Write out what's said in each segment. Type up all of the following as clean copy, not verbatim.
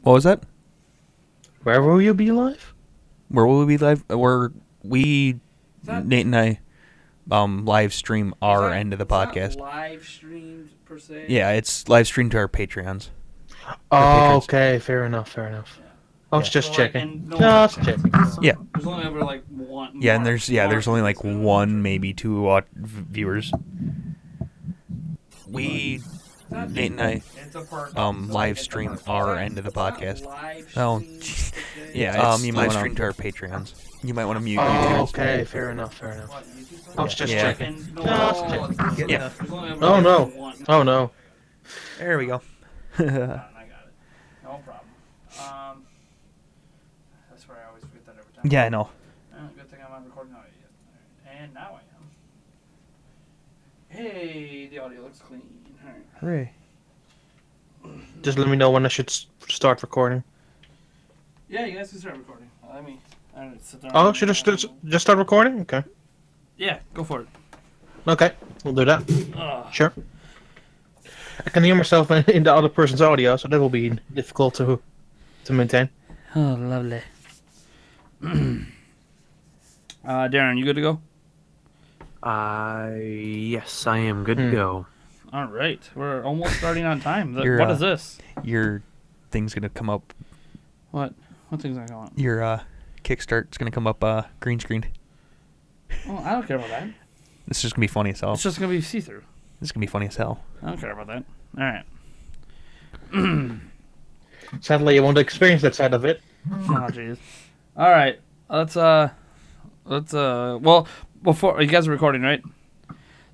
What was that? Where will you be live? Where will we be live? Nate and I, live stream our end of the podcast. Live streamed per se. Yeah, it's live streamed to our Patreons. Oh, okay, fair enough. I was just checking. Just checking. Yeah. There's only ever like one. Yeah, and there's only like one, maybe two viewers. Nate and I, live stream our end of the podcast. Oh, yeah, you might stream to our Patreons. You might want to mute. Oh, okay, fair enough. I was just checking. Just checking. Yeah. Oh no. There we go. I got it. No problem. That's where I always forget that every time. Yeah, I know. Good thing I'm not recording audio yet. And now I am. Hey, the audio looks clean. Alright. Hooray. Just let me know when I should start recording. Yeah, you guys can start recording. Let me sit down. Oh, should I just start recording? Okay. Yeah, go for it. Okay, we'll do that. Sure. I can hear myself in the other person's audio, so that will be difficult to maintain. Oh, lovely. Darren, you good to go? Yes, I am good to go. All right, we're almost starting on time. Your, what is this? Your thing's gonna come up. What? What thing's gonna come up? Your Kickstart's gonna come up green screened. Oh, I don't care about that. This is just gonna be funny as hell. It's just gonna be see-through. This is gonna be funny as hell. I don't care about that. All right. Sadly, you won't experience that side of it. Oh, jeez. All right. Well, before you guys are recording, right?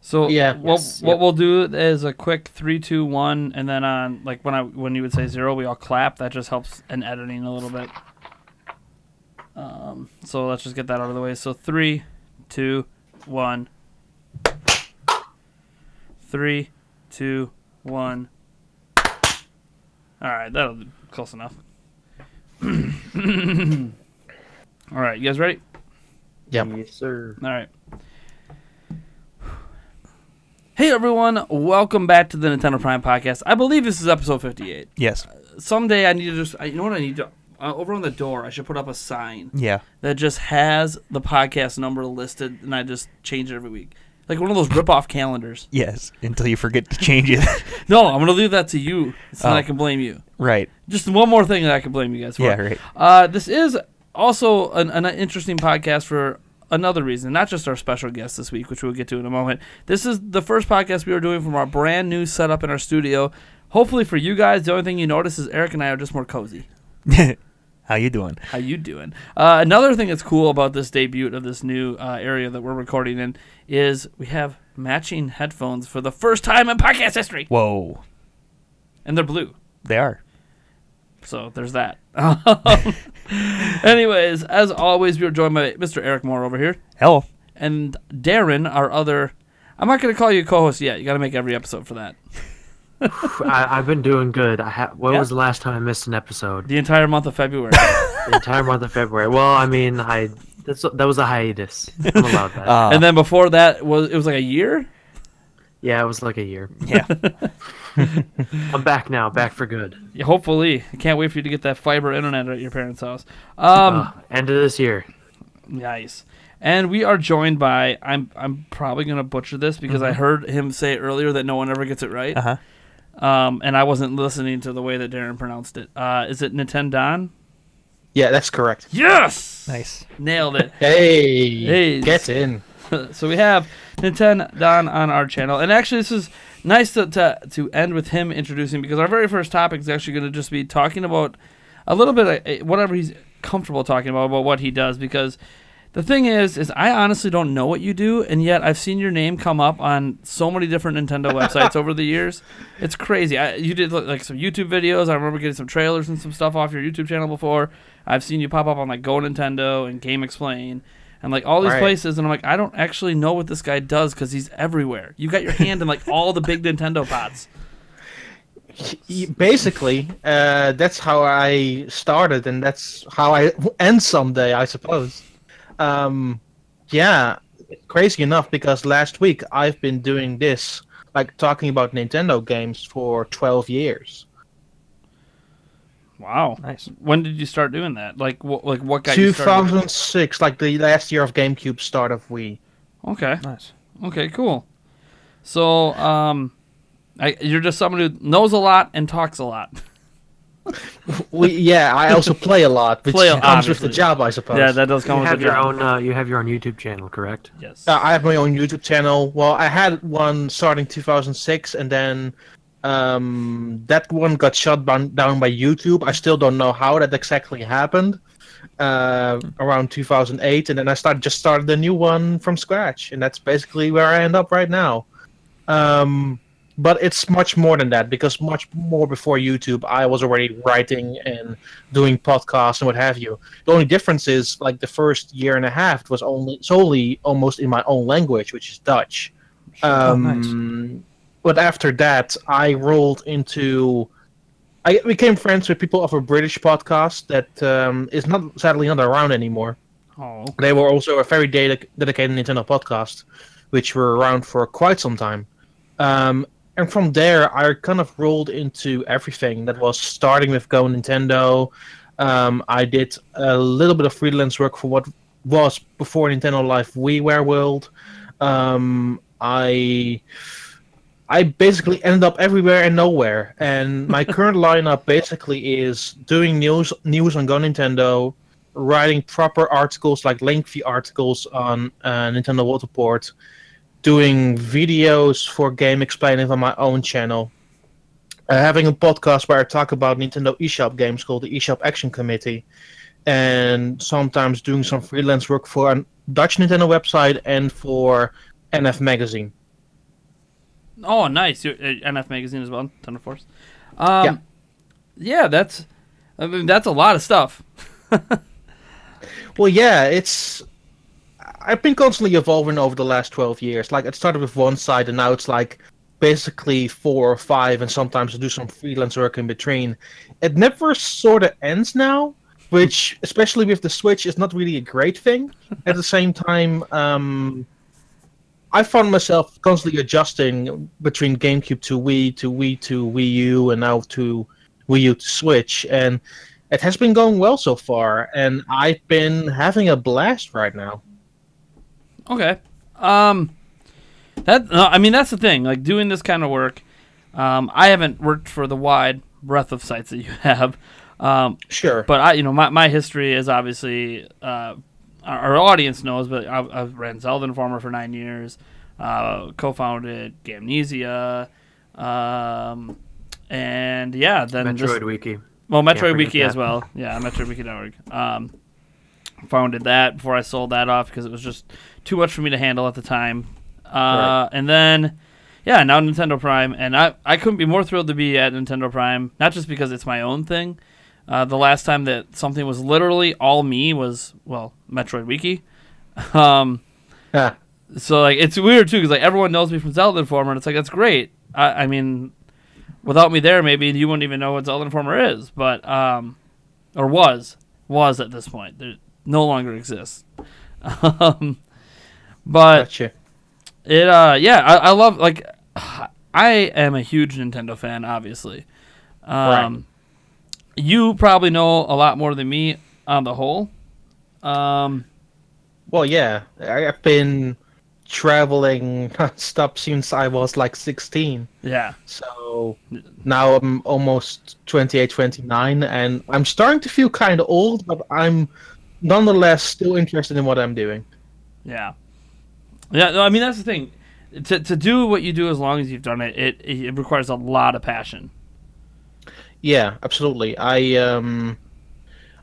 So yeah. What we'll do is a quick 3, 2, 1, and then on like when you would say 0, we all clap. That just helps in editing a little bit. So let's just get that out of the way. So 3, 2, 1. 3, 2, 1. All right, that'll be close enough. All right, you guys ready? Yep. Yes, sir. All right. Hey everyone, welcome back to the Nintendo Prime Podcast. I believe this is episode 58. Yes. Someday I need to just, you know what I need to, over on the door, I should put up a sign. Yeah. That just has the podcast number listed, and I just change it every week. Like one of those rip-off calendars. Yes, until you forget to change it. No, I'm going to leave that to you, so that I can blame you. Right. Just one more thing that I can blame you guys for. Yeah, right. This is also an interesting podcast for another reason, not just our special guest this week, which we'll get to in a moment. This is the first podcast we are doing from our brand new setup in our studio. Hopefully for you guys, the only thing you notice is Eric and I are just more cozy. How you doing? How you doing? Another thing that's cool about this debut of this new area that we're recording in is we have matching headphones for the first time in podcast history. Whoa. And they're blue. They are. So there's that. Anyways, as always, we are joined by Mr. Eric Moore over here. Hello. And Darren, our other... I'm not going to call you co-host yet. You got to make every episode for that. I've been doing good. When was the last time I missed an episode? The entire month of February. The entire month of February. Well, I mean, that was a hiatus. I'm allowed that. And then before that, it was like a year? Yeah, it was like a year. Yeah. I'm back now, back for good. Yeah, hopefully. I can't wait for you to get that fiber internet at your parents' house. End of this year. Nice. And we are joined by, I'm probably going to butcher this because I heard him say earlier that no one ever gets it right. Uh-huh. And I wasn't listening to the way that Darren pronounced it. Is it Nintendo? Yeah, that's correct. Yes! Nice. Nailed it. Hey, get in. So we have Nintendo on our channel. And actually, this is nice to end with him introducing, because our very first topic is actually going to just be talking about a little bit of whatever he's comfortable talking about what he does, because the thing is I honestly don't know what you do, and yet I've seen your name come up on so many different Nintendo websites over the years. It's crazy. You did like some YouTube videos. I remember getting some trailers and some stuff off your YouTube channel before. I've seen you pop up on like Go Nintendo and Game Explain and like all these places, and I'm like, I don't actually know what this guy does because he's everywhere. You got your hand in like all the big Nintendo pots. Basically, that's how I started, and that's how I end someday, I suppose. Yeah, crazy enough, because last week I've been doing this, like talking about Nintendo games for 12 years. Wow. Nice. When did you start doing that? Like what got you started? 2006, like the last year of GameCube, start of Wii. Okay. Nice. Okay, cool. So, you're just someone who knows a lot and talks a lot. I also play a lot, which comes with the job, I suppose. Yeah, that does come with the job. You have your own YouTube channel, correct? Yes. I have my own YouTube channel. Well, I had one starting 2006, and then that one got shut down by YouTube. I still don't know how that exactly happened. Around 2008, and then I started a new one from scratch, and that's basically where I end up right now. But it's much more than that, because much more before YouTube, I was already writing and doing podcasts and what have you. The only difference is, like, the first year and a half, it was solely almost in my own language, which is Dutch. Nice. But after that, I rolled into... I became friends with people of a British podcast that is sadly not around anymore. Oh. They were also a very dedicated Nintendo podcast, which were around for quite some time. And from there, I kind of rolled into everything. That was starting with Go Nintendo. I did a little bit of freelance work for what was before Nintendo Live WiiWare World. I basically ended up everywhere and nowhere. And my current lineup basically is doing news on Go Nintendo, writing proper articles, like lengthy articles on Nintendo World Report, doing videos for Game Explaining on my own channel, having a podcast where I talk about Nintendo eShop games called the eShop Action Committee, and sometimes doing some freelance work for a Dutch Nintendo website and for NF Magazine. Oh, nice. NF Magazine as well, Thunder Force. Yeah, that's a lot of stuff. Well, yeah, I've been constantly evolving over the last 12 years. Like, it started with one side, and now it's like basically 4 or 5, and sometimes I do some freelance work in between. It never sort of ends now, which, especially with the Switch, is not really a great thing. At the same time, I found myself constantly adjusting between GameCube to Wii, to Wii to Wii U, and now to Wii U to Switch, and it has been going well so far, and I've been having a blast right now. Okay. I mean, that's the thing. Like, doing this kind of work, I haven't worked for the wide breadth of sites that you have. Sure. But my history is obviously our audience knows, but I've ran Zelda Informer for 9 years, co-founded Gamnesia, and yeah, then Metroid Wiki. Well, Metroid Wiki as well. Yeah, MetroidWiki.org. Founded that before I sold that off because it was just too much for me to handle at the time. Right. And then, yeah, now Nintendo Prime, and I couldn't be more thrilled to be at Nintendo Prime, not just because it's my own thing. The last time that something was literally all me was, well, Metroid Wiki. So, like, it's weird, too, because, like, everyone knows me from Zelda Informer, and it's like, that's great. I mean, without me there, maybe you wouldn't even know what Zelda Informer is, but, or was at this point. It no longer exists. But Gotcha. I love, like, I am a huge Nintendo fan, obviously. Right. You probably know a lot more than me on the whole. Well, yeah, I've been traveling non-stop since I was like 16. Yeah. So now I'm almost 28, 29, and I'm starting to feel kind of old, but I'm nonetheless still interested in what I'm doing. Yeah. Yeah, no, I mean, that's the thing. To do what you do as long as you've done it, it requires a lot of passion. Yeah, absolutely. I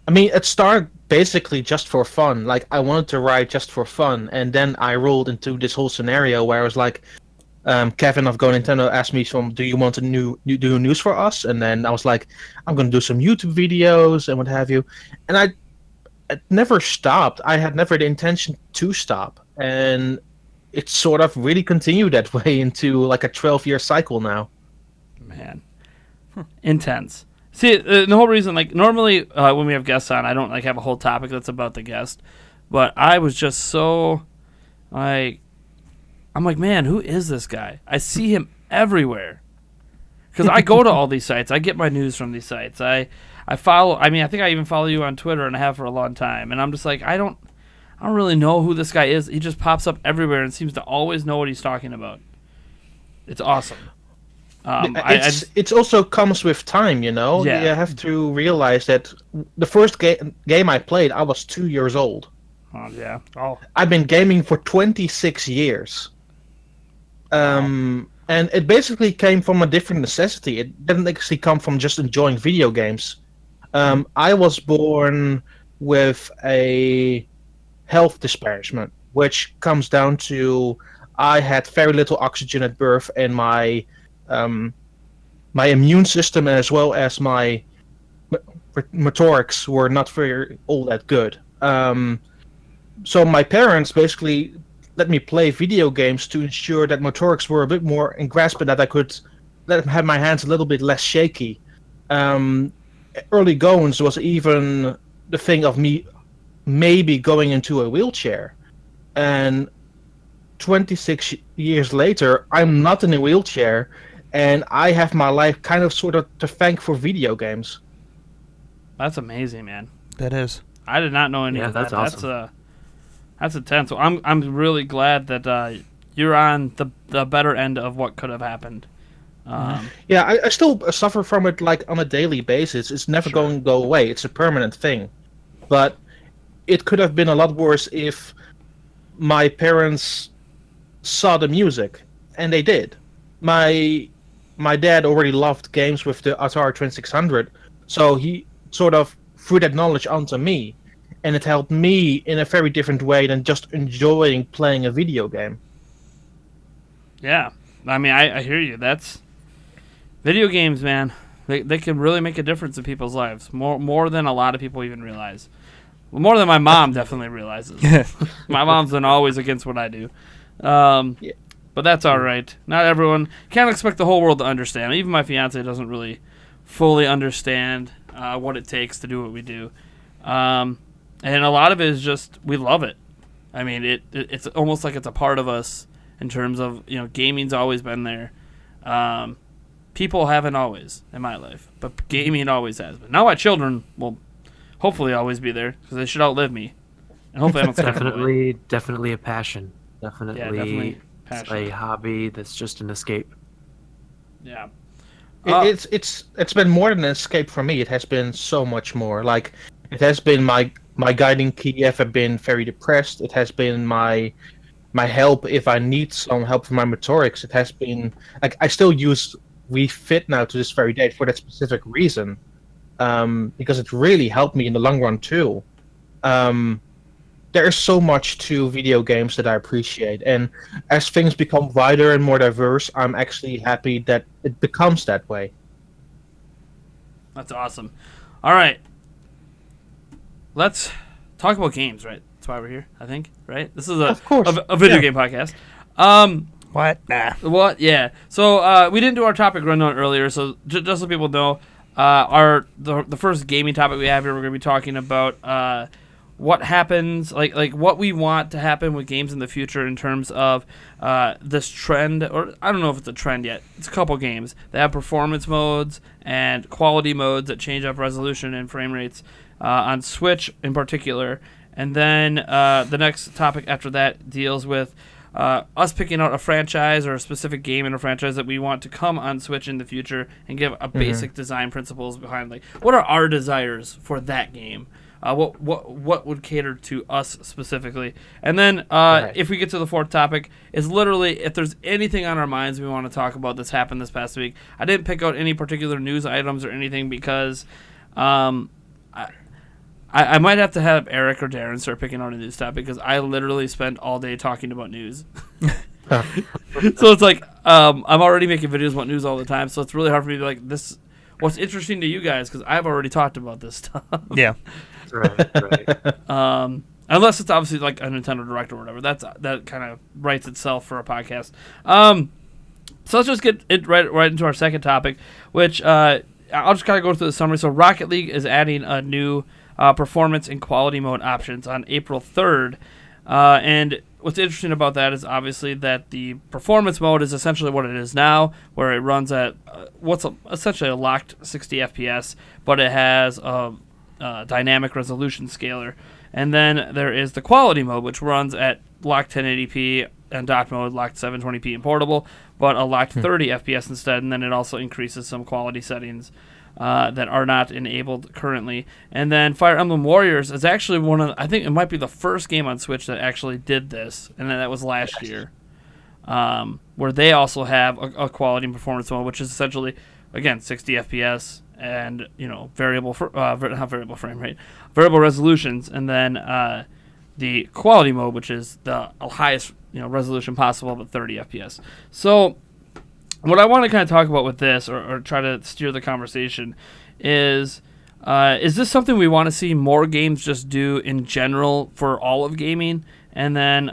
mean, it started basically just for fun. Like, I wanted to write just for fun, and then I rolled into this whole scenario where I was like, Kevin of Go Nintendo asked me, do you want to do news for us? And then I was like, I'm going to do some YouTube videos and what have you. And I never stopped. I had never the intention to stop. And it sort of really continued that way into like a 12-year cycle now. Man. Intense. See, the whole reason, like, normally when we have guests on, I don't like have a whole topic that's about the guest, but I was just so, like, I'm like, man, who is this guy? I see him everywhere because I go to all these sites. I get my news from these sites. I I mean, I think I even follow you on Twitter, and I have for a long time. And I'm just like, I don't really know who this guy is. He just pops up everywhere and seems to always know what he's talking about. It's awesome. It also comes with time, you know. Yeah. You have to realize that the first game I played, I was 2 years old. Oh yeah. Oh. I've been gaming for 26 years. And it basically came from a different necessity. It didn't actually come from just enjoying video games. I was born with a health disparagement, which comes down to I had very little oxygen at birth, and my immune system as well as my motorics were not all that good. So my parents basically let me play video games to ensure that motorics were a bit more in grasp and that I could let them have my hands a little bit less shaky. Early goings was even the thing of me maybe going into a wheelchair. And 26 years later, I'm not in a wheelchair, and I have my life kind of sort of to thank for video games. That's amazing, man. That is. I did not know any of that. That's awesome. That's intense. Well, I'm really glad that you're on the better end of what could have happened. Yeah, I still suffer from it like on a daily basis. It's never going to go away. It's a permanent thing. But it could have been a lot worse if my parents saw the music, and they did. My dad already loved games with the Atari 2600, so he sort of threw that knowledge onto me, and it helped me in a very different way than just enjoying playing a video game. Yeah, I mean, I hear you. That's video games, man. They can really make a difference in people's lives, more than a lot of people even realize. Well, more than my mom definitely realizes. My mom's been always against what I do. Yeah. But that's all right. Not everyone can't expect the whole world to understand. Even my fiance doesn't really fully understand what it takes to do what we do. And a lot of it is just we love it. I mean, it's almost like it's a part of us in terms of, you know, gaming's always been there. People haven't always in my life, but gaming always has been. Now my children will hopefully always be there because they should outlive me. And hopefully I don't scare them away. Definitely a passion. Definitely passion. A hobby that's just an escape. Yeah. It's been more than an escape for me. It has been so much more. Like, it has been my guiding key if I've been very depressed. It has been my help if I need some help for my motorics. It has been like I still use Wii Fit now to this very day for that specific reason, because it really helped me in the long run too. There is so much to video games that I appreciate, and as things become wider and more diverse, I'm actually happy that it becomes that way. That's awesome. All right. Let's talk about games, right? That's why we're here, I think, right? This is a video game podcast. What? Nah. What? Yeah. So we didn't do our topic rundown earlier, so just so people know, the first gaming topic we have here, we're going to be talking about what happens, like what we want to happen with games in the future in terms of this trend, or I don't know if it's a trend yet. It's a couple games that have performance modes and quality modes that change up resolution and frame rates on Switch in particular. And then the next topic after that deals with us picking out a franchise or a specific game in a franchise that we want to come on Switch in the future and give a basic design principles behind, like, what are our desires for that game? What would cater to us specifically? And then if we get to the fourth topic, is literally if there's anything on our minds we want to talk about that's happened this past week. I didn't pick out any particular news items or anything because I might have to have Eric or Darren start picking out a news topic because I literally spend all day talking about news. So it's like I'm already making videos about news all the time, so it's really hard for me to be like, this. What's interesting to you guys because I've already talked about this stuff. Yeah. Right. Unless it's obviously like a Nintendo Direct or whatever. That kind of writes itself for a podcast. So let's just get it right into our second topic, which I'll just kind of go through the summary. So Rocket League is adding a new performance and quality mode options on April 3rd. And what's interesting about that is obviously that the performance mode is essentially what it is now, where it runs at essentially a locked 60 FPS, but it has a dynamic resolution scaler. And then there is the quality mode, which runs at locked 1080p and dock mode, locked 720p and portable, but a locked 30 FPS instead. And then it also increases some quality settings that are not enabled currently. And then Fire Emblem Warriors is actually I think it might be the first game on Switch that actually did this, and then that was last year, where they also have a quality and performance mode, which is essentially, again, 60 FPS and variable resolutions, and then the quality mode, which is the highest resolution possible, but 30 FPS. So what I want to kind of talk about with this, or try to steer the conversation, is this something we want to see more games just do in general for all of gaming? And then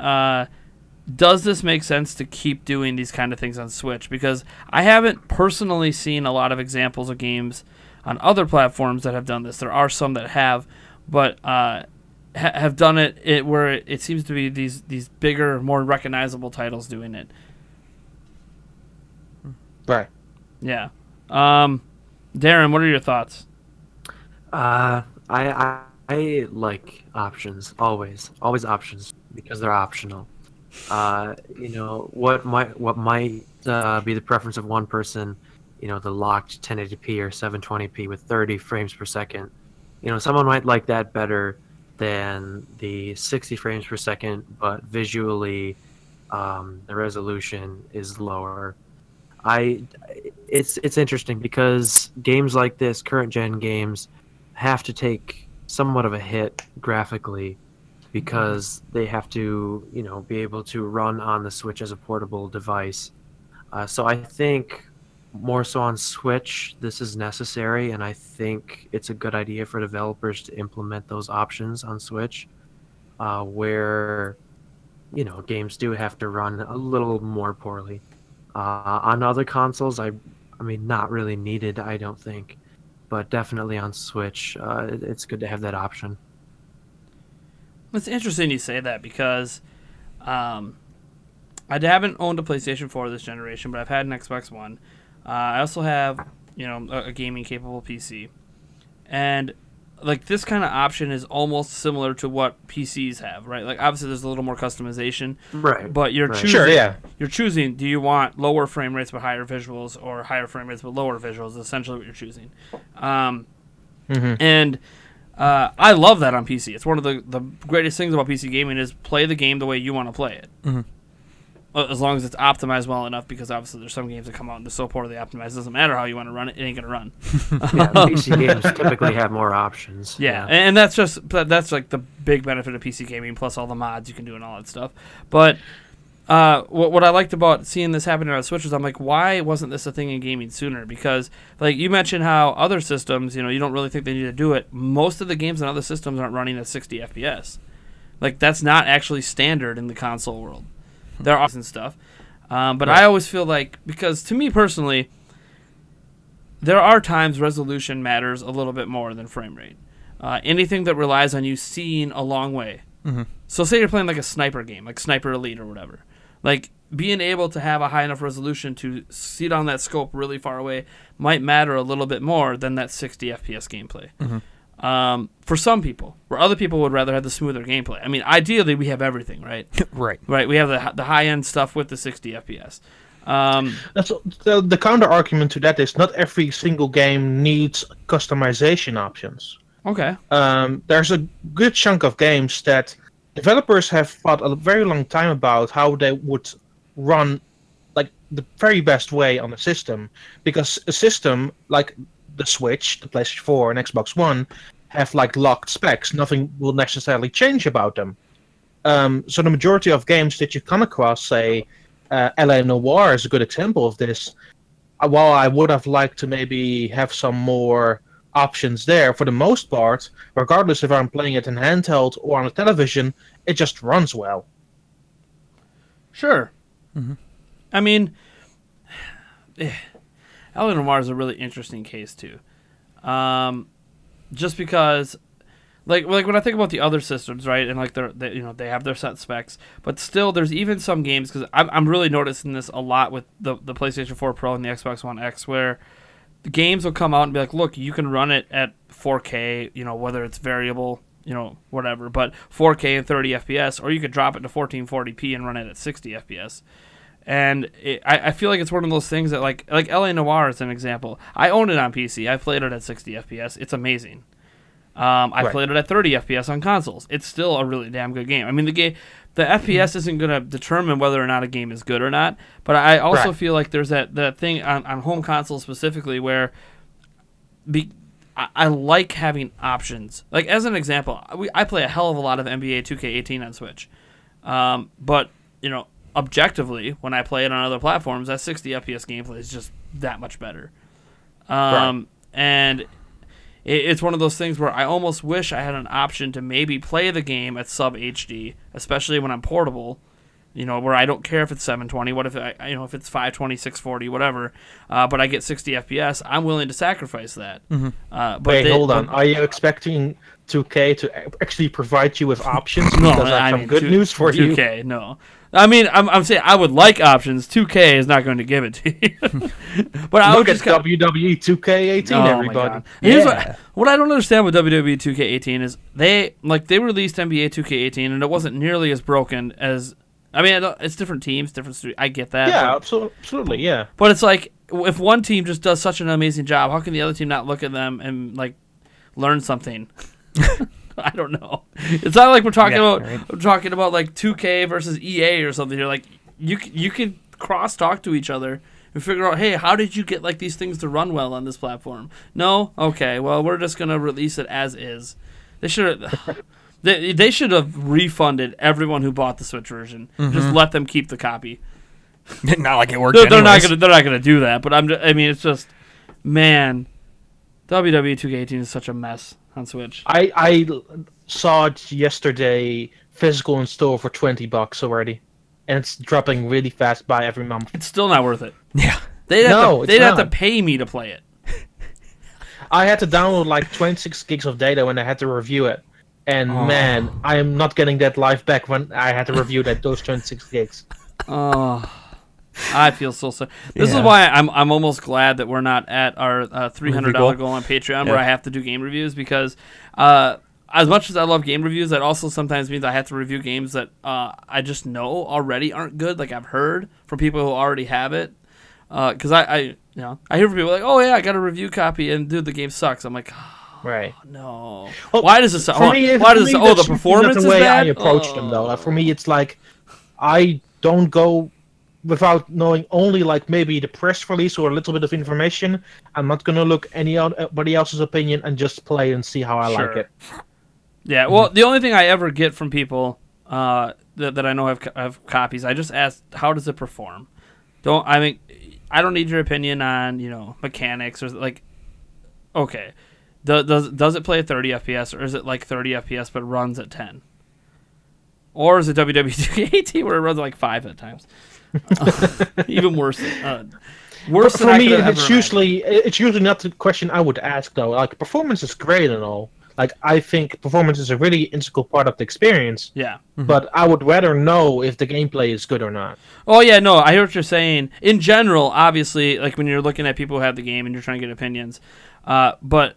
does this make sense to keep doing these kind of things on Switch? Because I haven't personally seen a lot of examples of games on other platforms that have done this. There are some that have, but have done it where it seems to be these bigger, more recognizable titles doing it. Right. Yeah. Darren, what are your thoughts? I like options, always options, because they're optional. What might be the preference of one person, the locked 1080p or 720p with 30 frames per second. Someone might like that better than the 60 frames per second, but visually the resolution is lower. It's interesting because games like this, current gen games, have to take somewhat of a hit graphically because they have to, be able to run on the Switch as a portable device. So I think more so on Switch, this is necessary, and I think it's a good idea for developers to implement those options on Switch, where, games do have to run a little more poorly. On other consoles, I mean, not really needed, I don't think. But definitely on Switch, it's good to have that option. It's interesting you say that because I haven't owned a PlayStation 4 this generation, but I've had an Xbox One. I also have, a gaming-capable PC. And like this kind of option is almost similar to what PCs have, right? Like obviously there's a little more customization, right? But you're choosing. Sure, yeah. You're choosing. Do you want lower frame rates but higher visuals, or higher frame rates but lower visuals? Is essentially what you're choosing. And I love that on PC. It's one of the greatest things about PC gaming is play the game the way you want to play it. Mm-hmm. As long as it's optimized well enough, because obviously there's some games that come out and they're so poorly optimized, it doesn't matter how you want to run it, it ain't going to run. Yeah, PC games typically have more options. Yeah, and that's like the big benefit of PC gaming, plus all the mods you can do and all that stuff. But what I liked about seeing this happening on Switch is I'm like, why wasn't this a thing in gaming sooner? Because like you mentioned how other systems, you don't really think they need to do it. Most of the games on other systems aren't running at 60 FPS. Like that's not actually standard in the console world. There are and stuff, but I always feel like, because to me personally, there are times resolution matters a little bit more than frame rate. Anything that relies on you seeing a long way. Mm-hmm. So say you're playing like a sniper game, like Sniper Elite or whatever. Like being able to have a high enough resolution to see down that scope really far away might matter a little bit more than that 60 FPS gameplay. Mm-hmm. For some people, where other people would rather have the smoother gameplay. I mean, ideally we have everything, right? Right. We have the high end stuff with the 60 FPS. That's the counter argument to that is not every single game needs customization options. Okay. There's a good chunk of games that developers have thought a very long time about how they would run like the very best way on the system, because a system like the Switch, the PlayStation 4, and Xbox One have like locked specs. Nothing will necessarily change about them. So the majority of games that you come across, say, LA Noire is a good example of this. While I would have liked to maybe have some more options there, for the most part, regardless if I'm playing it in handheld or on a television, it just runs well. Sure. Mm-hmm. I mean, LA Noire is a really interesting case too. Just because, like when I think about the other systems, right, and like they have their set specs, but still there's even some games, because I'm really noticing this a lot with the PlayStation 4 Pro and the Xbox One X, where the games will come out and be like, look, you can run it at 4K, whether it's variable, whatever, but 4K and 30 FPS, or you could drop it to 1440p and run it at 60 FPS. And I feel like it's one of those things that, like LA Noire is an example. I own it on PC. I played it at 60 FPS. It's amazing. I played it at 30 FPS on consoles. It's still a really damn good game. I mean, the FPS isn't going to determine whether or not a game is good or not, but I also feel like there's that thing on home consoles specifically where I like having options. Like, as an example, I play a hell of a lot of NBA 2K18 on Switch. But, objectively, when I play it on other platforms, that 60 FPS gameplay is just that much better. And it's one of those things where I almost wish I had an option to maybe play the game at sub HD, especially when I'm portable, where I don't care if it's 720, what if if it's 520, 640, whatever, but I get 60 FPS, I'm willing to sacrifice that. But hold on, are you expecting 2K to actually provide you with options? No, because I have some good news for 2K, you. 2K, no. I mean, I'm saying I would like options. 2K is not going to give it to you. But I would Look just at WWE 2K18, everybody. Here's what I don't understand with WWE 2K18 is they released NBA 2K18 and it wasn't nearly as broken as. I mean, it's different teams, different studios. I get that. Yeah, absolutely, yeah. But it's like, if one team just does such an amazing job, how can the other team not look at them and learn something? I don't know. It's not like we're talking about like 2K versus EA or something. You're like, you can cross talk to each other and figure out, hey, how did you get like these things to run well on this platform? No, okay, well, we're just gonna release it as is. They should have. They should have refunded everyone who bought the Switch version. Just let them keep the copy. Not like it worked. They're not gonna do that. But I mean, it's just, man, WWE 2K18 is such a mess on Switch. I saw it yesterday, physical in store for $20 already, and it's dropping really fast by every month. It's still not worth it. Yeah, they'd have to pay me to play it. I had to download like 26 gigs of data when I had to review it. And man, I am not getting that life back when I had to review those 26 gigs. Oh, I feel so sorry. This is why I'm almost glad that we're not at our $300 goal on Patreon where I have to do game reviews, because as much as I love game reviews, that also sometimes means I have to review games that I just know already aren't good. Like, I've heard from people who already have it. Because I hear from people like, oh yeah, I got a review copy and dude, the game sucks. I'm like, right. No. Well, why does this? The performance is the way bad? I approach them though. For me, it's like I don't go without knowing only like maybe the press release or a little bit of information. I'm not gonna look anybody else's opinion and just play and see how I like it. Yeah. Well, the only thing I ever get from people that I know have copies, I just ask, how does it perform? I don't need your opinion on mechanics or like. Okay. Does it play at 30 FPS, or is it like 30 FPS but runs at 10? Or is it WWE 2K18 where it runs at like 5 at times? Even worse. Worse for than me, I could it's usually not the question I would ask though. Like, performance is great and all. Like, I think performance is a really integral part of the experience. Yeah. But I would rather know if the gameplay is good or not. Oh yeah, no, I hear what you're saying. In general, obviously, like when you're looking at people who have the game and you're trying to get opinions, but.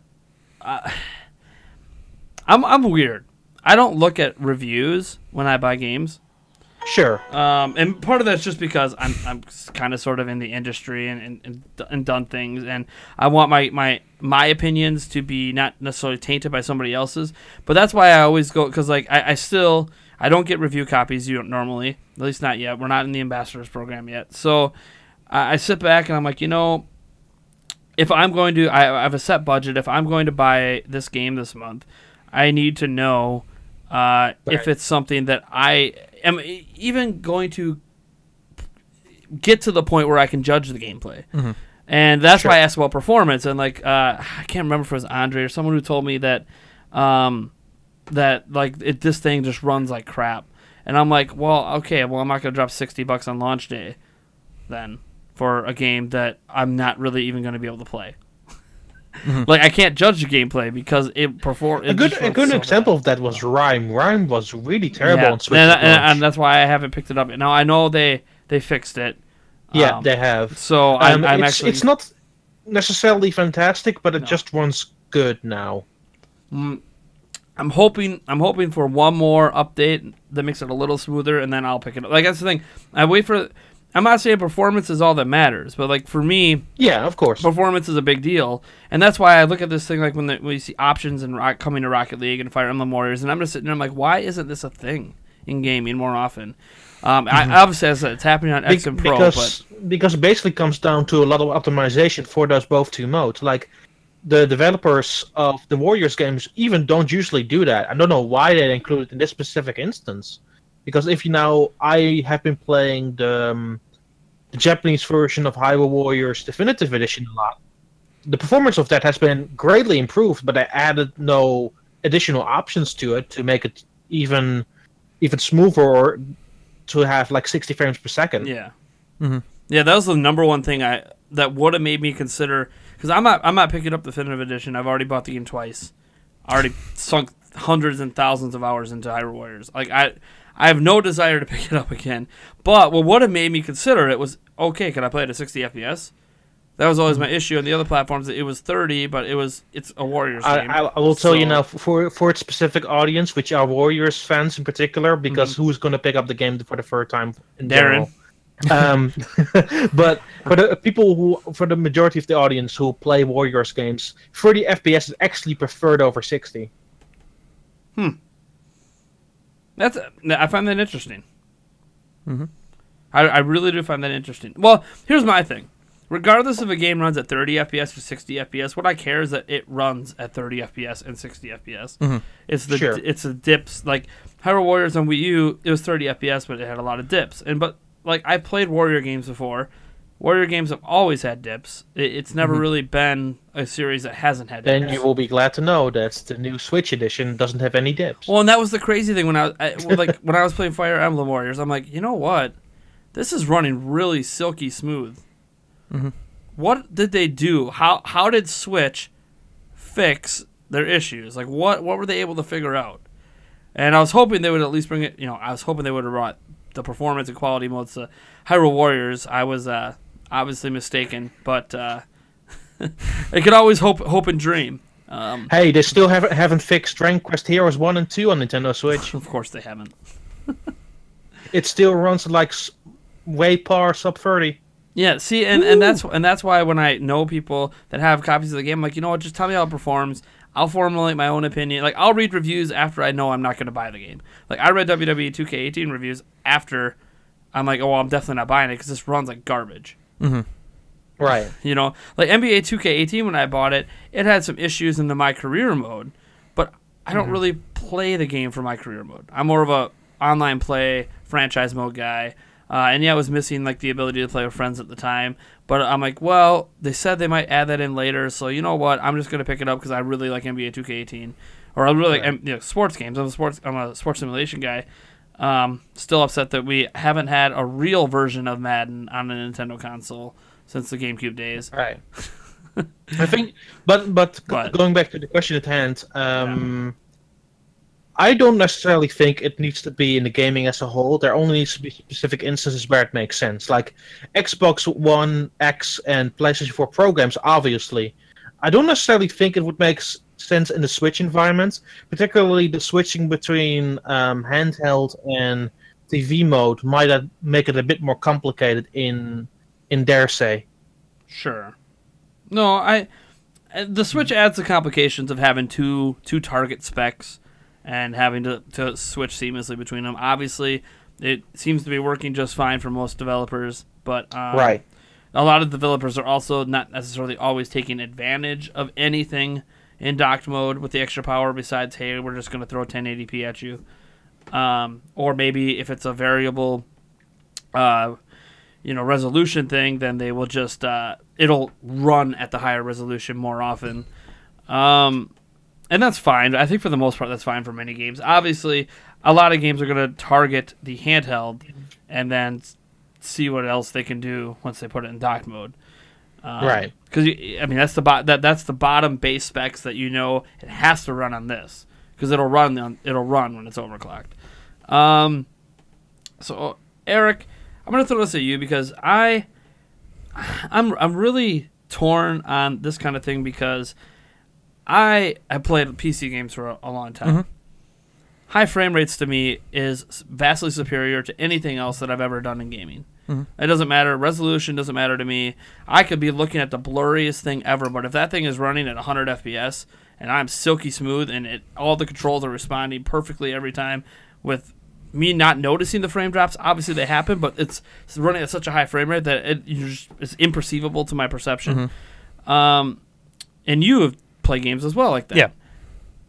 I'm weird. I don't look at reviews when I buy games. Sure. And part of that's just because I'm kind of sort of in the industry and done things, and I want my opinions to be not necessarily tainted by somebody else's. But that's why I always go, because like I don't get review copies normally, at least not yet. We're not in the ambassadors program yet, so I sit back and I'm like, if I'm going to, I have a set budget. If I'm going to buy this game this month, I need to know if it's something that I am even going to get to the point where I can judge the gameplay. And that's why I asked about performance. And like, I can't remember if it was Andre or someone who told me that this thing just runs like crap. And I'm like, well, okay, well, I'm not going to drop $60 on launch day then for a game that I'm not really even going to be able to play. Like I can't judge the gameplay because it performed. A good example of that was Rhyme. Rhyme was really terrible on Switch. And that's why I haven't picked it up. Now I know they fixed it. Yeah, they have. So it's not necessarily fantastic, but it just runs good now. I'm hoping for one more update that makes it a little smoother, and then I'll pick it up. Like that's the thing. I'm not saying performance is all that matters, but like for me, yeah, of course, performance is a big deal, and that's why I look at this thing like when you see options and coming to Rocket League and Fire Emblem Warriors, and I'm just sitting there, I'm like, why isn't this a thing in gaming more often? I obviously as it's happening on X and Pro, because it basically comes down to a lot of optimization for those both two modes. Like the developers of the Warriors games even don't usually do that. I don't know why they include it in this specific instance. Because I have been playing the Japanese version of Hyrule Warriors Definitive Edition a lot. The performance of that has been greatly improved, but I added no additional options to it to make it even smoother or to have like 60 frames per second. Yeah, yeah, that was the number one thing that would have made me consider, because I'm not picking up the Definitive Edition. I've already bought the game twice. I already sunk hundreds and thousands of hours into Hyrule Warriors. Like I have no desire to pick it up again. But what would have made me consider it was, okay, can I play it at 60 FPS? That was always my issue. On the other platforms, it was 30, but it's a Warriors game. I will tell you now, for its specific audience, which are Warriors fans in particular, because who's going to pick up the game for the third time in Darren. General? But for the majority of the audience who play Warriors games, 30 FPS is actually preferred over 60. I find that interesting. I really do find that interesting. Well, here's my thing. Regardless if a game runs at 30 FPS or 60 FPS, what I care is that it runs at 30 FPS and 60 FPS. It's the dips. Like Hyrule Warriors on Wii U, it was 30 FPS, but it had a lot of dips. But I played Warrior games before. Warrior games have always had dips. It's never really been a series that hasn't had dips. Then you will be glad to know that the new Switch edition doesn't have any dips. Well, and that was the crazy thing when when I was playing Fire Emblem Warriors. I'm like, you know what? This is running really silky smooth. What did they do? How did Switch fix their issues? Like what were they able to figure out? And I was hoping they would at least bring it. I was hoping they would have brought the performance and quality modes to Hyrule Warriors. I was obviously mistaken, but I could always hope and dream. Hey, they still haven't fixed Dragon Quest Heroes 1 and 2 on Nintendo Switch. Of course they haven't. It still runs like way par sub 30. Yeah, see, and that's why when I know people that have copies of the game, I'm like, you know what, just tell me how it performs. I'll formulate my own opinion. Like, I'll read reviews after I know I'm not going to buy the game. Like, I read WWE 2K18 reviews after I'm like, oh, well, I'm definitely not buying it because this runs like garbage. Right. Like NBA 2K18, when I bought it, it had some issues in the My Career mode, but I don't really play the game for My Career mode. I'm more of a online play, franchise mode guy. And yeah, I was missing like the ability to play with friends at the time. But I'm like, well, they said they might add that in later, so you know what? I'm just gonna pick it up because I really like NBA 2K18, or I really like sports games. I'm a sports simulation guy. Still upset that we haven't had a real version of Madden on a Nintendo console since the GameCube days. Right. I think, but going back to the question at hand, I don't necessarily think it needs to be in the gaming as a whole. There only needs to be specific instances where it makes sense. Like Xbox One X and PlayStation 4 Pro games, obviously. I don't necessarily think it would make sense in the Switch environment, particularly the switching between handheld and TV mode might make it a bit more complicated in dare say. Sure. No, the Switch adds the complications of having two target specs and having to switch seamlessly between them. Obviously, it seems to be working just fine for most developers, but right. A lot of developers are also not necessarily always taking advantage of anything in docked mode with the extra power besides, hey, we're just going to throw 1080p at you. Or maybe if it's a variable resolution thing, then they will just it'll run at the higher resolution more often. And that's fine. I think for the most part, that's fine for many games. Obviously, a lot of games are going to target the handheld and then see what else they can do once they put it in docked mode. Right. Because I mean that's the bottom base specs that you know it has to run on this because it'll run when it's overclocked. So Eric, I'm gonna throw this at you because I'm really torn on this kind of thing because I have played PC games for a long time. Mm-hmm. High frame rates to me is vastly superior to anything else that I've ever done in gaming. Mm-hmm. It doesn't matter. Resolution doesn't matter to me. I could be looking at the blurriest thing ever, but if that thing is running at 100 FPS and I'm silky smooth and all the controls are responding perfectly every time with me not noticing the frame drops, obviously they happen, but it's running at such a high frame rate that it's imperceivable to my perception. Mm-hmm. And you have played games as well like that. Yeah.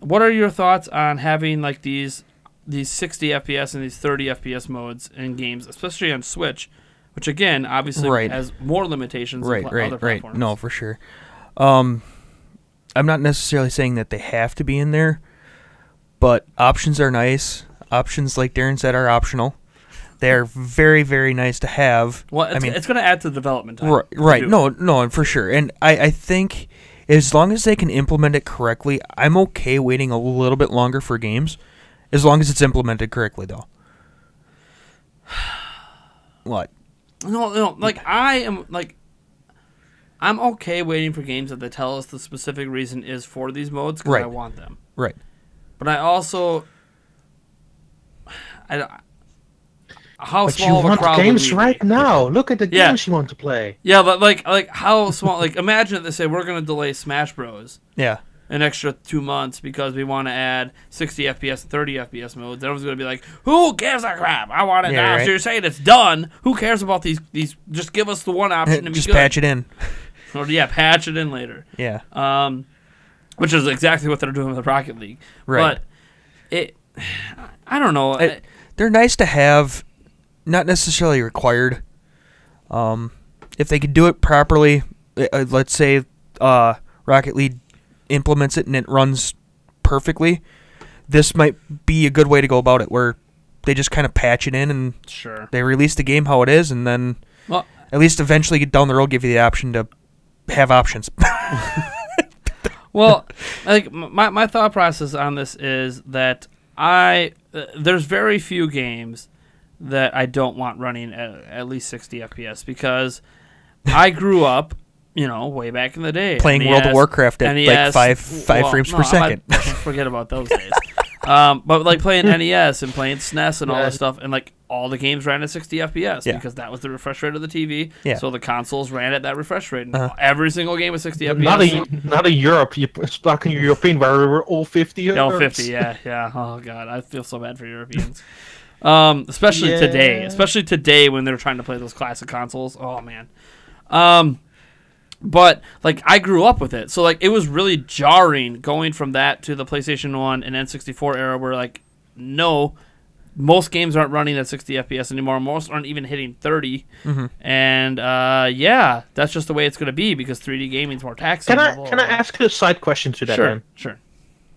What are your thoughts on having like these 60 FPS and these 30 FPS modes in games, especially on Switch, which again obviously has more limitations than other platforms? No, for sure. I'm not necessarily saying that they have to be in there, but options are nice. Options, like Darren said, are optional. They're very, very nice to have. Well, it's going to add to development time. Right. No, for sure. And I think as long as they can implement it correctly, I'm okay waiting a little bit longer for games, as long as it's implemented correctly, though. What? No. I'm okay waiting for games that they tell us the specific reason is for these modes because I want them. Right. But I also... How but small you of a want crowd games right now. Look at the games you want to play. Yeah, but like how small? Like imagine if they say we're going to delay Smash Bros. Yeah. An extra 2 months because we want to add 60 FPS and 30 FPS modes. Everyone's going to be like, "Who gives a crap? I want it now." Right. So you're saying it's done? Who cares about these? Just give us the one option and just be good. patch it in. Or patch it in later. Yeah. Which is exactly what they're doing with Rocket League. Right. But I don't know. They're nice to have, not necessarily required. If they could do it properly, let's say Rocket League implements it and it runs perfectly, this might be a good way to go about it, where they just kind of patch it in and they release the game how it is, and then at least eventually down the road give you the option to have options. Well, like my thought process on this is that there's very few games that I don't want running at least 60 FPS because I grew up, way back in the day playing NES, World of Warcraft at NES, like five frames per second. Forget about those days. But like playing NES and playing SNES and all this stuff, and like all the games ran at 60 FPS because that was the refresh rate of the TV. Yeah. So the consoles ran at that refresh rate. And every single game was 60 FPS. Not in Europe. You're stuck in European where we were all 50. All 50, yeah. Oh god, I feel so bad for Europeans. Especially today when they're trying to play those classic consoles. Oh man. But like I grew up with it, so like it was really jarring going from that to the PlayStation 1 and N64 era, where like most games aren't running at 60 FPS anymore. Most aren't even hitting 30, and that's just the way it's going to be because 3D gaming is more taxing. Can I ask a side question to that? Sure, Sure.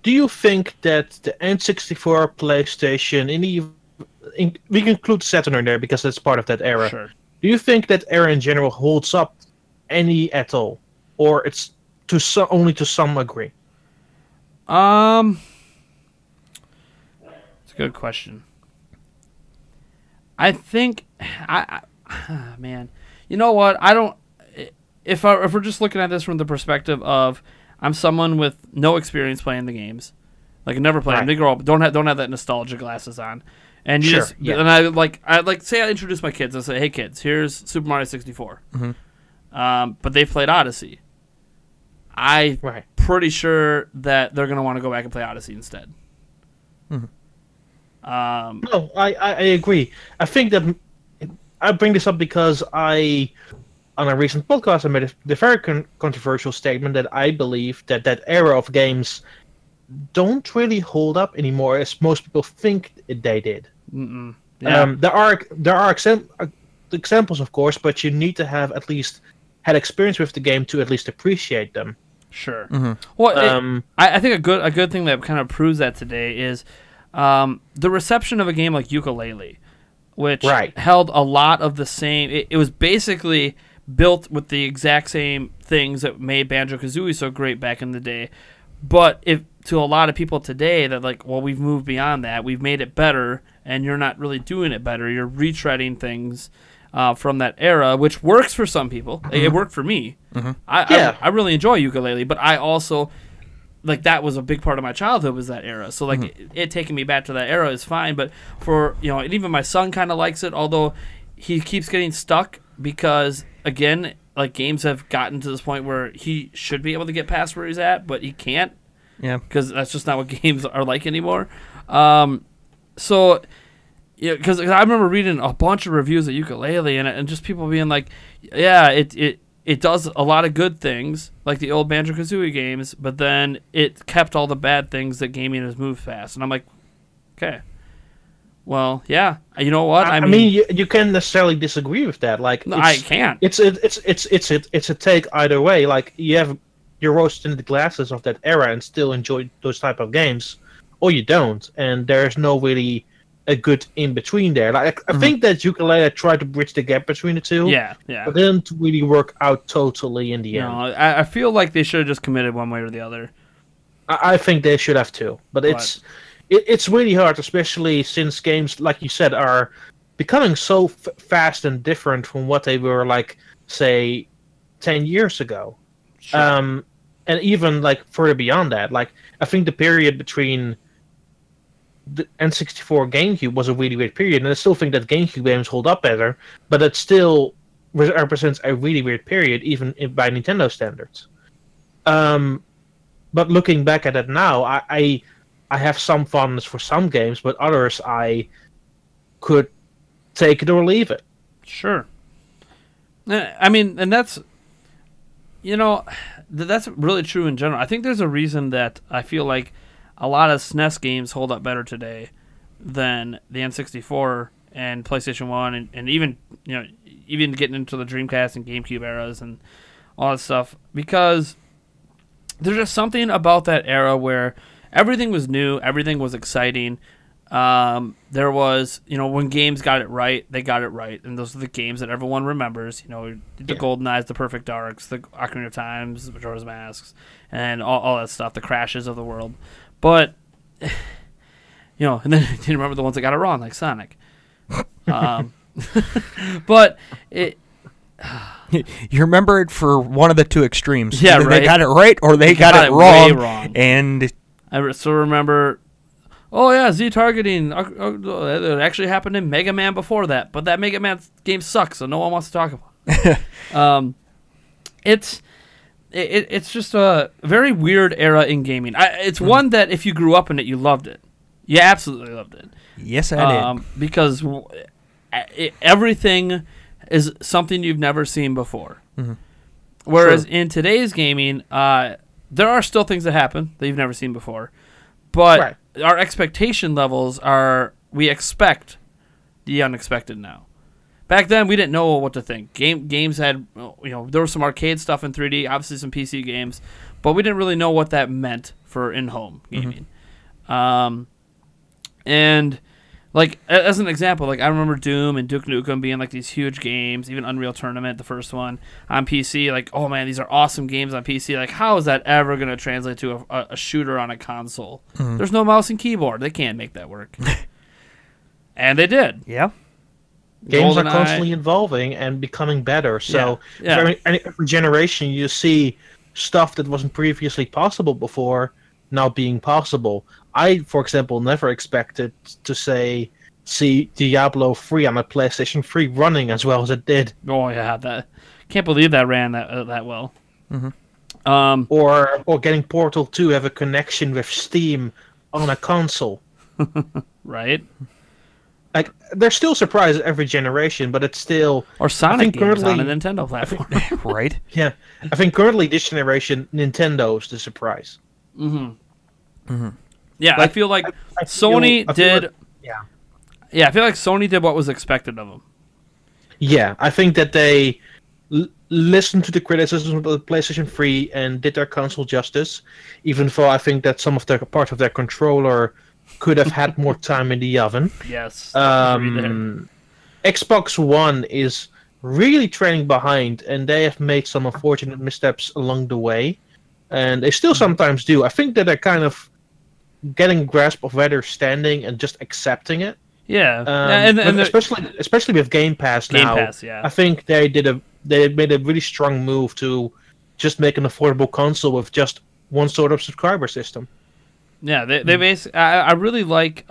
Do you think that the N64, PlayStation, we can include Saturn in there because it's part of that era? Sure. Do you think that era in general holds up any at all, or it's only to some degree? It's a good question. I think man, you know what? I don't. If we're just looking at this from the perspective of I'm someone with no experience playing the games, like I never played them. They grow up, don't have that nostalgia glasses on, and and I say I introduce my kids and say, hey kids, here's Super Mario 64. But they've played Odyssey. I'm pretty sure that they're going to want to go back and play Odyssey instead. No, I agree. I think that I bring this up because on a recent podcast, I made the very controversial statement that I believe that era of games don't really hold up anymore as most people think they did. Yeah. There are examples, of course, but you need to have at least had experience with the game to at least appreciate them. Sure. Well, I think a good thing that kind of proves that today is the reception of a game like Yooka-Laylee, which held a lot of the same. It was basically built with the exact same things that made Banjo-Kazooie so great back in the day. But if to a lot of people today that like, well, we've moved beyond that. We've made it better, and you're not really doing it better. You're retreading things from that era, which works for some people. It worked for me. I really enjoy ukulele, but I also like that was a big part of my childhood was that era. So like it taking me back to that era is fine. But for and even my son kind of likes it, although he keeps getting stuck because again, like games have gotten to this point where he should be able to get past where he's at, but he can't. Yeah, because that's just not what games are like anymore. So. Yeah, because I remember reading a bunch of reviews of ukulele and just people being like, yeah, it does a lot of good things, like the old Banjo-Kazooie games, but then it kept all the bad things that gaming has moved past. And I'm like, okay, well, yeah, you know what? I mean, you can't necessarily disagree with that. Like, no, I can't. It's a take either way. Like, you're roasted in the glasses of that era and still enjoy those type of games, or you don't, and there's no really a good in between there. Like I think that ukulele tried to bridge the gap between the two. Yeah. But didn't really work out totally in the end. No, I feel like they should have just committed one way or the other. I think they should have too. But it's really hard, especially since games, like you said, are becoming so fast and different from what they were like, say, 10 years ago. Sure. And even like further beyond that. Like I think the period between the N64 GameCube was a really weird period, and I still think that GameCube games hold up better, but it still represents a really weird period, even by Nintendo standards. But looking back at it now, I have some fondness for some games, but others I could take it or leave it. Sure. I mean, and that's, that's really true in general. I think there's a reason that I feel like a lot of SNES games hold up better today than the N64 and PlayStation 1 and even getting into the Dreamcast and GameCube eras and all that stuff, because there's just something about that era where everything was new, everything was exciting. There was, when games got it right, they got it right, and those are the games that everyone remembers. The GoldenEyes, the Perfect Darks, the Ocarina of Times, the Majora's Masks, and all that stuff, the Crashes of the world. But, and then you didn't remember the ones that got it wrong, like Sonic. But it... You remember it for one of the two extremes. Yeah, Either right. They got it right or they got it way wrong. wrong. And I still remember, Z-targeting. It actually happened in Mega Man before that, but that Mega Man game sucks, so no one wants to talk about it. It's just a very weird era in gaming. It's one that if you grew up in it, you loved it. You absolutely loved it. Yes, I did. Because everything is something you've never seen before. Mm-hmm. Whereas in today's gaming, there are still things that happen that you've never seen before. But our expectation levels are, we expect the unexpected now. Back then, we didn't know what to think. Games had, there was some arcade stuff in 3D, obviously some PC games, but we didn't really know what that meant for in-home gaming. And, like, as an example, like, I remember Doom and Duke Nukem being, like, these huge games, even Unreal Tournament, the first one, on PC. Like, oh, man, these are awesome games on PC. Like, how is that ever going to translate to a shooter on a console? There's no mouse and keyboard. They can't make that work. And they did. Yeah. Games are constantly evolving and becoming better. So every generation you see stuff that wasn't previously possible before now being possible. I, for example, never expected to see Diablo 3 on a PlayStation 3 running as well as it did. Oh yeah, can't believe that ran that well. Or getting Portal 2 have a connection with Steam on a console. Right. Like, there's still surprises every generation, but it's still... Or Sonic games on a Nintendo platform. Right? Yeah. I think currently this generation, Nintendo's the surprise. Yeah, I feel like Sony did... Yeah, I feel like Sony did what was expected of them. Yeah, I think that they listened to the criticism of the PlayStation 3 and did their console justice, even though I think that some of their part of their controller could have had more time in the oven. Yes. Xbox One is really trailing behind, and they have made some unfortunate missteps along the way, and they still sometimes do. I think that they're kind of getting a grasp of where they're standing and just accepting it. Yeah, and especially with Game Pass now. Game Pass, yeah. I think they made a really strong move to just make an affordable console with just one sort of subscriber system. Yeah, they basically. I really like.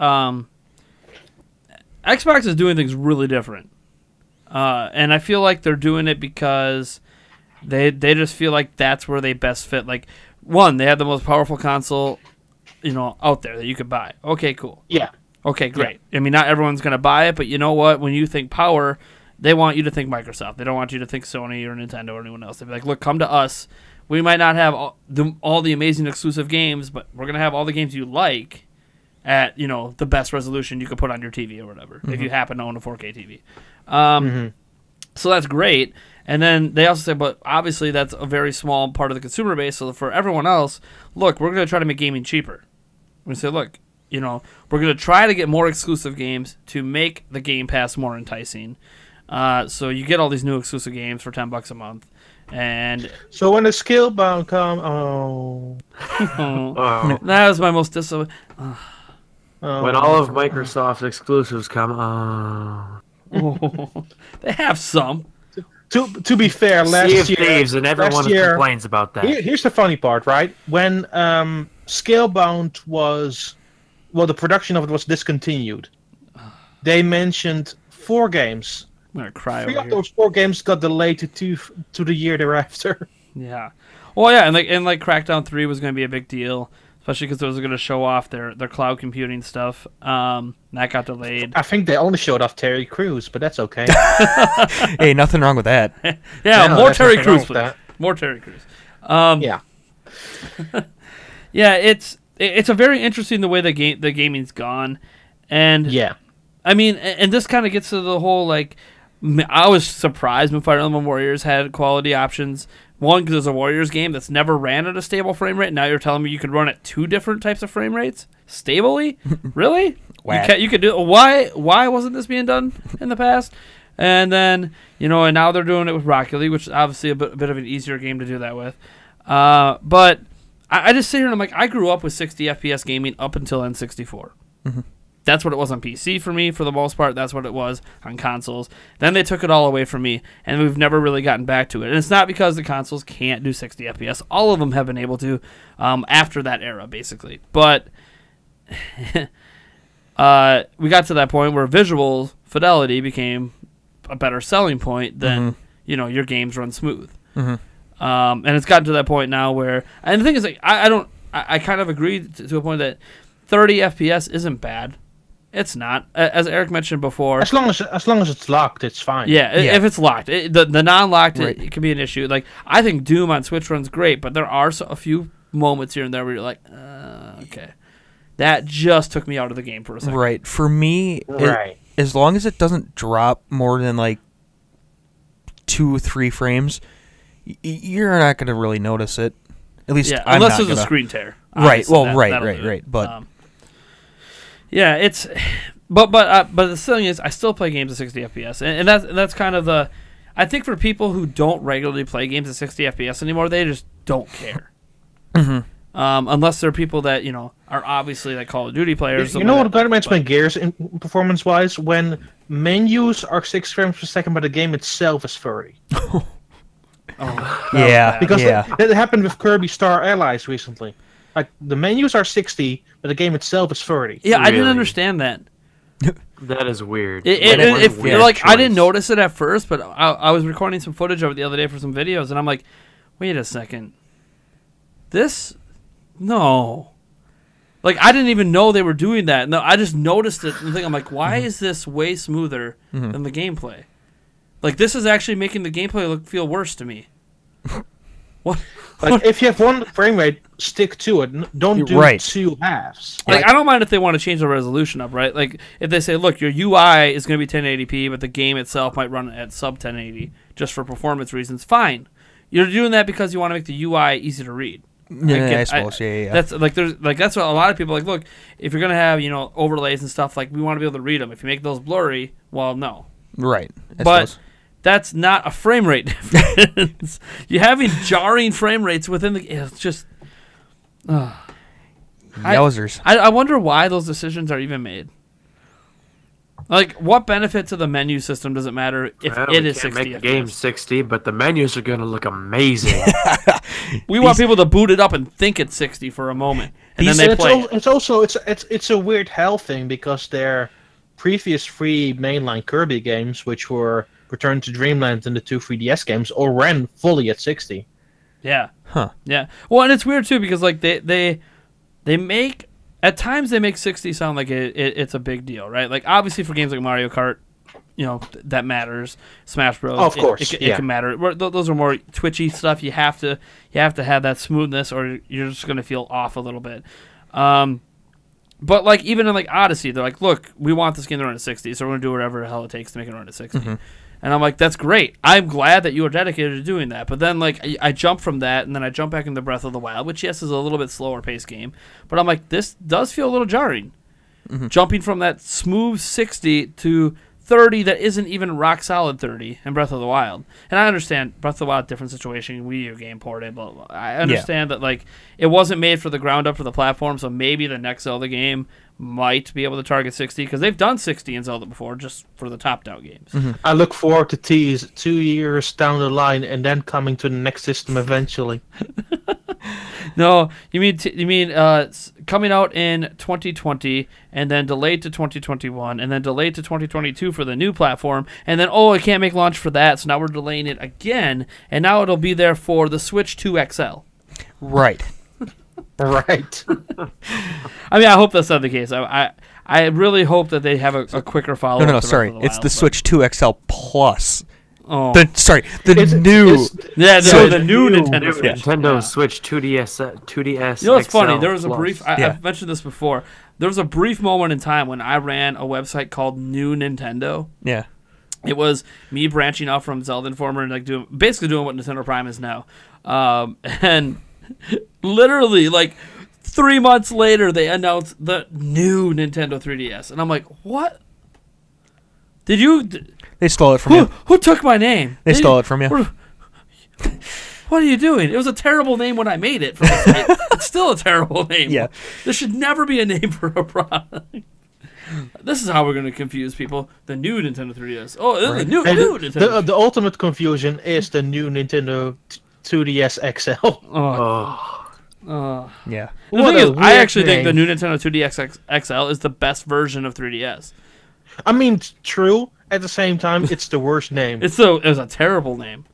Xbox is doing things really different, and I feel like they're doing it because they just feel like that's where they best fit. Like, one, they have the most powerful console, out there that you could buy. Okay, cool. Yeah. Okay, great. Yeah. I mean, not everyone's going to buy it, but you know what? When you think power, they want you to think Microsoft. They don't want you to think Sony or Nintendo or anyone else. They'll be like, look, come to us. We might not have all the amazing exclusive games, but we're going to have all the games you like at, the best resolution you could put on your TV or whatever, if you happen to own a 4K TV. So that's great. And then they also say, but obviously that's a very small part of the consumer base. So for everyone else, look, we're going to try to make gaming cheaper. We're going to say, look, we're going to try to get more exclusive games to make the Game Pass more enticing. So you get all these new exclusive games for $10 a month. And so when the Scalebound come, that was my most disappointing. When all of Microsoft's exclusives come, they have some. To be fair, last year, Thieves, and everyone complains about that. Here's the funny part, right? When Scalebound was, the production of it was discontinued, they mentioned 4 games. I'm gonna cry. 3 of those 4 games got delayed to the year thereafter. Yeah. Well, yeah, and Crackdown 3 was going to be a big deal, especially because it was going to show off their cloud computing stuff. That got delayed. I think they only showed off Terry Crews, but that's okay. Hey, nothing wrong with that. Yeah, more Terry Crews, please. More Terry Crews. Yeah. Yeah, it's a very interesting the way the gaming's gone, and yeah, I mean, and this kind of gets to the whole I was surprised when Fire Emblem Warriors had quality options. One, because it's a Warriors game that's never ran at a stable frame rate. Now you're telling me you could run at 2 different types of frame rates stably? Really? You could do. Why wasn't this being done in the past? And then and now they're doing it with Rocket League, which is obviously a bit of an easier game to do that with. But I just sit here and I'm like, I grew up with 60 FPS gaming up until N64. Mm-hmm. That's what it was on PC for me, for the most part. That's what it was on consoles. Then they took it all away from me, and we've never really gotten back to it. And it's not because the consoles can't do 60 FPS. All of them have been able to after that era, basically. But we got to that point where visual fidelity became a better selling point than, your games run smooth. Mm-hmm. And it's gotten to that point now where... And the thing is, I kind of agree to a point that 30 FPS isn't bad. It's not, as Eric mentioned before. As long as it's locked, it's fine. Yeah, if it's locked, the non-locked, right. It can be an issue. Like, I think Doom on Switch runs great, but there are a few moments here and there where you're like, okay, that just took me out of the game for a second. Right. For me, as long as it doesn't drop more than 2 or 3 frames, you're not going to really notice it. At least unless there's a screen tear. Right. Well, right. But. Yeah, it's, but the thing is, I still play games at 60 FPS, and that's kind of the, I think for people who don't regularly play games at 60 FPS anymore, they just don't care. Mm-hmm. Unless they're people that are obviously Call of Duty players. You know what grinds my gears in performance-wise? When menus are 6 frames per second, but the game itself is 30. Yeah, because that happened with Kirby Star Allies recently. The menus are 60, but the game itself is 30. Yeah, really? I didn't understand that. That is weird. I didn't notice it at first, but I was recording some footage of it the other day for some videos, and I'm like, wait a second. No. I didn't even know they were doing that. No, I just noticed it, and I'm like, why is this way smoother than the gameplay? This is actually making the gameplay feel worse to me. What? If you have 1 frame rate, stick to it. Don't do 2 halves. I don't mind if they want to change the resolution up, right? If they say, look, your UI is going to be 1080p, but the game itself might run at sub 1080 just for performance reasons. Fine, you're doing that because you want to make the UI easy to read. I suppose. Yeah. That's that's what a lot of people look. If you're going to have overlays and stuff, we want to be able to read them. If you make those blurry, well, no. Right. But that's not a frame rate difference. You're having jarring frame rates within the. It's just. Yowzers. I wonder why those decisions are even made. Like, what benefit to the menu system does it matter if it is 60? Make the game 60, but the menus are going to look amazing. We want people to boot it up and think it's 60 for a moment, and then they play. It's a weird hell thing because their previous 3 mainline Kirby games, which were Return to Dreamland and the 2 3DS games, all ran fully at 60. Yeah. Huh. Yeah. Well, and it's weird too because like they make. At times, they make 60 sound like it's a big deal, right? Like, obviously, for games like Mario Kart, that matters. Smash Bros. Oh, of course, it can matter. Those are more twitchy stuff. You have to have that smoothness, or you're just going to feel off a little bit. But like even in like Odyssey, they're like, look, we want this game to run at 60, so we're going to do whatever the hell it takes to make it run at 60. Mm-hmm. And I'm like, that's great. I'm glad that you are dedicated to doing that. But then, like, I jump from that, and then I jump back into Breath of the Wild, which, yes, is a little bit slower-paced game. But I'm like, this does feel a little jarring. Mm-hmm. Jumping from that smooth 60 to 30 that isn't even rock-solid 30 in Breath of the Wild. And I understand Breath of the Wild, different situation, Wii U game ported, blah, blah, blah. I understand that, like, it wasn't made for the ground up for the platform, so maybe the next Zelda game might be able to target 60 because they've done 60 in Zelda before, just for the top-down games. Mm-hmm. I look forward to T's 2 years down the line and then coming to the next system eventually. No, you mean coming out in 2020 and then delayed to 2021 and then delayed to 2022 for the new platform, and then I can't make launch for that, so now we're delaying it again, and now it'll be there for the Switch 2 XL. Right. Right. I mean, I hope that's not the case. I really hope that they have a quicker follow-up. No, sorry. It's the Switch 2 XL Plus. Oh. The new Nintendo Switch. Nintendo Switch 2DS. You know what's funny? XL There was a Plus. brief. I've mentioned this before. There was a brief moment in time when I ran a website called New Nintendo. Yeah. It was me branching off from Zelda Informer and like basically doing what Nintendo Prime is now, and literally like 3 months later they announced the new Nintendo 3DS, and I'm like, what? Did you? They stole it from you. Who took my name? They stole it from you. What are you doing? It was a terrible name when I made it. For the site. It's still a terrible name. Yeah. There should never be a name for a product. This is how we're going to confuse people. The new Nintendo 3DS. Oh, the new Nintendo. The ultimate confusion is the new Nintendo 2DS XL. Yeah. The thing is, I actually think the new Nintendo 2DS XL is the best version of 3DS. I mean, true. At the same time, it's the worst name. It was a terrible name.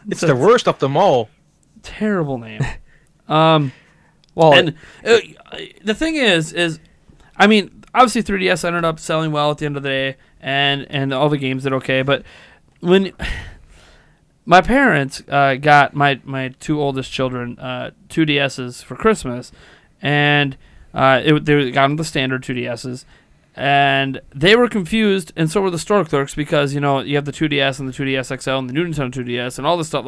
It's the worst of them all. Terrible name. Well, and the thing is, I mean, obviously 3DS ended up selling well at the end of the day, and all the games did okay. But when my parents got my 2 oldest children 2DSs for Christmas, and they got them the standard 2DSs. And they were confused, and so were the store clerks, because, you have the 2DS and the 2DS XL and the new Nintendo 2DS and all this stuff,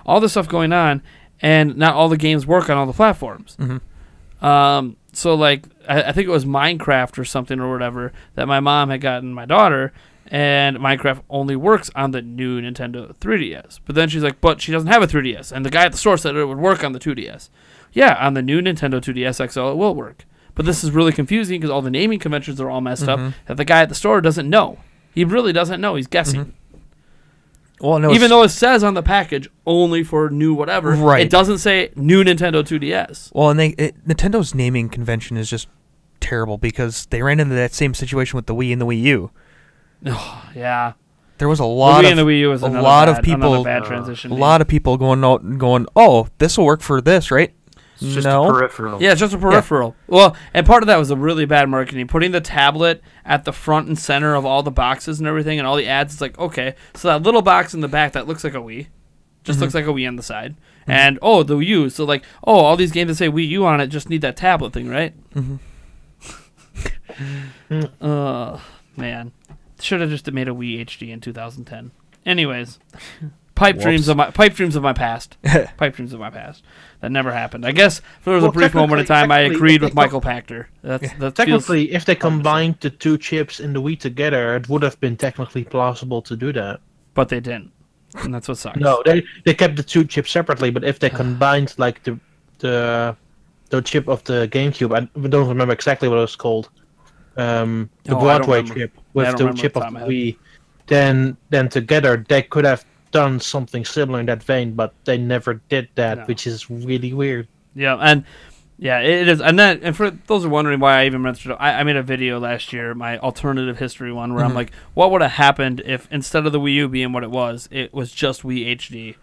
all this stuff going on, and not all the games work on all the platforms. Mm-hmm. So, I think it was Minecraft or something or whatever that my mom had gotten my daughter, and Minecraft only works on the new Nintendo 3DS. But then she's like, but she doesn't have a 3DS, and the guy at the store said it would work on the 2DS. Yeah, on the new Nintendo 2DS XL, it will work. But this is really confusing because all the naming conventions are all messed up that the guy at the store doesn't know. He really doesn't know. He's guessing. Mm-hmm. Well, no, even though it says on the package only for new whatever, right. It doesn't say new Nintendo 2DS. Well, and Nintendo's naming convention is just terrible because they ran into that same situation with the Wii and the Wii U. Oh, yeah. There was a lot of bad transition. A lot of people going out and going, "Oh, this will work for this, right?" It's just a peripheral. Yeah, it's just a peripheral. Yeah. Well, and part of that was a really bad marketing. Putting the tablet at the front and center of all the boxes and everything and all the ads, it's like, okay, so that little box in the back that looks like a Wii, just looks like a Wii on the side. Mm-hmm. And, the Wii U. So, all these games that say Wii U on it just need that tablet thing, right? Mm-hmm. Man. Should have just made a Wii HD in 2010. Anyways. Pipe dreams of my past. Pipe dreams of my past. That never happened. I guess there was a brief moment in time I agreed with Michael Pachter. That technically, if they combined the 2 chips in the Wii together, it would have been technically plausible to do that. but they didn't, and that's what sucks. No, they kept the two chips separately, but if they combined like the chip of the GameCube, I don't remember exactly what it was called, the Broadway chip with the chip of the Wii, then together they could have done something similar in that vein, but they never did that, which is really weird. Yeah, and yeah, it is. And for those who are wondering why I even mentioned it, I made a video last year, my alternative history one, where I'm like, what would have happened if instead of the Wii U being what it was just Wii HD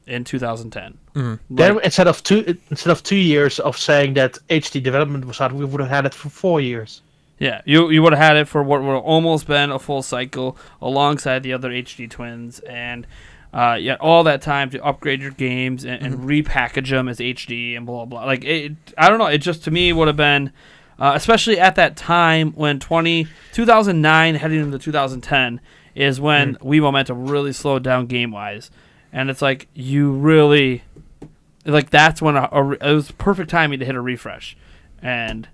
in 2010? Then instead of 2 years of saying that HD development was hard, we would have had it for 4 years. Yeah, you would have had it for what would have almost been a full cycle alongside the other HD twins, and yet all that time to upgrade your games and repackage them as HD and blah blah. Like I don't know. It just to me would have been, especially at that time when 2009 heading into 2010 is when Wii momentum really slowed down game wise, and it's like you really, like that's when it was perfect timing to hit a refresh, and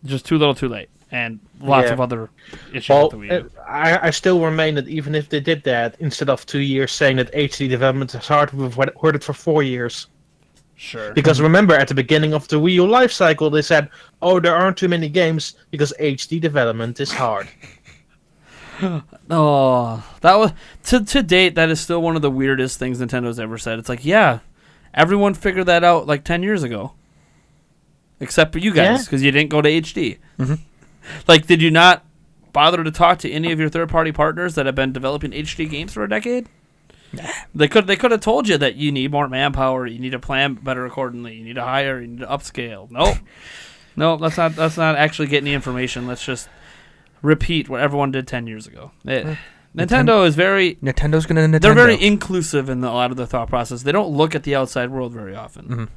just too little, too late. And lots of other issues with the Wii U. I still remain that even if they did that, instead of 2 years saying that HD development is hard, we've heard it for 4 years. Sure. Because remember, at the beginning of the Wii U life cycle, they said, oh, there aren't too many games because HD development is hard. Oh, that was to date, that is still one of the weirdest things Nintendo's ever said. It's like, yeah, everyone figured that out like 10 years ago. Except for you guys, because you didn't go to HD. Like, did you not bother to talk to any of your third-party partners that have been developing HD games for a decade? Nah. They could have told you that you need more manpower, you need to plan better accordingly, you need to hire, you need to upscale. Nope. No, that's not actually getting the information. Let's just repeat what everyone did 10 years ago. Nintendo is very... Nintendo's going to Nintendo. They're very inclusive in a lot of their thought process. They don't look at the outside world very often.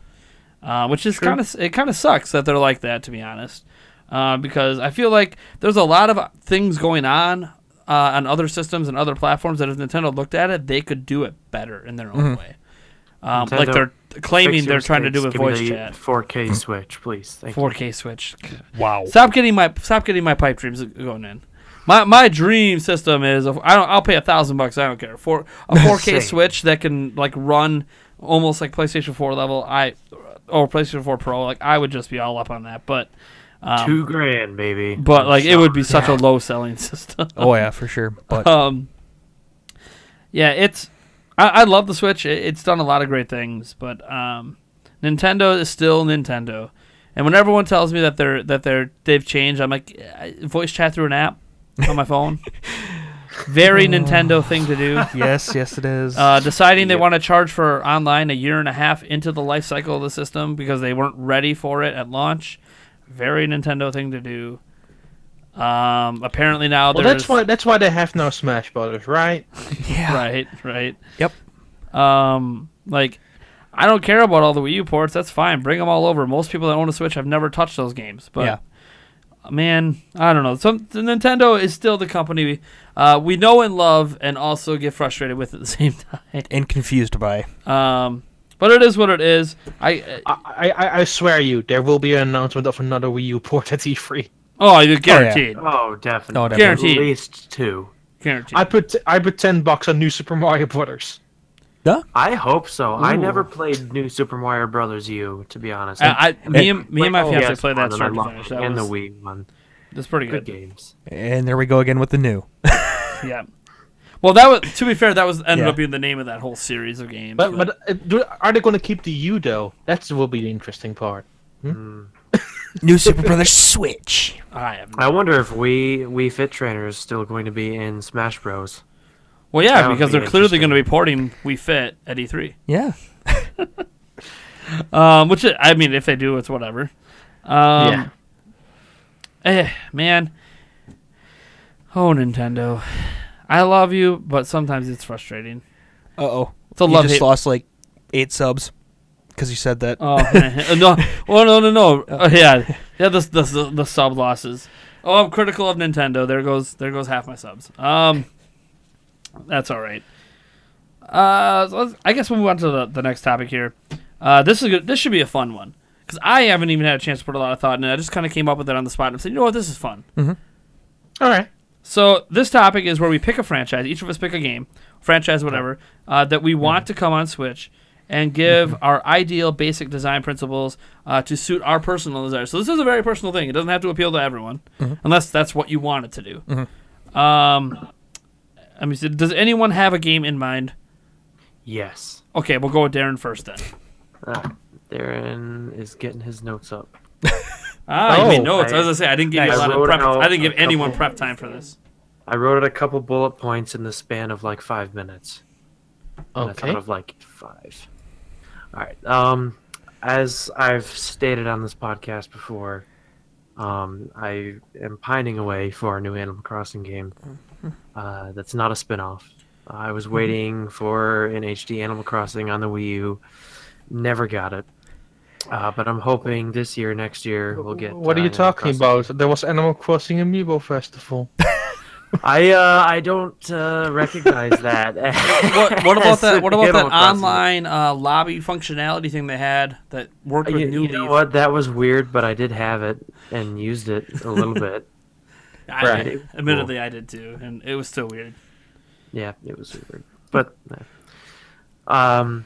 Which is kind of sucks that they're like that, to be honest. Because I feel like there's a lot of things going on other systems and other platforms that if Nintendo looked at it, they could do it better in their own way. Like they're claiming they're trying to do with voice chat. 4K Switch, please. Thank 4K Switch. Wow. Stop getting my pipe dreams going in. My dream system is I'll pay $1,000. I don't care for a 4K Switch that can like run almost like PlayStation 4 level. Or PlayStation 4 Pro. Like I would just be all up on that, but. $2,000, baby. But like it would be such a low selling system. Oh yeah, for sure. But yeah, it's I love the Switch. It's done a lot of great things, but Nintendo is still Nintendo. And when everyone tells me that they've changed, I'm like, voice chat through an app on my phone. Very Nintendo thing to do. Yes, it is. Deciding they want to charge for online a year and a half into the life cycle of the system because they weren't ready for it at launch. Very Nintendo thing to do. Apparently now that's why they have no Smash Brothers, right? Yeah. Right. Yep. Like I don't care about all the Wii U ports. That's fine. Bring them all over. Most people that own a Switch have never touched those games. But man, I don't know. Nintendo is still the company we know and love, and also get frustrated with at the same time and confused by. But it is what it is. I swear you, there will be an announcement of another Wii U port at E3. Oh, you're guaranteed. Oh, definitely. No, definitely. Guaranteed. At least 2. Guaranteed. I put $10 on New Super Mario Brothers. Yeah? I hope so. Ooh. I never played New Super Mario Brothers U, to be honest. Me and my fiance played that start to finish. And the Wii one. That's pretty good. Games. And there we go again with the new. Yeah. Well, that was, to be fair, that was ended up being the name of that whole series of games. But are they going to keep the U though? That will be the interesting part. New Super Brothers Switch. I wonder if Wii Fit Trainer is still going to be in Smash Bros. Well, yeah, because they're clearly going to be porting Wii Fit at E3. Yeah. Which I mean, if they do, it's whatever. Man. Oh, Nintendo. I love you, but sometimes it's frustrating. Uh-oh. It's a you just lost like 8 subs because you said that. Oh, no. Oh, no. Yeah, the sub losses. Oh, I'm critical of Nintendo. There goes half my subs. That's all right. So I guess we'll move on to the next topic here. This is good. This should be a fun one because I haven't even had a chance to put a lot of thought in it. I just kind of came up with it on the spot and said, you know what, this is fun. All right. So this topic is where we pick a franchise. Each of us pick a game, franchise, whatever, that we want to come on Switch, and give our ideal basic design principles to suit our personal desires. So this is a very personal thing. It doesn't have to appeal to everyone, unless that's what you want it to do. Let me see. Does anyone have a game in mind? Yes. Okay, we'll go with Darren first then. Darren is getting his notes up. You made notes. I was gonna say I didn't give you a lot of prep. I didn't give anyone couple, prep time for this. I wrote a couple bullet points in the span of like 5 minutes. And I thought of like 5. All right. As I've stated on this podcast before, I am pining away for a new Animal Crossing game. That's not a spin-off. I was waiting for an HD Animal Crossing on the Wii U. Never got it. But I'm hoping this year, next year, we'll get. What are you talking about? There was Animal Crossing Amiibo Festival. I don't recognize that. What about that? What about that online lobby functionality thing they had that worked with New Leaf? You know what? That was weird, but I did have it and used it a little bit. Admittedly, I did too, and it was still weird. Yeah, it was weird. But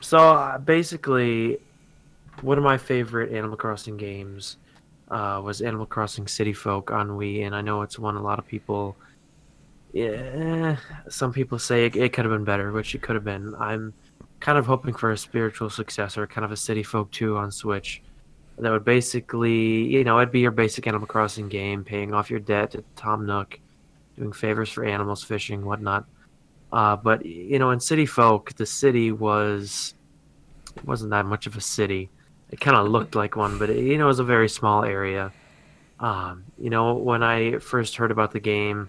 so basically, one of my favorite Animal Crossing games was Animal Crossing City Folk on Wii, and I know it's one a lot of people. Yeah, some people say it could have been better, which it could have been. I'm kind of hoping for a spiritual successor, kind of a City Folk 2 on Switch. That would basically, it'd be your basic Animal Crossing game, paying off your debt to Tom Nook, doing favors for animals, fishing, whatnot. But, in City Folk, the city wasn't that much of a city. It kind of looked like one, but, it was a very small area. When I first heard about the game,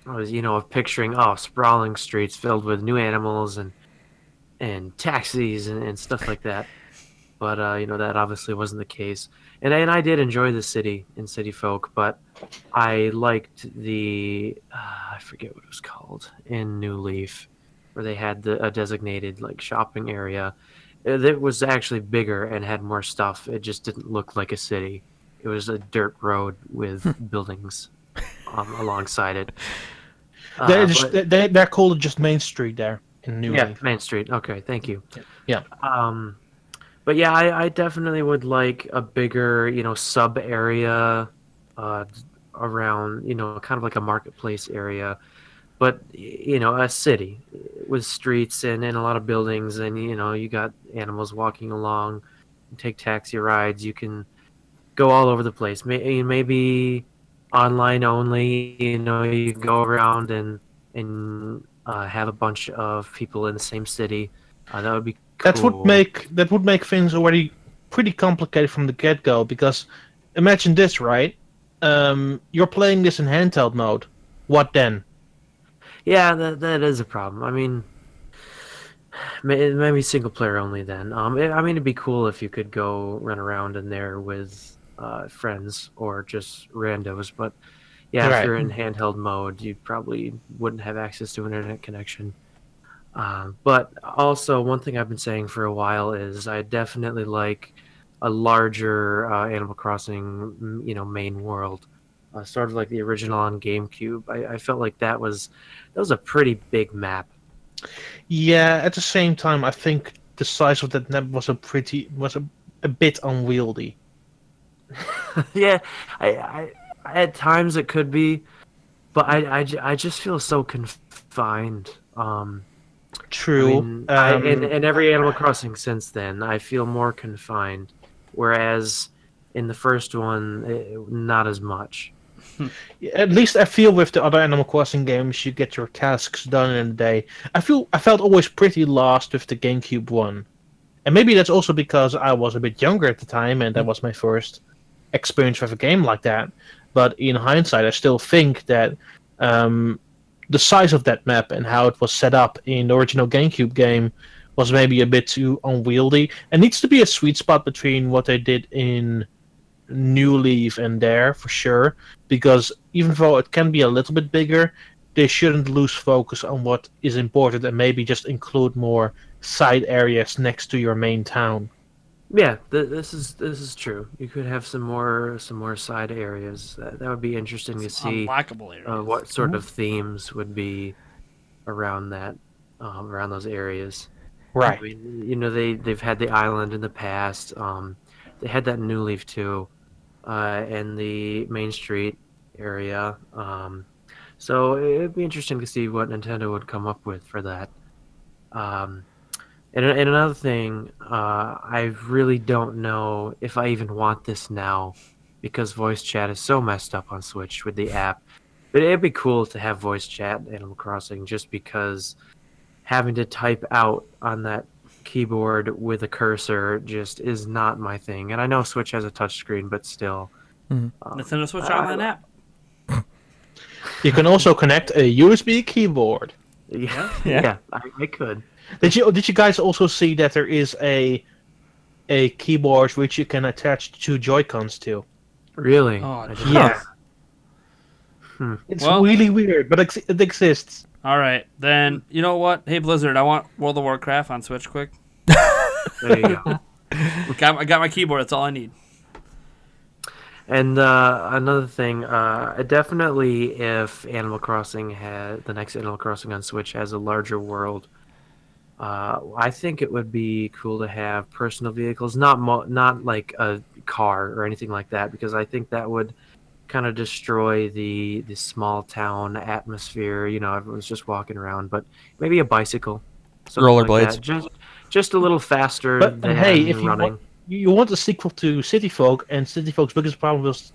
I was, picturing, sprawling streets filled with new animals and taxis and stuff like that. But, that obviously wasn't the case. And I did enjoy the city in City Folk, but I liked the, I forget what it was called, in New Leaf, where they had a designated, shopping area. It was actually bigger and had more stuff. It just didn't look like a city. It was a dirt road with buildings alongside it. They're called just Main Street there in New Leaf. Main Street. Okay, thank you. Yeah. But yeah, I definitely would like a bigger, sub area around, kind of like a marketplace area, but a city with streets and a lot of buildings, and you got animals walking along, you take taxi rides, you can go all over the place. Maybe online only, you go around and have a bunch of people in the same city. That would be cool. That would make things already pretty complicated from the get-go, because imagine this, right? You're playing this in handheld mode. What then? Yeah, that is a problem. I mean, maybe single player only then. It'd be cool if you could go run around in there with friends or just randos, but yeah, right. If you're in handheld mode, you probably wouldn't have access to an internet connection. But also, one thing I've been saying for a while is I definitely like a larger Animal Crossing, main world. Sort of like the original on GameCube. I felt like that was a pretty big map. Yeah, at the same time, I think the size of that map was a bit unwieldy. Yeah, I at times it could be, but I just feel so confined. True. In every Animal Crossing since then, I feel more confined, whereas in the first one, not as much. At least I feel with the other Animal Crossing games, you get your tasks done in a day. I felt always pretty lost with the GameCube one. And maybe that's also because I was a bit younger at the time, and that was my first experience with a game like that. But in hindsight, I still think that the size of that map and how it was set up in the original GameCube game was maybe a bit too unwieldy. And needs to be a sweet spot between what they did in New Leaf and there, for sure. Because even though it can be a little bit bigger, they shouldn't lose focus on what is important and maybe just include more side areas next to your main town. Yeah, this is true. You could have some more side areas. That would be interesting to see. Unlockable areas. What sort of themes would be around that, around those areas. Right. I mean, you know, they've had the island in the past. They had that in New Leaf too, and the Main Street area. So it'd be interesting to see what Nintendo would come up with for that. And another thing, I really don't know if I even want this now, because voice chat is so messed up on Switch with the app. But it'd be cool to have voice chat in Animal Crossing, just because having to type out on that keyboard with a cursor just is not my thing. And I know Switch has a touchscreen, but still. Nintendo Switch Online app. You can also connect a USB keyboard. Yeah, I could. Did you guys also see that there is a keyboard which you can attach two Joy-Cons to? Really? Oh, Yeah. It's really weird, but it exists. All right, then you know what? Hey Blizzard, I want World of Warcraft on Switch quick. There you go. I got my keyboard. That's all I need. And another thing, definitely if the next Animal Crossing on Switch has a larger world, I think it would be cool to have personal vehicles, not like a car or anything like that, because I think that would kind of destroy the small town atmosphere. You know, everyone's just walking around, but maybe a bicycle, rollerblades, like just a little faster. But than hey, if running. you want a sequel to City Folk, and City Folk's biggest problem was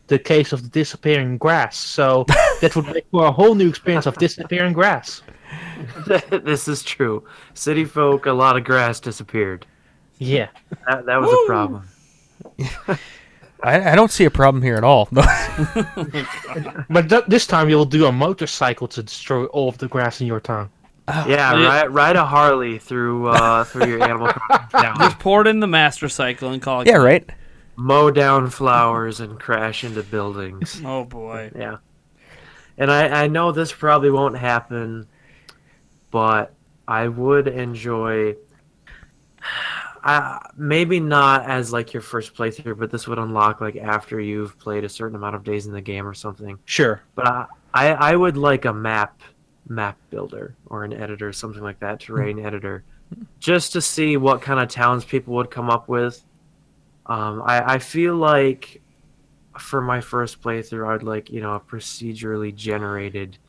the case of the disappearing grass, so that would make for a whole new experience of disappearing grass. This is true. City Folk, a lot of grass disappeared. Yeah, that was a problem. I don't see a problem here at all. but this time you'll do a motorcycle to destroy all of the grass in your town. Yeah, ride a Harley through your Animal Crossing town. Just pour it in the master cycle and call it. Yeah, right. Mow down flowers and crash into buildings. Oh boy. Yeah. And I know this probably won't happen, but I would enjoy. Maybe not as like your first playthrough, but this would unlock like after you've played a certain amount of days in the game or something. Sure. But I would like a map builder or an editor, something like that, terrain editor, just to see what kind of towns people would come up with. I feel like for my first playthrough, I'd like, you know, a procedurally generated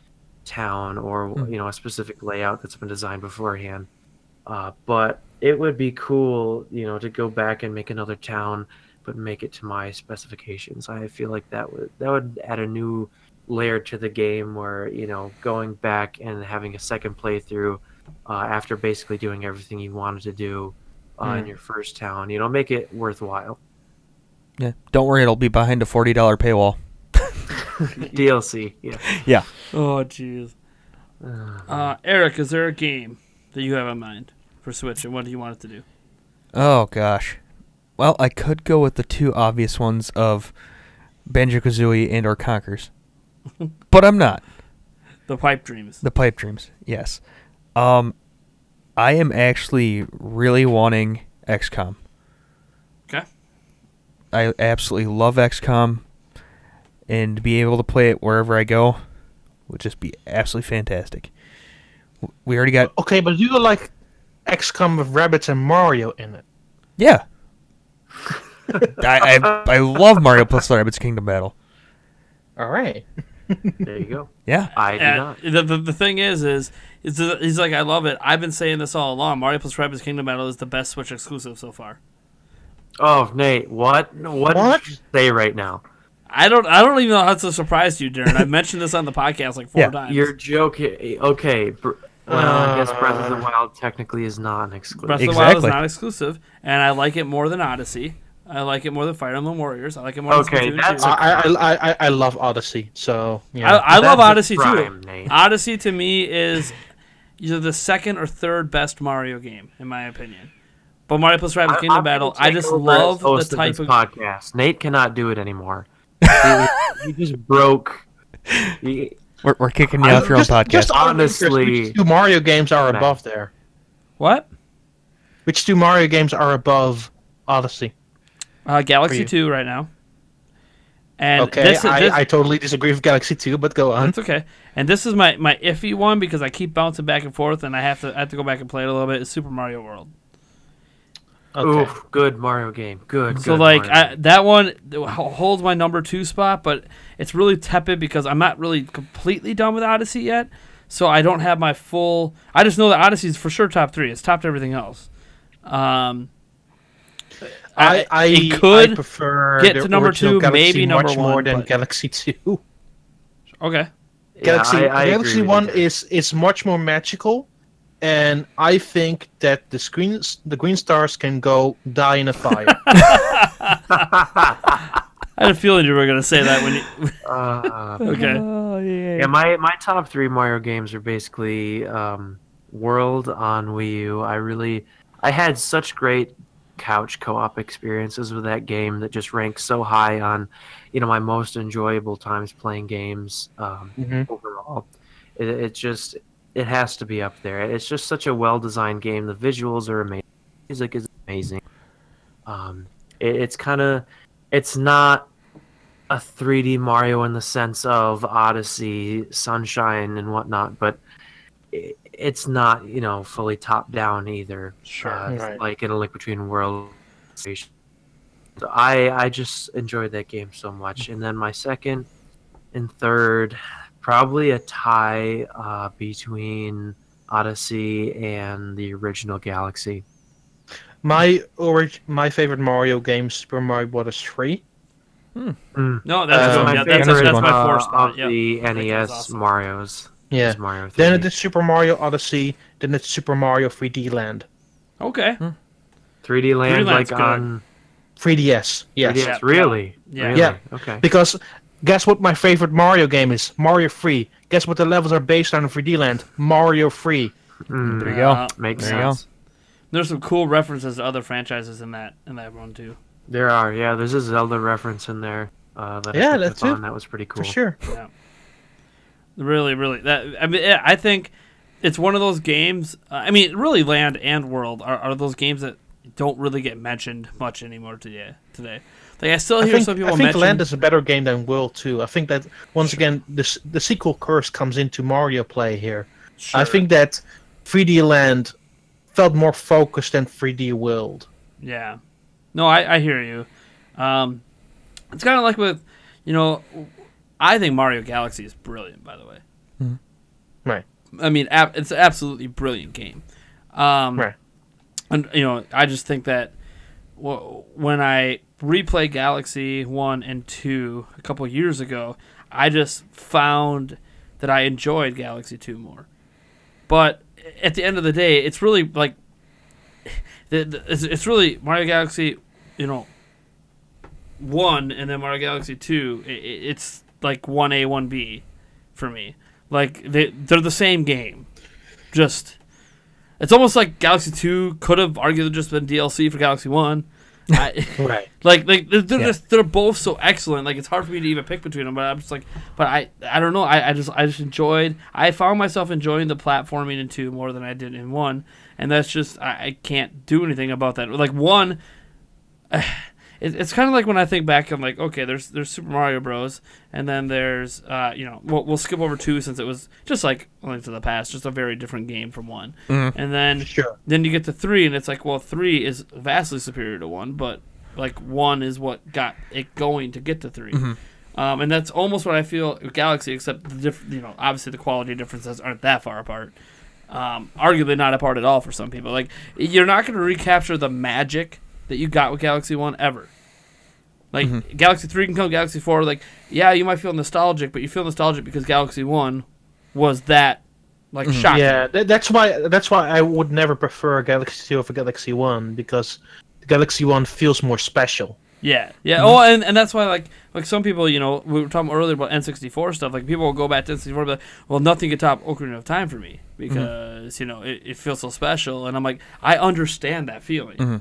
town, or you know, a specific layout that's been designed beforehand. But it would be cool, you know, to go back and make another town, but make it to my specifications. I feel like that would add a new layer to the game, where, you know, going back and having a second playthrough after basically doing everything you wanted to do in your first town, you know, make it worthwhile. Yeah, don't worry, it'll be behind a $40 paywall. DLC, yeah. Yeah. Oh jeez. Eric, is there a game that you have in mind for Switch, and what do you want it to do? Oh gosh. Well, I could go with the two obvious ones of Banjo-Kazooie and or Conkers, but I'm not. The Pipe Dreams. The Pipe Dreams, yes. I am actually really wanting XCOM. Okay. I absolutely love XCOM, and to be able to play it wherever I go would just be absolutely fantastic. We already got... Okay, but you like XCOM with rabbits and Mario in it. Yeah. I love Mario plus Rabbids Kingdom Battle. All right. There you go. Yeah. I do not. The thing is he's like, I love it. I've been saying this all along. Mario plus Rabbids Kingdom Battle is the best Switch exclusive so far. Oh, Nate, what did you say right now? I don't even know how to surprise you, Darren. I've mentioned this on the podcast like 4 times. You're joking. Okay. Well, I guess Breath of the Wild technically is not an exclusive. Breath of the Wild is not exclusive, and I like it more than Odyssey. I like it more than Fire Emblem Warriors. I like it more than Splatoon 2. I love Odyssey, so yeah. I love Odyssey prime, too. Nate. Odyssey to me is either the second or third best Mario game, in my opinion. But Mario plus Rabbids Kingdom Battle, I just love the type of podcast. Nate cannot do it anymore. He just broke. We're kicking you off your own podcast. Just honestly, which two Mario games are above there? What? Which two Mario games are above Odyssey? Galaxy you. 2 right now. And Okay, I totally disagree with Galaxy 2, but go on. That's okay. And this is my iffy one because I keep bouncing back and forth, and I have to go back and play it a little bit. Is Super Mario World. Okay. Ooh, good Mario game. Good. So like that one holds my number 2 spot, but it's really tepid because I'm not really completely done with Odyssey yet. So I don't have my full. I just know that Odyssey is for sure top 3. It's topped everything else. I prefer get to number 2, Galaxy maybe number much 1 more than but... Galaxy 2. Okay. Galaxy I Galaxy agree 1 with you. is much more magical, and I think that the green stars can go die in a fire. I had a feeling you were going to say that when you. Okay. Oh, yeah. Yeah, my top 3 Mario games are basically World on Wii U. I had such great couch co-op experiences with that game that just ranks so high on, my most enjoyable times playing games overall. It has to be up there. It's just such a well-designed game. The visuals are amazing. The music is amazing. It's not a 3D Mario in the sense of Odyssey, Sunshine, and whatnot, but it's not, fully top down either. Sure. Right. Like in A Link Between Worlds. So I just enjoyed that game so much. And then my second and third, probably a tie between Odyssey and the original Galaxy. My favorite Mario game, Super Mario Bros. 3. No, That's that's my good. favorite That's my 4th spot. of Yep. the That game's NES awesome. Marios. Yeah. Is Mario 3. Then it is Super Mario Odyssey. Then it's Super Mario 3D Land. Okay. 3D Land, 3D Land's like good. on 3DS. Yes. 3DS. Yeah. Really? Yeah. Really? Yeah. Okay. Because guess what my favorite Mario game is? Mario 3. Guess what the levels are based on in 3D Land? Mario 3. There you go. Makes There you go. sense. There's some cool references to other franchises in that one too. There are, yeah. There's a Zelda reference in there. That I Yeah, picked that's up it. on. That was pretty cool. For sure. Yeah. Really, really. I think it's one of those games. Really, Land and World are those games that don't really get mentioned much anymore today. Like I still hear some people I think mention. Land is a better game than World 2. I think that once again the sequel curse comes into Mario play here. Sure. I think that 3D Land felt more focused than 3D World. Yeah. No, I hear you. It's kind of like with, I think Mario Galaxy is brilliant, by the way. Right. It's an absolutely brilliant game. Right. And, I just think that when I replayed Galaxy 1 and 2 a couple years ago, I just found that I enjoyed Galaxy 2 more. But at the end of the day, it's really like it's really Mario Galaxy, 1 and then Mario Galaxy 2. It's like 1A, 1B for me. Like they're the same game. Just it's almost like Galaxy 2 could have arguably just been DLC for Galaxy 1. Right. Like they're both so excellent. Like it's hard for me to even pick between them. But I'm just like, I don't know. I just enjoyed. I found myself enjoying the platforming in 2 more than I did in 1, and that's just I can't do anything about that. Like 1, it's kind of like when I think back, I'm like, okay, there's Super Mario Bros, and then there's we'll skip over 2 since it was just like A Link to the Past, just a very different game from 1, and then Sure. then you get to 3, and it's like, well, 3 is vastly superior to 1, but like 1 is what got it going to get to 3. And that's almost what I feel with Galaxy, except obviously the quality differences aren't that far apart. Arguably not apart at all for some people. Like you're not going to recapture the magic that you got with Galaxy 1 ever. Like Galaxy 3 can come, Galaxy 4, like yeah, you might feel nostalgic, but you feel nostalgic because Galaxy 1 was that like shocking. Yeah, that's why I would never prefer Galaxy 2 over Galaxy 1, because Galaxy 1 feels more special. Yeah. Oh, and that's why like some people, we were talking earlier about N64 stuff. Like people will go back to N64 and be like, well, nothing could top Ocarina of Time for me because it feels so special. And I'm like, I understand that feeling,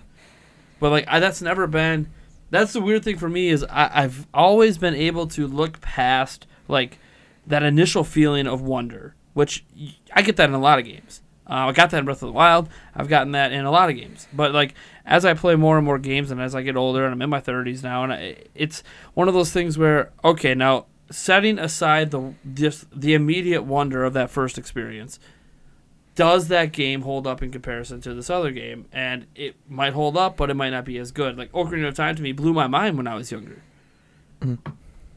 but like that's never been. That's the weird thing for me is I've always been able to look past like that initial feeling of wonder, which I get that in a lot of games. I got that in Breath of the Wild. I've gotten that in a lot of games. But like as I play more and more games, and as I get older, and I'm in my 30s now, and it's one of those things where okay, now setting aside the immediate wonder of that first experience, does that game hold up in comparison to this other game? And it might hold up, but it might not be as good. Like Ocarina of Time to me blew my mind when I was younger.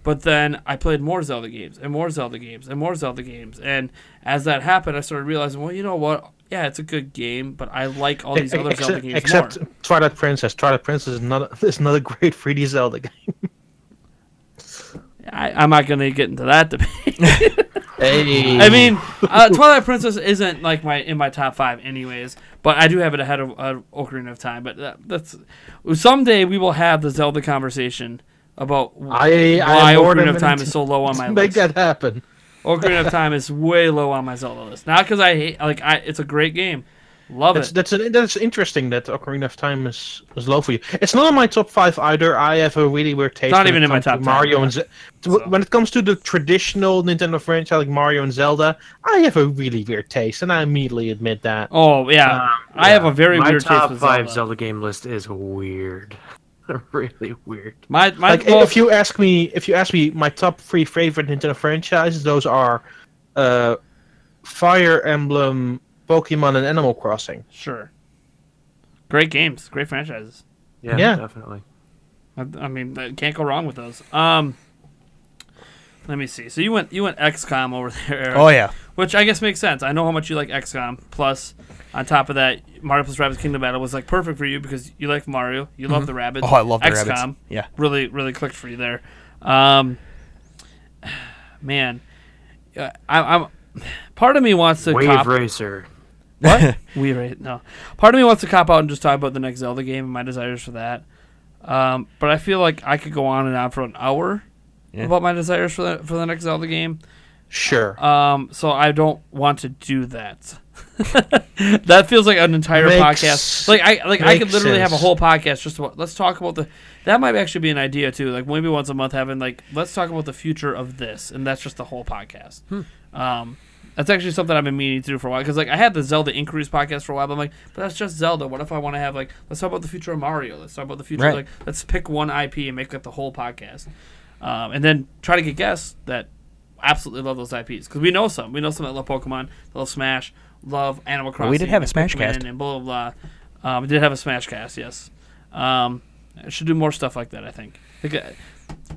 But then I played more Zelda games and more Zelda games and more Zelda games. And as that happened, I started realizing, well, you know what? Yeah, it's a good game, but I like all these other Zelda games except more. Twilight Princess. Twilight Princess is not a great 3D Zelda game. I'm not going to get into that debate. Hey. I mean, Twilight Princess isn't like in my top 5 anyways, but I do have it ahead of Ocarina of Time. But that's someday we will have the Zelda conversation about why Ocarina of Time is so low on my list. Make that happen. Ocarina of Time is way low on my Zelda list. Not because I hate, it's a great game. Love it. That's interesting that Ocarina of Time is low for you. It's not on my top 5 either. I have a really weird taste. Not even in my top 10. Mario and when it comes to the traditional Nintendo franchise like Mario and Zelda, I have a really weird taste, and I immediately admit that. Oh yeah, I have a very weird taste. My top with 5 Zelda game list is weird. Really weird. If you ask me my top 3 favorite Nintendo franchises, those are Fire Emblem, Pokemon, and Animal Crossing. Sure. Great games, great franchises. Yeah. Definitely. I mean, can't go wrong with those. Let me see. So you went XCOM over there, Eric, Oh yeah. which I guess makes sense. I know how much you like XCOM. Plus, on top of that, Mario plus Rabbids Kingdom Battle was like perfect for you because you like Mario, you love the Rabbids. Oh, I love the XCOM, Rabbids. Yeah. really clicked for you there. Man, I'm. Part of me wants to Wave Racer. What? No. Part of me wants to cop out and just talk about the next Zelda game and my desires for that. But I feel like I could go on and on for an hour about my desires for the next Zelda game. Sure. So I don't want to do that. That feels like an entire podcast. I could literally have a whole podcast just about. Let's talk about that might actually be an idea too. Like maybe once a month having let's talk about the future of this, and that's just the whole podcast. That's actually something I've been meaning to do for a while because I had the Zelda Inquiries podcast for a while, but I'm like, but that's just Zelda. What if I want to have let's talk about the future of Mario? Let's talk about the future. Right. Let's pick one IP and make it the whole podcast, and then try to get guests that absolutely love those IPs because we know some that love Pokemon, love Smash, love Animal Crossing. We did have a Smash cast and blah blah blah. We did have a Smash cast, yes. I should do more stuff like that. I think.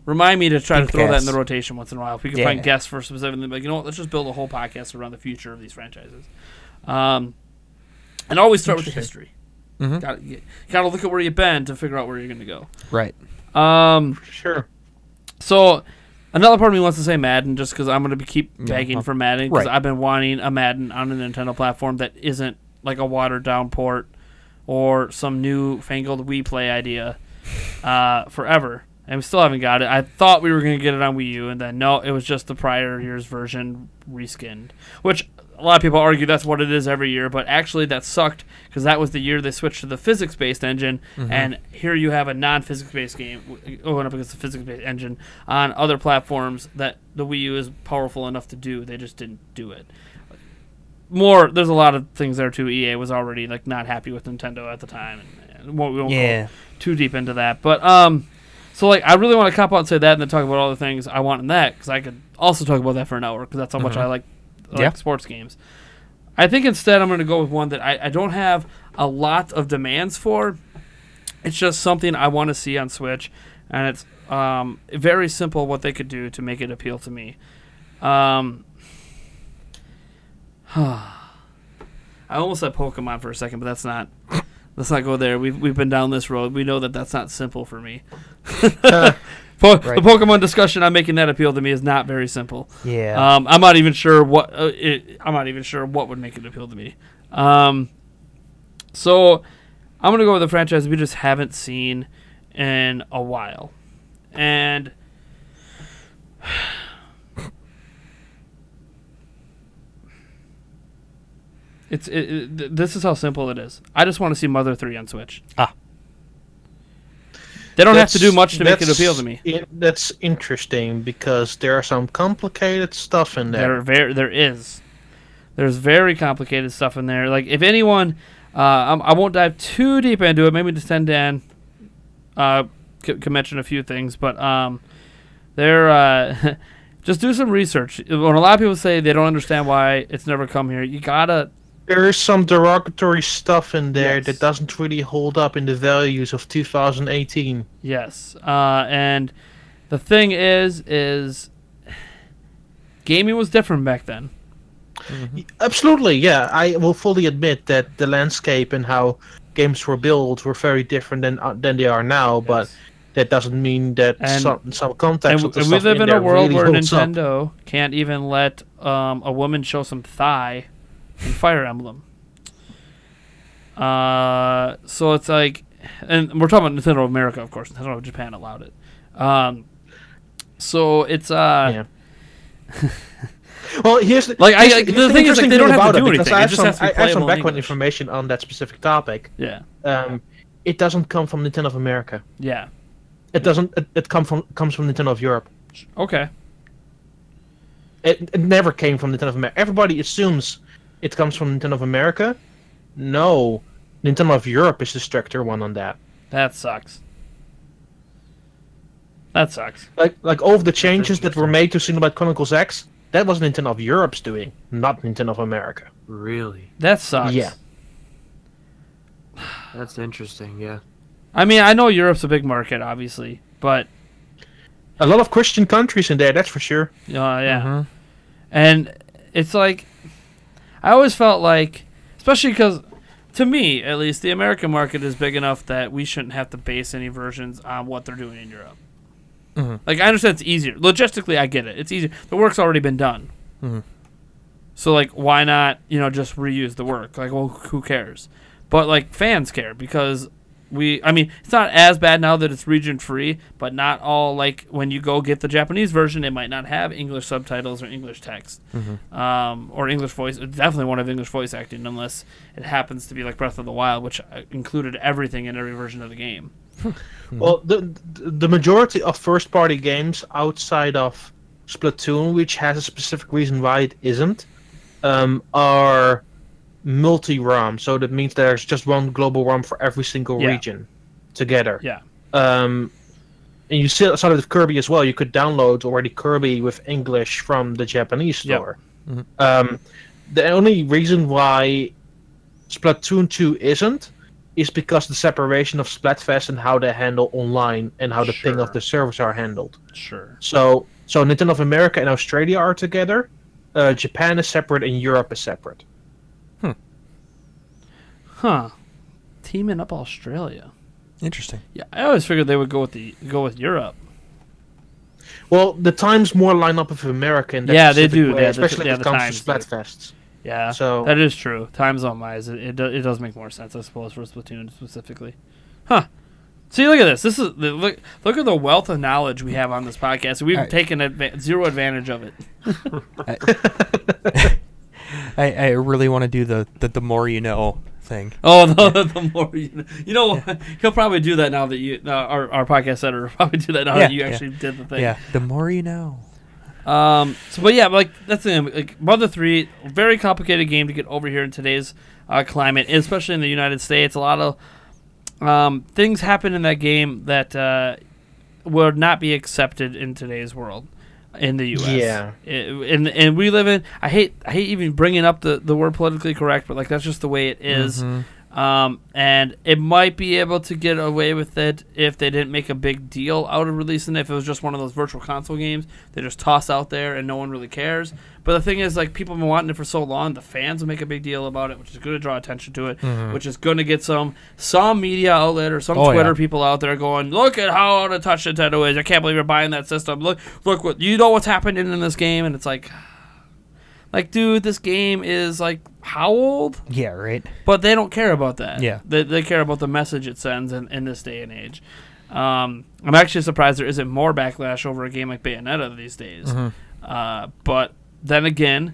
Remind me to try to throw that in the rotation once in a while. If we can find guests for specifically, you know what? Let's just build a whole podcast around the future of these franchises, and always start with the history. Mm-hmm. Got to look at where you've been to figure out where you're going to go. Right. Sure. So another part of me wants to say Madden, just because I'm going to keep begging for Madden because I've been wanting a Madden on a Nintendo platform that isn't like a watered down port or some new fangled Wii Play idea forever. And we still haven't got it. I thought we were going to get it on Wii U, and then no, it was just the prior year's version reskinned. Which a lot of people argue that's what it is every year, but actually that sucked because that was the year they switched to the physics-based engine, and here you have a non-physics-based game going up against the physics-based engine on other platforms that the Wii U is powerful enough to do. They just didn't do it. There's a lot of things there too. EA was already not happy with Nintendo at the time, and we won't go too deep into that, but so I really want to cop out and say that and then talk about all the things I want in that because I could also talk about that for an hour because that's how much I like sports games. I think instead I'm going to go with one that I don't have a lot of demands for. It's just something I want to see on Switch, and it's very simple what they could do to make it appeal to me. I almost said Pokemon for a second, but that's not... Let's not go there. We've been down this road. We know that that's not simple for me. The Pokemon discussion, I'm making that appeal to me is not very simple. Yeah. I'm not even sure what. I'm not even sure what would make it appeal to me. So I'm gonna go with a franchise we just haven't seen in a while, and this is how simple it is. I just want to see Mother 3 on Switch. They don't have to do much to make it appeal to me. That's interesting because there are some complicated stuff in there. There is. There's very complicated stuff in there. Like, if anyone, I won't dive too deep into it. Maybe just send Dan can mention a few things, but they're just do some research. When a lot of people say they don't understand why it's never come here, you gotta. There is some derogatory stuff in there that doesn't really hold up in the values of 2018. Yes, and the thing is gaming was different back then. Absolutely, yeah. I will fully admit that the landscape and how games were built were very different than they are now, but that doesn't mean that some context of the and stuff we live in there a world really where holds up. Nintendo can't even let a woman show some thigh in Fire Emblem. So it's like, and we're talking about Nintendo of America, of course. Nintendo of Japan allowed it. So it's Yeah. Well, here's the, like here's, the here's thing is, like, they don't have to do because anything. I It have just some, has to be I have some playable in background English. information on that specific topic. Yeah. It doesn't come from Nintendo of America. Yeah. It doesn't. It comes from Nintendo of Europe. Okay. It never came from Nintendo of America. Everybody assumes it comes from Nintendo of America. No, Nintendo of Europe is the stricter one on that. That sucks. That sucks. Like all of the changes that were made to Xenoblade Chronicles X, that was Nintendo of Europe's doing, not Nintendo of America. Really? That sucks. Yeah. That's interesting, yeah. I mean, I know Europe's a big market, obviously, but A lot of Christian countries in there, that's for sure. yeah. And it's like, I always felt like, especially because, to me, at least, the American market is big enough that we shouldn't have to base any versions on what they're doing in Europe. Like, I understand it's easier. Logistically, I get it. It's easier. The work's already been done. So, like, why not, just reuse the work? Like, well, who cares? But, like, fans care because it's not as bad now that it's region free, but not all, like, when you go get the Japanese version, it might not have English subtitles or English text. Or English voice. It definitely won't have English voice acting unless it happens to be like Breath of the Wild, which included everything in every version of the game. Well, the majority of first-party games outside of Splatoon, which has a specific reason why it isn't, are multi-ROM. So that means there's just one global ROM for every single region together. Yeah. And you saw it with Kirby as well. You could download already Kirby with English from the Japanese store. The only reason why Splatoon 2 isn't is because the separation of Splatfest and how they handle online and how the ping of the servers are handled. Sure. So Nintendo of America and Australia are together. Japan is separate and Europe is separate. Teaming up Australia. Interesting. Yeah, I always figured they would go with Europe. Well, the times more line up with America in that Yeah, they specific do. way, Yeah, especially the when it comes times to do. Splatfests. Yeah, So- that is true. Time zone wise, it does make more sense, I suppose, for Splatoon specifically. See, look at this. This is look at the wealth of knowledge we have on this podcast. We've taken zero advantage of it. I really want to do the more you know thing. Oh, the more you know. He'll probably do that now that you our podcast editor will probably do that now that you actually did the thing. Yeah, the more you know. But yeah, like that's the thing. Like Mother 3, very complicated game to get over here in today's climate, especially in the United States. A lot of things happen in that game that would not be accepted in today's world in the U.S. Yeah. And we live in. I hate even bringing up the word politically correct, but like that's just the way it is. And it might be able to get away with it if they didn't make a big deal out of releasing it. If it was just one of those virtual console games they just toss out there and no one really cares. But the thing is, like, people have been wanting it for so long, the fans will make a big deal about it, which is going to draw attention to it, which is going to get some media outlet or some Twitter people out there going, look at how out of touch Nintendo is. I can't believe you're buying that system. Look what you know what's happening in this game, and it's like, dude, this game is like how old? Yeah, right. But they don't care about that. Yeah. They care about the message it sends in this day and age. I'm actually surprised there isn't more backlash over a game like Bayonetta these days. But then again,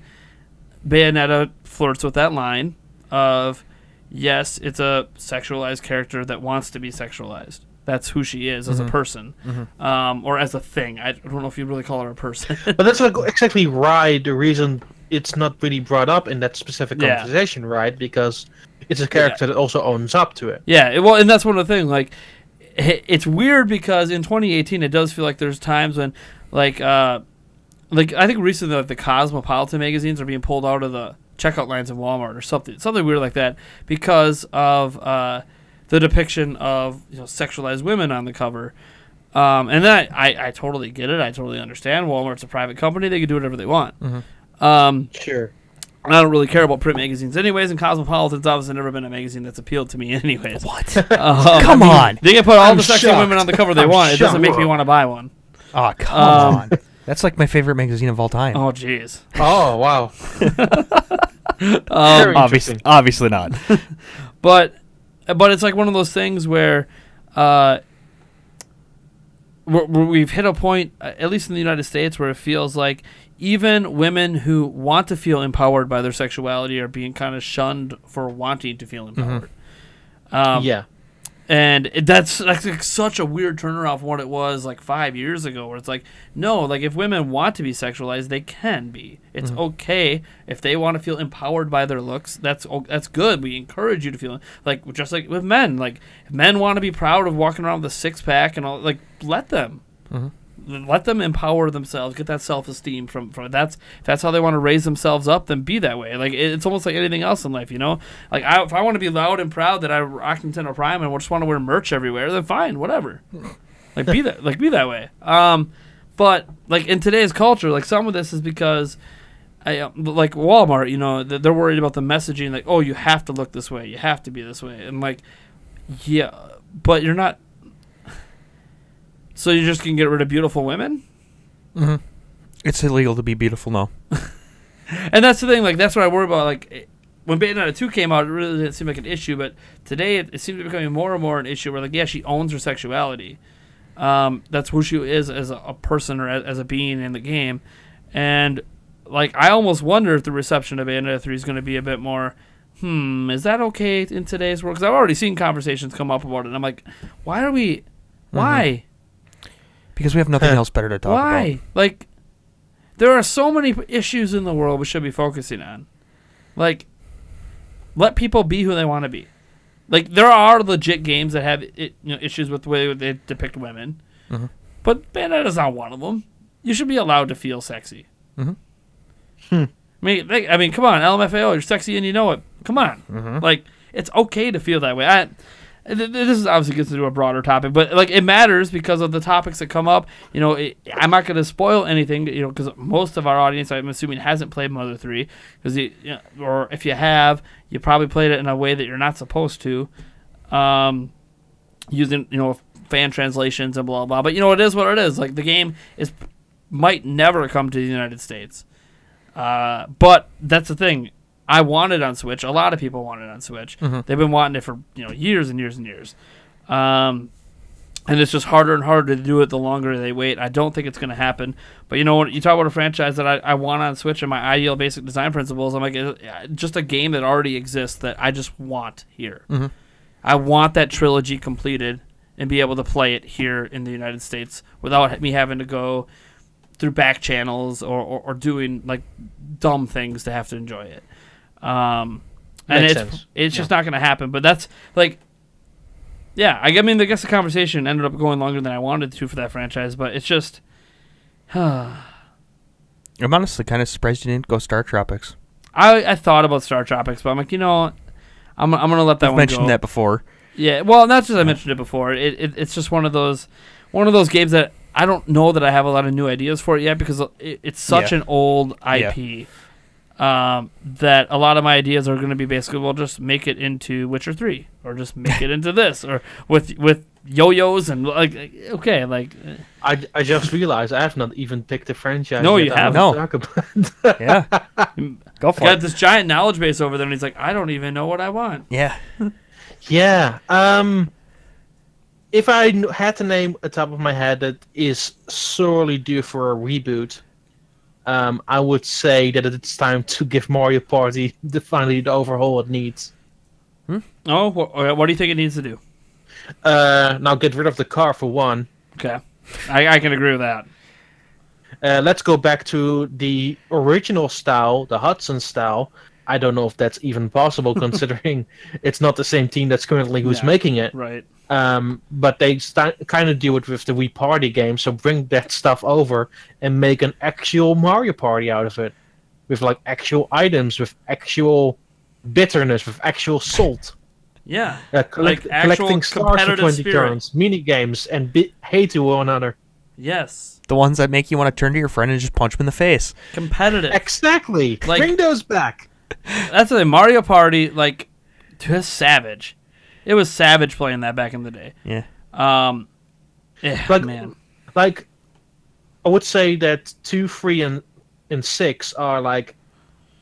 Bayonetta flirts with that line of, yes, it's a sexualized character that wants to be sexualized. That's who she is as a person, or as a thing. I don't know if you really call her a person. But that's not exactly right. The reason it's not really brought up in that specific Yeah. conversation, right? Because it's a character that also owns up to it. Yeah, well, and that's one of the things. Like, it's weird because in 2018, it does feel like there's times when, like I think recently, like the Cosmopolitan magazines are being pulled out of the checkout lines in Walmart or something weird like that because of the depiction of sexualized women on the cover. And then I totally get it. I totally understand. Walmart's a private company; they can do whatever they want. Sure. I don't really care about print magazines anyways, and Cosmopolitan's obviously never been a magazine that's appealed to me anyways. What? Come on. They can put all I'm the sexy shocked. women on the cover they I'm want. It doesn't make shocked. me want to buy one. Oh, come on. That's like my favorite magazine of all time. Oh, jeez. Oh, wow. Very interesting. Obviously not. But it's like one of those things where we've hit a point, at least in the United States, where it feels like even women who want to feel empowered by their sexuality are being kind of shunned for wanting to feel empowered. Yeah. And that's like such a weird turnaround from what it was like 5 years ago, where it's like, no, like if women want to be sexualized, they can be. It's okay if they want to feel empowered by their looks. That's good. We encourage you to feel like, just like with men. Like if men want to be proud of walking around with a six pack and all, like let them. Let them empower themselves, get that self-esteem from if that's how they want to raise themselves up, then be that way. Like it's almost like anything else in life, Like if I want to be loud and proud that I rock Nintendo Prime and just want to wear merch everywhere, then fine, whatever. Be that way. But like in today's culture, like some of this is because like Walmart, they're worried about the messaging, like, oh, you have to look this way, you have to be this way, and like, yeah, but you're not. So you're just going to get rid of beautiful women? It's illegal to be beautiful now. And that's the thing. Like, that's what I worry about. Like, when Bayonetta 2 came out, it really didn't seem like an issue. But today, it seems to be becoming more and more an issue where, like, yeah, she owns her sexuality. That's who she is as a person or as a being in the game. And, like, I almost wonder if the reception of Bayonetta 3 is going to be a bit more, is that okay in today's world? Because I've already seen conversations come up about it. And I'm like, why? Because we have nothing else better to talk about. Why? Like, there are so many issues in the world we should be focusing on. Like, let people be who they want to be. Like, there are legit games that have issues with the way they depict women. But Bayonetta's not one of them. You should be allowed to feel sexy. I mean, come on, LMFAO, you're sexy and you know it. Come on. Like, it's okay to feel that way. This is obviously gets into a broader topic, but like it matters because of the topics that come up. I'm not going to spoil anything, because most of our audience, I'm assuming, hasn't played Mother 3, because or if you have, you probably played it in a way that you're not supposed to, using fan translations and blah blah. But it is what it is. Like the game might never come to the United States, but that's the thing. I want it on Switch. A lot of people want it on Switch. They've been wanting it for years and years and years. And it's just harder and harder to do it the longer they wait. I don't think it's going to happen. But when you talk about a franchise that I want on Switch and my ideal basic design principles, I'm like, just a game that already exists that I just want here. I want that trilogy completed and be able to play it here in the United States without me having to go through back channels or doing like dumb things to have to enjoy it. And it's just not going to happen. But that's like, yeah. I guess the conversation ended up going longer than I wanted to for that franchise. But it's just, I'm honestly kind of surprised you didn't go Star Tropics. I thought about Star Tropics, but I'm like, I'm gonna let that I've one mentioned go. that before. Yeah, well, not just I mentioned it before. It's just one of those games that I don't know that I have a lot of new ideas for it yet because it's such an old IP. That a lot of my ideas are going to be basically, well, just make it into Witcher 3, or just make it into this, or with yo-yos and like, okay, like. I just realized I have not even picked the franchise. No, yet you I haven't. want to talk about. Yeah, go for Got it. this giant knowledge base over there, and he's like, I don't even know what I want. Yeah, Yeah. If I had to name a top of my head that is sorely due for a reboot, I would say that it's time to give Mario Party finally the overhaul it needs. Oh, what do you think it needs to do? Now get rid of the car for one. Okay, I can agree with that. Let's go back to the original style, the Hudson style. I don't know if that's even possible, considering it's not the same team that's currently who's making it. Right. But they kind of do it with the Wii Party game, so bring that stuff over and make an actual Mario Party out of it, with like actual items, with actual bitterness, with actual salt. Yeah. Collecting actual stars for competitive 20 spirit. turns, mini games, and hate to one another. Yes. The ones that make you want to turn to your friend and just punch him in the face. Competitive. Exactly. Like- Bring those back. That's the Mario Party, like, just savage. It was savage playing that back in the day. Yeah. Man. Like, I would say that 2, 3, and 6 are like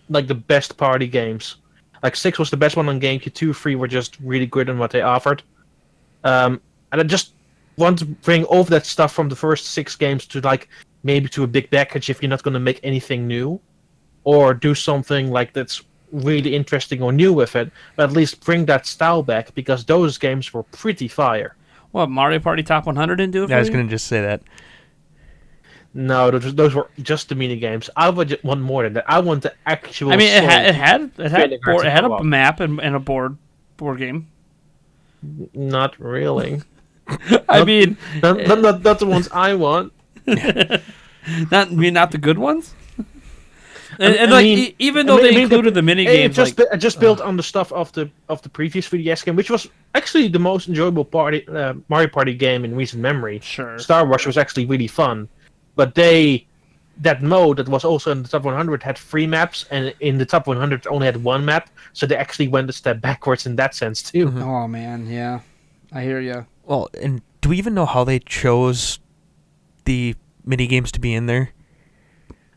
the best party games. Like 6 was the best one on GameCube. 2, 3 were just really good on what they offered. And I just want to bring over that stuff from the first 6 games to like maybe to a big package if you're not going to make anything new, or do something like that's really interesting or new with it. But at least bring that style back, because those games were pretty fire. What, Mario Party Top 100 didn't do it for I was you? going to just say that. No, those were just the mini games. I would want more than that. I want the actual. I mean, it had Feeling hard to it had go a up. map and a board game. Not really. I mean, not the ones I want. not the good ones. And I like mean- even though they included the mini It games, just, like, it just built on the stuff of the previous 3DS game, which was actually the most enjoyable Mario Party game in recent memory. sure. Star Wars was actually really fun, but that mode that was also in the top 100 had 3 maps, and in the top 100 only had 1 map, so they actually went a step backwards in that sense too. Oh man, yeah, I hear you. Well, and do we even know how they chose the mini games to be in there?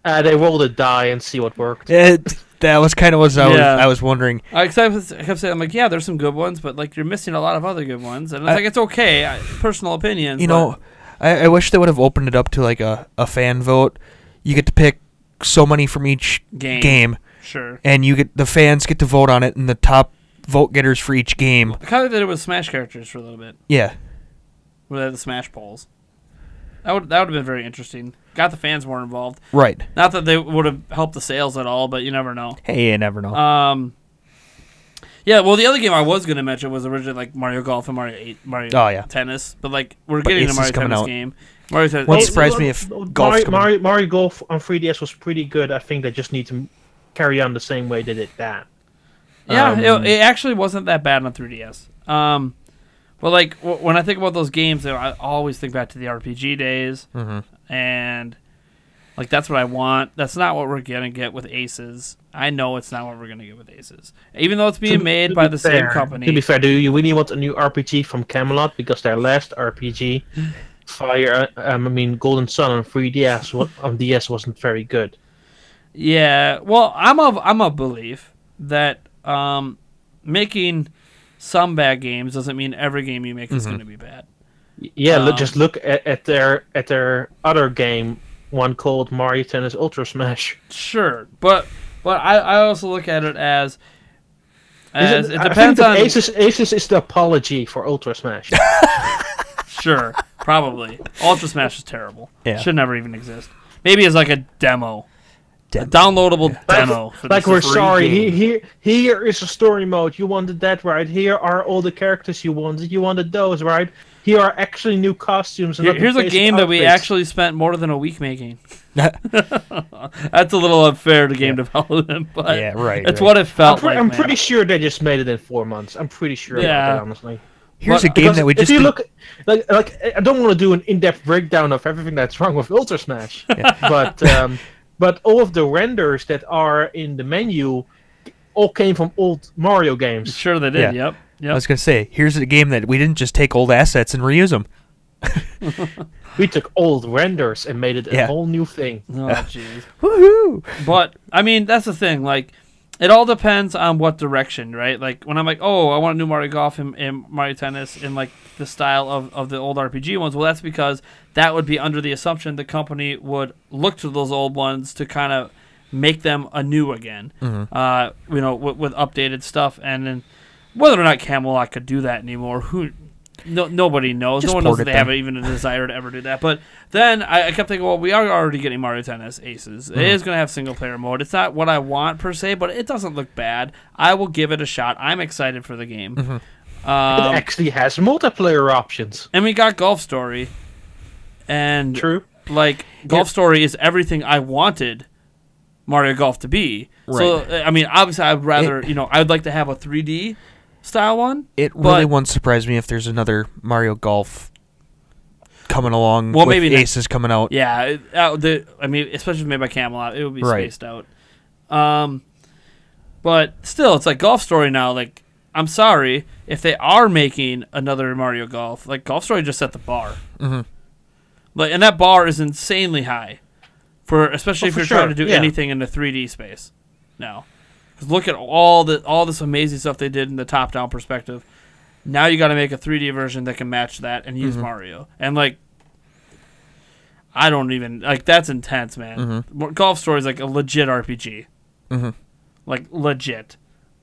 They rolled a die and see what worked. That was kind of what Yeah. I was wondering. I kept saying, I'm like, yeah, there's some good ones, but like you're missing a lot of other good ones, and it's like it's okay, personal opinions. You know, I wish they would have opened it up to like a fan vote. You get to pick so many from each game, sure. and the fans get to vote on it, and the top vote getters for each game. I kind of did it with Smash characters for a little bit, Yeah. where they had the Smash polls. That would have been very interesting. Got the fans more involved. Right. Not that they would have helped the sales at all, but you never know. Hey, you never know. Yeah, well, the other game I was going to mention was originally like Mario Golf and Mario Tennis, but like we're getting Ace a Mario is coming Tennis out. game. Mario Tennis. Wouldn't surprise me if Golf's coming. Mario Golf on 3DS was pretty good. I think they just need to carry on the same way they did that. Yeah, it actually wasn't that bad on 3DS. But like when I think about those games, I always think back to the RPG days, and like that's what I want. That's not what we're gonna get with Aces. I know it's not what we're gonna get with Aces, even though it's being made by the same company. To be fair, do you really want a new RPG from Camelot? Because their last RPG, Golden Sun on 3DS on DS wasn't very good. Yeah, well, I'm of belief that making some bad games doesn't mean every game you make is going to be bad. Yeah, just look at their other game, one called Mario Tennis Ultra Smash. Sure, but I also look at it as it I depends think on that Aces is the apology for Ultra Smash. Sure, probably Ultra Smash is terrible. Yeah. Should never even exist. Maybe as like a demo. A downloadable demo. For Like this we're free sorry. game. Here is a story mode. You wanted that, right? Here are all the characters you wanted. You wanted those, right? Here are actually new costumes. And not the Here's a basic game that we outfits. actually spent more than a week making. That's a little unfair to game development, but Yeah, right, it's right. what it felt like. I'm man. pretty sure they just made it in 4 months. I'm pretty sure Yeah. about that, honestly. Here's a But- game Because that we if just you did- look, like I don't want to do an in-depth breakdown of everything that's wrong with Ultra Smash, but all of the renders that are in the menu all came from old Mario games. Sure they did. Yeah. Yep. I was gonna say, here's a game that we didn't just take old assets and reuse them. We took old renders and made it a Yeah. whole new thing. Oh jeez. Woohoo! But I mean, that's the thing. Like, it all depends on what direction, right? Like when I'm like, oh, I want a new Mario Golf and Mario Tennis in like the style of the old RPG ones. Well, that's because that would be under the assumption the company would look to those old ones to kind of make them anew again. With updated stuff, and then whether or not Camelot could do that anymore, who nobody knows. Just No one knows port if it they have then. even a desire to ever do that. But then I kept thinking, well, we are already getting Mario Tennis Aces. It is going to have single player mode. It's not what I want per se, but it doesn't look bad. I will give it a shot. I'm excited for the game. It actually has multiplayer options. And we got Golf Story. And True. like Golf Story is everything I wanted Mario Golf to be. Right. So I mean, obviously, I'd rather I'd like to have a 3D style one. It really won't surprise me if there's another Mario Golf coming along. Well, with maybe Aces coming out. Yeah, I mean, especially if made by Camelot, it would be Right. spaced out. But still, it's like Golf Story now. Like, I'm sorry if they are making another Mario Golf. Like, Golf Story just set the bar. Mhm. Like, and that bar is insanely high, especially if for you're trying sure, to do yeah. anything in the 3D space. Now, 'cause look at all this amazing stuff they did in the top-down perspective. Now you got to make a 3D version that can match that and use Mario. And like, I don't even like that's intense, man. Golf Story is like a legit RPG, like legit.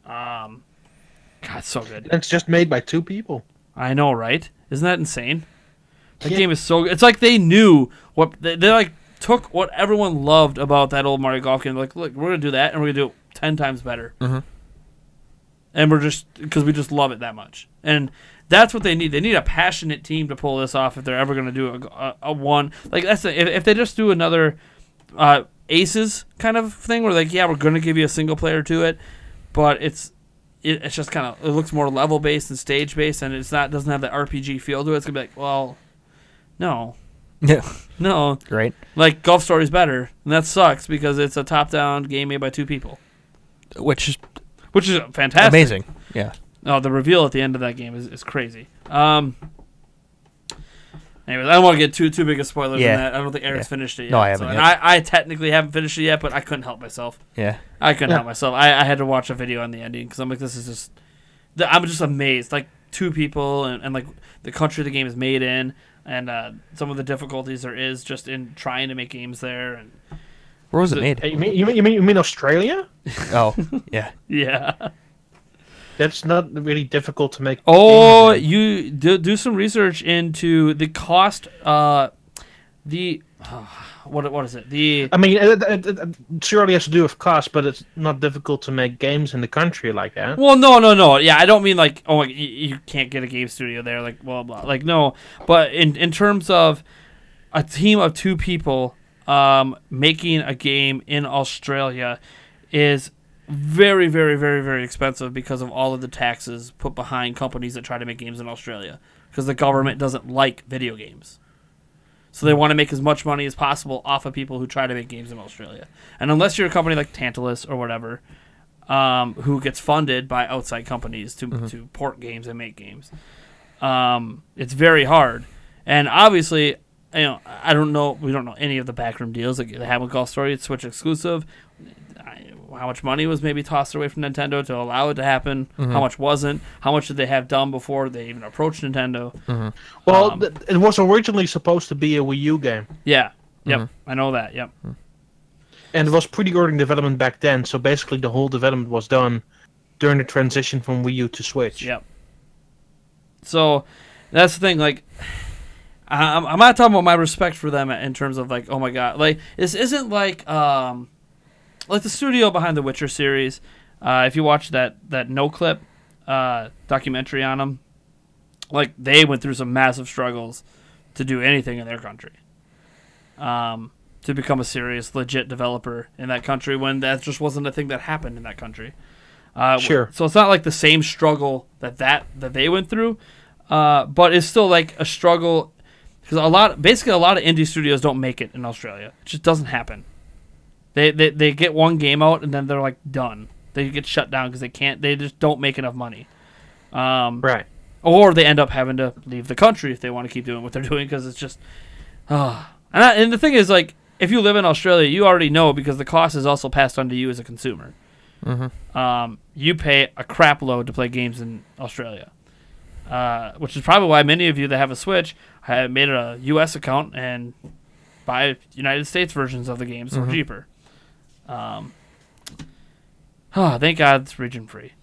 God, it's so good. And it's just made by 2 people. I know, right? Isn't that insane? That game is so good. It's like they knew what they like took what everyone loved about that old Mario Golf game. Like, look, we're gonna do that, and we're gonna do it 10 times better. And we're just because we just love it that much, and that's what they need. They need a passionate team to pull this off if they're ever gonna do a one. Like that's if they just do another Aces kind of thing, where like, yeah, we're gonna give you a single player to it, but it's just kind of it looks more level based and stage based, and doesn't have that RPG feel to it. It's gonna be like, well, no. Yeah. No. Right. Like, Golf Story's better, and that sucks because it's a top-down game made by 2 people. Which is Fantastic. amazing. Yeah. Oh, the reveal at the end of that game is crazy. Anyways, I don't want to get too big a spoiler Yeah. than that. I don't think Eric's finished it yet. No, I haven't and yet. I technically haven't finished it yet, but I couldn't help myself. Yeah. I couldn't help myself. I had to watch a video on the ending because I'm like, this is just... I'm just amazed. Like, 2 people and like, the country the game is made in, and some of the difficulties there is just in trying to make games there. And Where was it made? Hey, you mean Australia? Oh, yeah. yeah. That's not really difficult to make. Oh, games in. you do some research into the cost. What is it? I mean, it surely has to do with cost, but it's not difficult to make games in the country like that. Well, no. Yeah, I don't mean like, oh, you can't get a game studio there, like, blah, blah. Like, no. But in terms of a team of 2 people making a game in Australia is very, very, very, very expensive because of all of the taxes put behind companies that try to make games in Australia. Because the government doesn't like video games. So they want to make as much money as possible off of people who try to make games in Australia. And unless you're a company like Tantalus or whatever, who gets funded by outside companies to port games and make games, it's very hard. And obviously, we don't know any of the backroom deals that they have with Golf Story. It's Switch exclusive. How much money was maybe tossed away from Nintendo to allow it to happen? How much wasn't? How much did they have done before they even approached Nintendo? Well, it was originally supposed to be a Wii U game. Yeah. Yep. I know that. Yep. And it was pretty early in development back then, so basically the whole development was done during the transition from Wii U to Switch. Yep. So that's the thing. Like, I'm not talking about my respect for them in terms of like, oh my god, like this isn't like the studio behind the Witcher series. If you watch that No Clip documentary on them, like they went through some massive struggles to do anything in their country. To become a serious, legit developer in that country when that just wasn't a thing that happened in that country. Sure. So it's not like the same struggle that they went through, but it's still like a struggle because a lot of indie studios don't make it in Australia. It just doesn't happen. They get one game out and then they're like done. They get shut down because they just don't make enough money. Right. Or they end up having to leave the country if they want to keep doing what they're doing because it's just... And the thing is, like, if you live in Australia, you already know because the cost is also passed on to you as a consumer. You pay a crap load to play games in Australia, which is probably why many of you that have a Switch have made a U.S. account and buy United States versions of the games for cheaper. Thank God it's region free.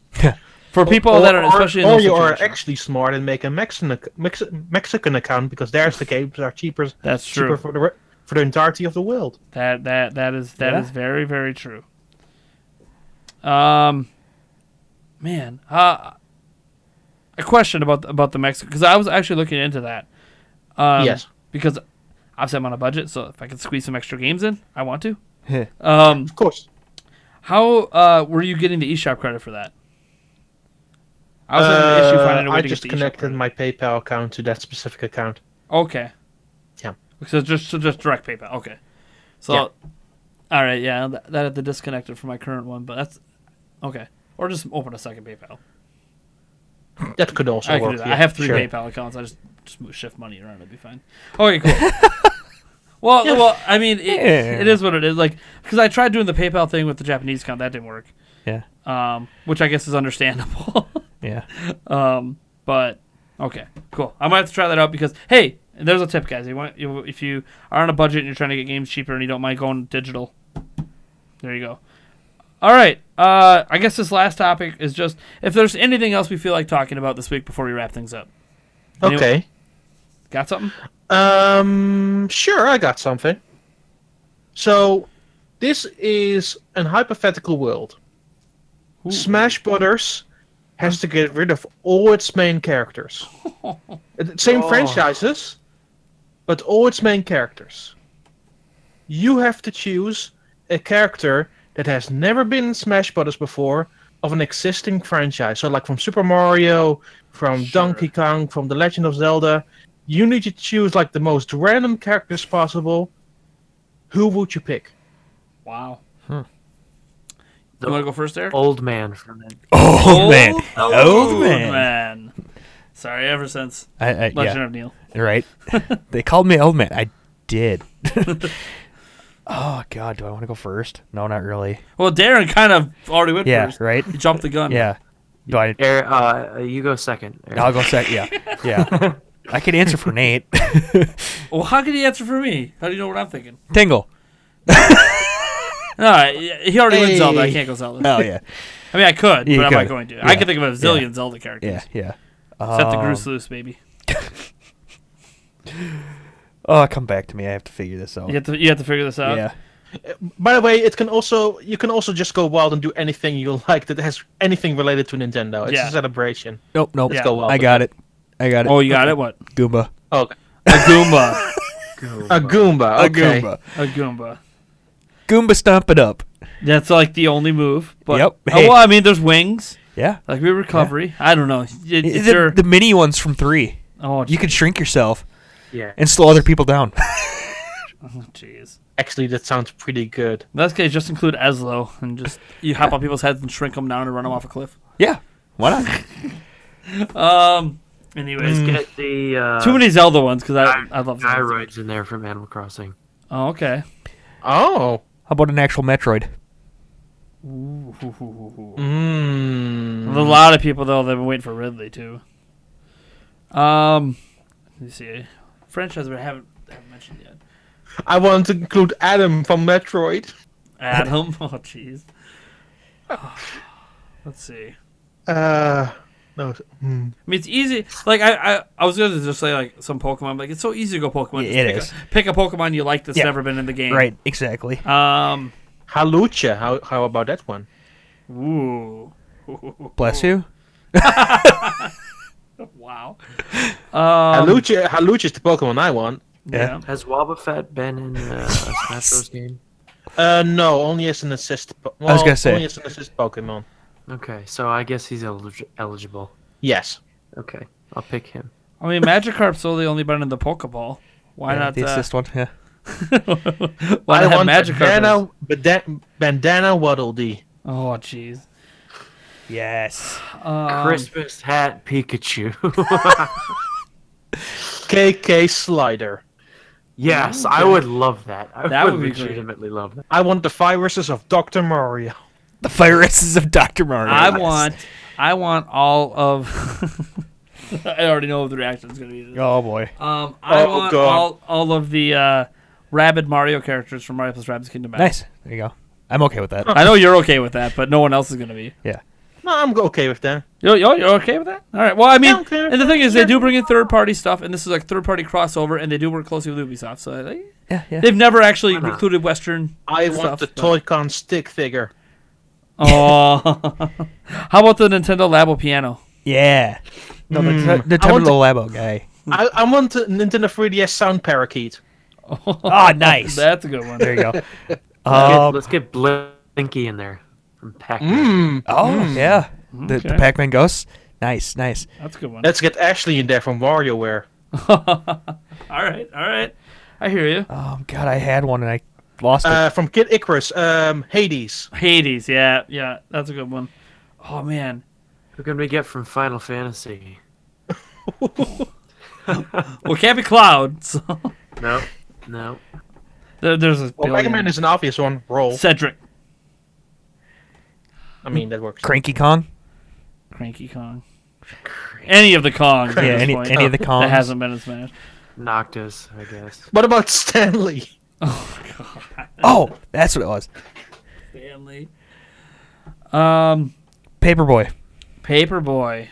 For people that are especially in or those you are situations. actually smart and make a Mexican account because there's the games are cheaper. That's cheaper true. for the entirety of the world. That is Yeah. very, very true. Man, a question about the Mexico, because I was actually looking into that. Yes. Because obviously I'm on a budget, so if I can squeeze some extra games in, I want to. Heh. Of course. How were you getting the eShop credit for that? I was having an issue finding a way I to just get the eShop connected credit. my PayPal account to that specific account. Okay. Yeah. So just direct PayPal. Okay. So, Yeah. all right, yeah, that had to disconnect it from my current one, but that's okay. Or just open a second PayPal. That could also I can work. do that. Yeah, I have 3 sure. PayPal accounts. I just shift money around. It'd be fine. Okay, cool. well, I mean, it is what it is. Like, because I tried doing the PayPal thing with the Japanese account, that didn't work. Yeah. Which I guess is understandable. Yeah. But okay, cool. I might have to try that out because hey, there's a tip, guys. If you are on a budget and you're trying to get games cheaper and you don't mind going digital, there you go. All right. I guess this last topic is just if there's anything else we feel like talking about this week before we wrap things up. Okay. Got something? Sure, I got something. So, this is an hypothetical world. Ooh. Smash Brothers has to get rid of all its main characters. Same franchises, but all its main characters. You have to choose a character that has never been in Smash Brothers before of an existing franchise. So like from Super Mario, from Donkey Kong, from The Legend of Zelda. You need to choose like the most random characters possible. Who would you pick? Wow. The You want to go first, Eric? old man from it. Oh man. Old Oh man. Sorry, ever since I Legend yeah. of Neil. Right. They called me old man. I did. Oh god, do I want to go first? No, not really. Well, Darren kind of already went Yeah. first. Right. He jumped the gun. Yeah. Do I? You go second. Eric. I'll go second. Yeah. Yeah. I could answer for Nate. Well, how could he answer for me? How do you know what I'm thinking? Tingle. No, he already went Zelda. I can't go Zelda. Oh yeah. I mean, I could, You but I'm not could. going to. Yeah. I can think of a zillion Zelda characters. Yeah. Yeah. Set the goose loose, baby. Oh, come back to me. I have to figure this out. You have to figure this out. Yeah. By the way, you can also just go wild and do anything you like that has anything related to Nintendo. It's Yeah. a celebration. Nope. Let's Yeah. go wild. I got it. Oh, you got it? What? Goomba. Okay. A Goomba. A Goomba. A Okay. Goomba. A Goomba. Goomba stomp it up. That's like the only move. But, Yep. Oh, Hey. well, I mean, there's wings. Yeah. Like recovery. I don't know. It's your... The mini ones from 3. Oh, You could shrink yourself Yeah. and slow other people down. jeez. Actually, that sounds pretty good. In that case, just include Eslo and just you hop on people's heads and shrink them down and run them off a cliff. Yeah. Why not? Anyways, Get the too many Zelda ones because I love Zelda. gyroids in there from Animal Crossing. Oh, okay. Oh. How about an actual Metroid? Ooh. Mmm. A lot of people though they've been waiting for Ridley too. Let me see. Franchise I haven't mentioned yet. I want to include Adam from Metroid. Adam. Oh, jeez. Let's see. No. I mean, it's easy. Like I was gonna just say like some Pokemon. Like it's so easy to go Pokemon. Just It is. Pick a Pokemon you like that's Yeah. never been in the game. Right. Exactly. Halucha. How about that one? Ooh. Bless you. Wow. Halucha is the Pokemon I want. Yeah. Has Wobbuffet been in a Smash Bros. Game? No, only as an assist. I was gonna say. Only as an assist Pokemon. Okay, so I guess he's eligible. Yes. Okay, I'll pick him. I mean, Magikarp's only been in the Pokeball. Why Yeah, not the assist one? Yeah. Why I not have want Magikarp? Bandana Waddle Dee. Oh, jeez. Yes. Christmas hat Pikachu. KK Slider. Yes, I would love that. I That would would be great. legitimately love that. I want the viruses of Dr. Mario. The viruses of Dr. Mario. I want all of. I already know what the reaction is going to be. To this. Oh boy. I Oh, want God. all of the rabid Mario characters from Mario plus Rabbids Kingdom back. Nice. There you go. I'm okay with that. I know you're okay with that, but no one else is going to be. Yeah. No, I'm okay with that. You're okay with that? All right. Well, I mean, Yeah, okay. and the thing is, they do bring in third-party stuff, and this is like third-party crossover, and they do work closely with Ubisoft. So Yeah. they've never actually Why not? included Western. I stuff, want the but- Toy-Con stick figure. Oh, how about the Nintendo Labo piano? Yeah. No, the I want Nintendo Labo guy. I want the Nintendo 3DS sound parakeet. Oh, nice. That's a good one. There you go. Let's get Blinky in there from Pac-Man. Yeah. The Okay. Pac-Man ghosts. Nice. That's a good one. Let's get Ashley in there from WarioWare. All right. I hear you. Oh, God, I had one and I lost it. From Kid Icarus, Hades. Hades, yeah, that's a good one. Oh man, Who can we get from Final Fantasy? well, it can't be Cloud. So No. there's a Well, Mega Man is an obvious one. Roll. Cedric, I mean, that works. Cranky Kong. Cranky Kong, any of the Kongs. at Yeah, this any point of the that Kongs. hasn't been in Smash. Noctis, I guess. What about Stanley? Oh, that's what it was. Family. Paperboy. Paperboy.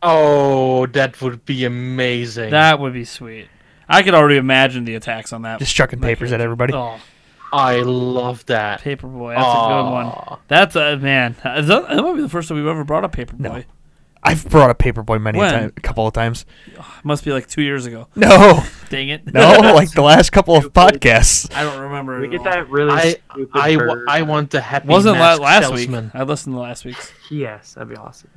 Oh, that would be amazing. That would be sweet. I could already imagine the attacks on that. Just chucking papers at everybody. Oh, I love that. Paperboy. That's a good one. That's a man. That might be the first time we've ever brought up Paperboy. No. I've brought up Paperboy When? a couple of times. Must be like 2 years ago. No, Dang it. no, like the last couple of podcasts. I don't remember. We it get at all. that really stupid bird. I want the happy Wasn't mask last salesman. week. I listened to last week's. Yes, that'd be awesome.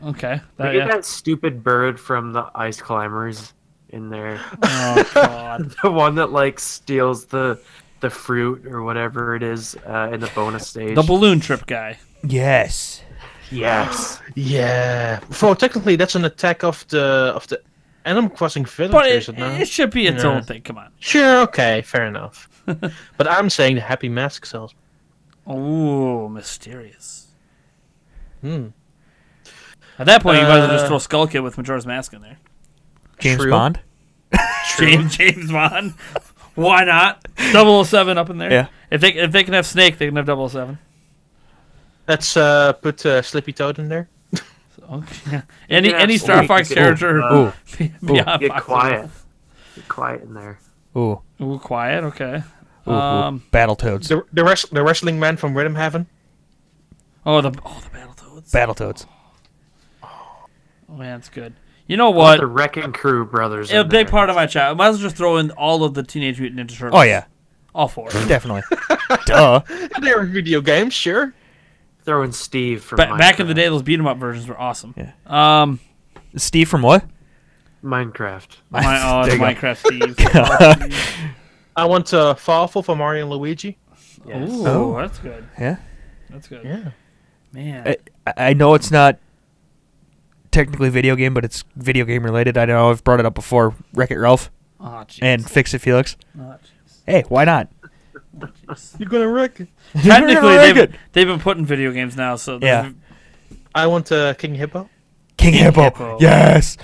Okay. We get that stupid bird from the Ice Climbers in there. Oh God. The one that like steals the fruit or whatever it is in the bonus stage. The balloon trip guy. Yes. Yes. Yeah. So technically, that's an attack of the Animal Crossing But villagers. it should be its own thing. Come on. Sure. Okay. Fair enough. But I'm saying the happy mask salesman. Ooh, mysterious. Hmm. At that point, you might as well just throw Skull Kid with Majora's Mask in there. James True. Bond. James Bond. Why not? 007 up in there. Yeah. If they can have Snake, they can have 007. Let's put Slippy Toad in there. Okay. Any can have Star Snake, Fox you can have, character. Ooh. beyond Get Fox quiet. Get quiet in there. Ooh. Ooh, quiet. Okay. Ooh. Battletoads. The wrestling man from Rhythm Heaven. Oh, the Battletoads. Battletoads. Oh man, it's good. You know what? The Wrecking Crew brothers. A in big there. part of my child. Might as well just throw in all of the Teenage Mutant Ninja Turtles. Oh yeah, All four. definitely. Duh. They were video games, sure. Throw in Steve from Back in the Minecraft. day, those beat 'em up versions were awesome. Yeah. Steve from what? Minecraft. The There you go. Minecraft Steve. I want Fawful for Mario and Luigi. Yes. Ooh, Oh. that's good. Yeah. That's good. Yeah. Man. I know it's not technically video game, but it's video game related. I know I've brought it up before. Wreck-It Ralph Oh, jeez. and Fix-It Felix. Oh, jeez. Hey, why not? Oh, jeez. You're gonna wreck it. Technically, Wreck they've, It. they've been putting video games now, so Yeah. I want King Hippo. King Hippo. Hippo. Yes.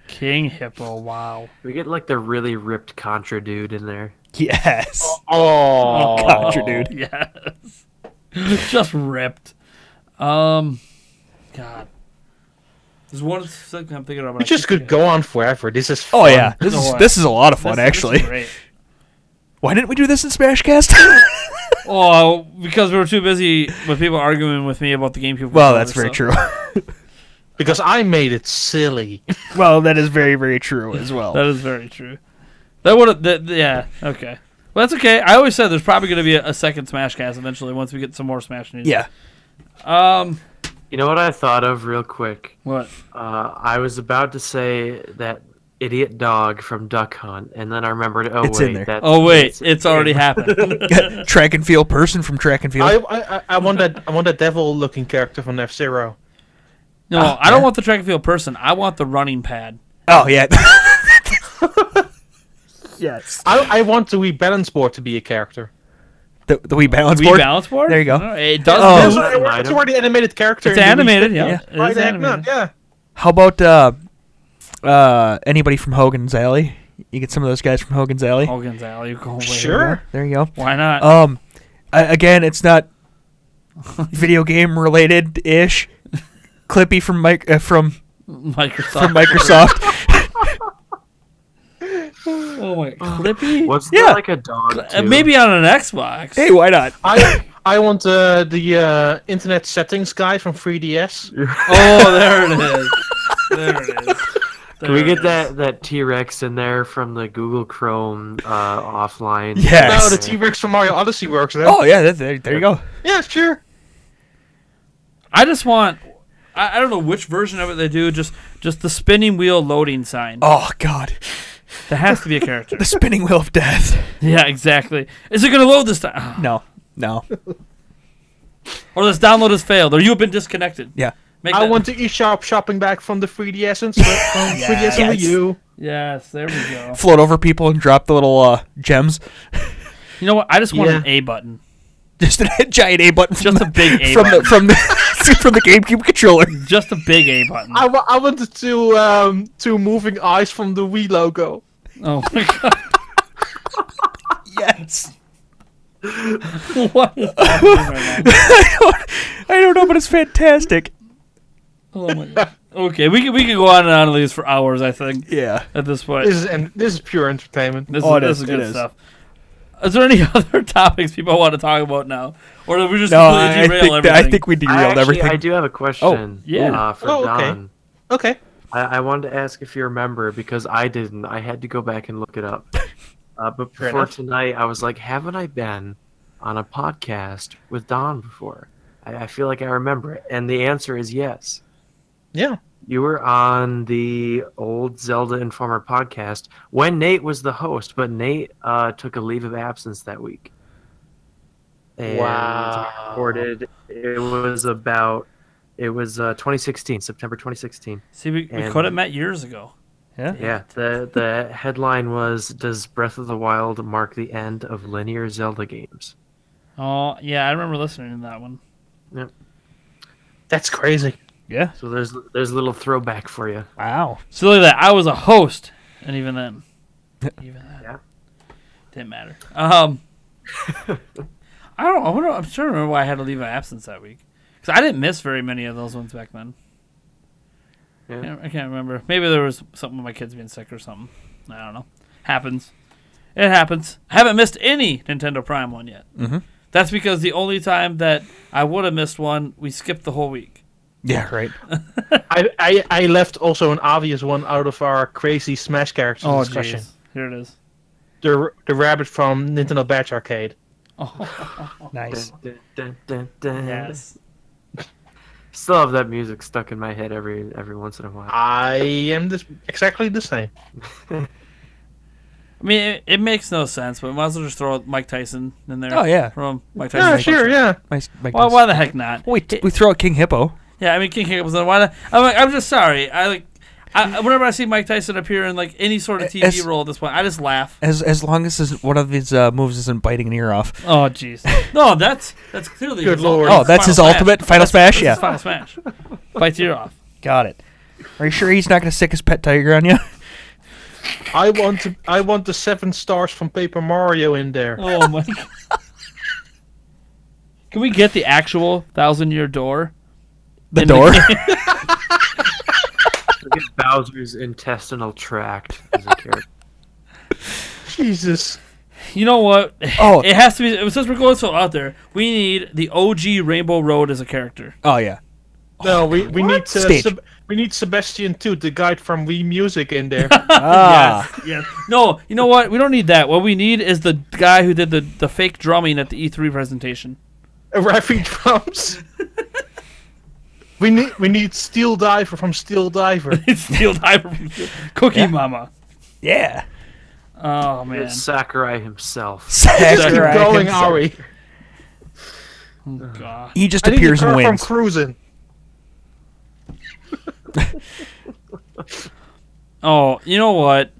King Hippo, wow. We get like the really ripped Contra dude in there. Yes. Oh, Contra dude. Yes. Just ripped. God. There's one thing I'm thinking about. We just could go on forever. This is Oh fun. yeah, this is a lot of fun actually. This is great. Why didn't we do this in Smashcast? Oh, because we were too busy with people arguing with me about the GameCube. Well, controller, that's very so- true. Because I made it silly. Well, that is very, very true as well. That is very true. That would have. Yeah. Okay. Well, that's okay. I always said there's probably going to be a second Smashcast eventually once we get some more Smash news. Yeah. You know what I thought of real quick? What? I was about to say that idiot dog from Duck Hunt, and then I remembered. Oh It's wait, in there. that's Oh wait, it's already happened. Track and field person from Track and Field. I want that devil-looking character from F-Zero. No, I don't want the track and field person. I want the running pad. Oh yeah. Yes. I want the Wii Balance Board to be a character. The Wii balance Wii board. balance board? There you go. No, it does. Oh. It's an already item. an animated character. It's in the Wii animated. Fit. Yeah, Yeah. it Why is the heck animated. not? Yeah. How about anybody from Hogan's Alley? You get some of those guys from Hogan's Alley. Hogan's Alley. Go away. Sure. There you go. Why not? Again, it's not video game related ish, Clippy from Microsoft. from Microsoft. Oh my, Clippy. Was Yeah. there like a dog too? Maybe on an Xbox. Hey, why not? I want the internet settings guy from 3DS. Oh, there it is. There it is. Can we There get it is. that T-Rex in there from the Google Chrome offline? Yes. No, the T-Rex from Mario Odyssey works there. Oh yeah, there you go. Yeah, sure. I just want. I don't know which version of it they do. Just the spinning wheel loading sign. Oh god, That has to be a character. the spinning wheel of death. Yeah, exactly. Is it gonna load this time? Oh. No. Or this download has failed, or you've been disconnected. Yeah. Make I that- want the eShop shopping bag from the 3DS and from 3DS and Wii U. Yes, there we go. Float over people and drop the little gems. You know what? I just want an Yeah. A button. Just a giant A button. Just a big A from button. from the from the GameCube controller. Just a big A button. I wanted two moving eyes from the Wii logo. Oh my god. Yes. What is happening right now? I don't know, but it's fantastic. Oh my god. Okay, we can go on and on with these for hours, I think, Yeah. at this point. This is pure entertainment. This Oh, is, it this is, is it good is. stuff. Is there any other topics people want to talk about now? Or did we just No, completely I derail think everything? I think we derailed everything. I do have a question. yeah. For Oh, okay. Don. Okay. I wanted to ask if you remember because I didn't. I had to go back and look it up. But Fair before enough. tonight, I was like, haven't I been on a podcast with Don before? I feel like I remember it. And the answer is yes. Yeah. You were on the old Zelda Informer podcast when Nate was the host, but Nate took a leave of absence that week. And Wow. we recorded. It was 2016, September 2016. See, we and- could have met years ago. Yeah. Yeah, the headline was, "Does Breath of the Wild mark the end of linear Zelda games?" Oh, yeah, I remember listening to that one. That's crazy. Yeah. So there's a little throwback for you. Wow. So look at that. I was a host, and even then, Yeah. didn't matter. I don't. I'm trying to remember why I had to leave my absence that week because I didn't miss very many of those ones back then. Yeah. I can't remember. Maybe there was something with my kids being sick or something. I don't know. Happens. It happens. I haven't missed any Nintendo Prime one yet. Mm-hmm. That's because the only time that I would have missed one, we skipped the whole week. Yeah. Right. I left also an obvious one out of our crazy Smash characters discussion. jeez. Here it is. The rabbit from Nintendo Batch Arcade. Oh, Nice. Dun, dun, dun, dun. yes. Still have that music stuck in my head every once in a while. I am exactly the same. I mean, it makes no sense, but might as well just throw Mike Tyson in there. Oh yeah. From Mike Yeah, Tyson. sure, yeah. Nice. Why the heck not? We throw out King Hippo. Yeah, I mean, King Higgins. Why not? I'm just sorry. Whenever I see Mike Tyson appear in like any sort of TV role at this point, I just laugh. As long as one of his moves isn't biting an ear off. Oh, jeez. No, that's clearly. Good his lord. Oh, that's his ultimate Final Smash. That's Yeah. his Final Smash. Bites your ear off. Got it. Are you sure he's not going to stick his pet tiger on you? I want the 7 stars from Paper Mario in there. Oh my god. Can we get the actual 1,000-year door? The in door. game? Look at Bowser's intestinal tract as a character. Jesus. You know what? Oh. It has to be. Since we're going so out there, we need the OG Rainbow Road as a character. Oh yeah. No, we need Stage. we need Sebastian too, the guy from Wii Music in there. Ah. Yes. No, you know what? We don't need that. What we need is the guy who did the fake drumming at the E3 presentation. Raffy drums. We need Steel Diver from Steel Diver. Steel Diver from Cookie Yeah. Mama. Yeah. Oh man. It's Sakurai himself. Just keep Sakurai going, himself. Ari. Oh, God. He just I need the appears and car from wins. Cruising. Oh, you know what?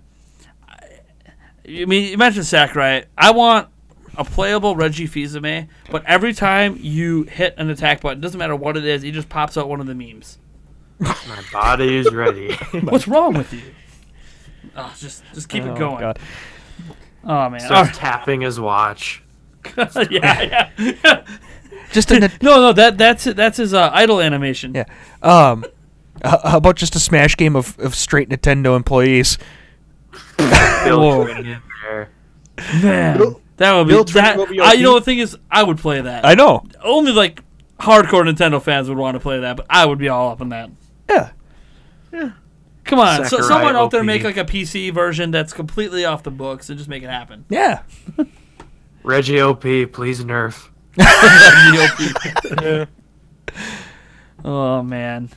I mean, you mentioned Sakurai. I want a playable Reggie Fils-Aimé, but every time you hit an attack button, doesn't matter what it is, he just pops out one of the memes. My body is ready. What's wrong with you? Oh, just keep it going. God. Oh man. Starts tapping his watch. yeah. Just a No, that's his idle animation. yeah. How about just a Smash game of straight Nintendo employees? Bill Training in there. Man, that would Bill be Training that. will be You know, OP. the thing is, I would play that. I know. Only like hardcore Nintendo fans would want to play that, but I would be all up on that. Yeah. Come on, so Sakurai someone out there OP. make like a PC version that's completely off the books and just make it happen. Yeah. Reggie OP, please nerf. Oh man,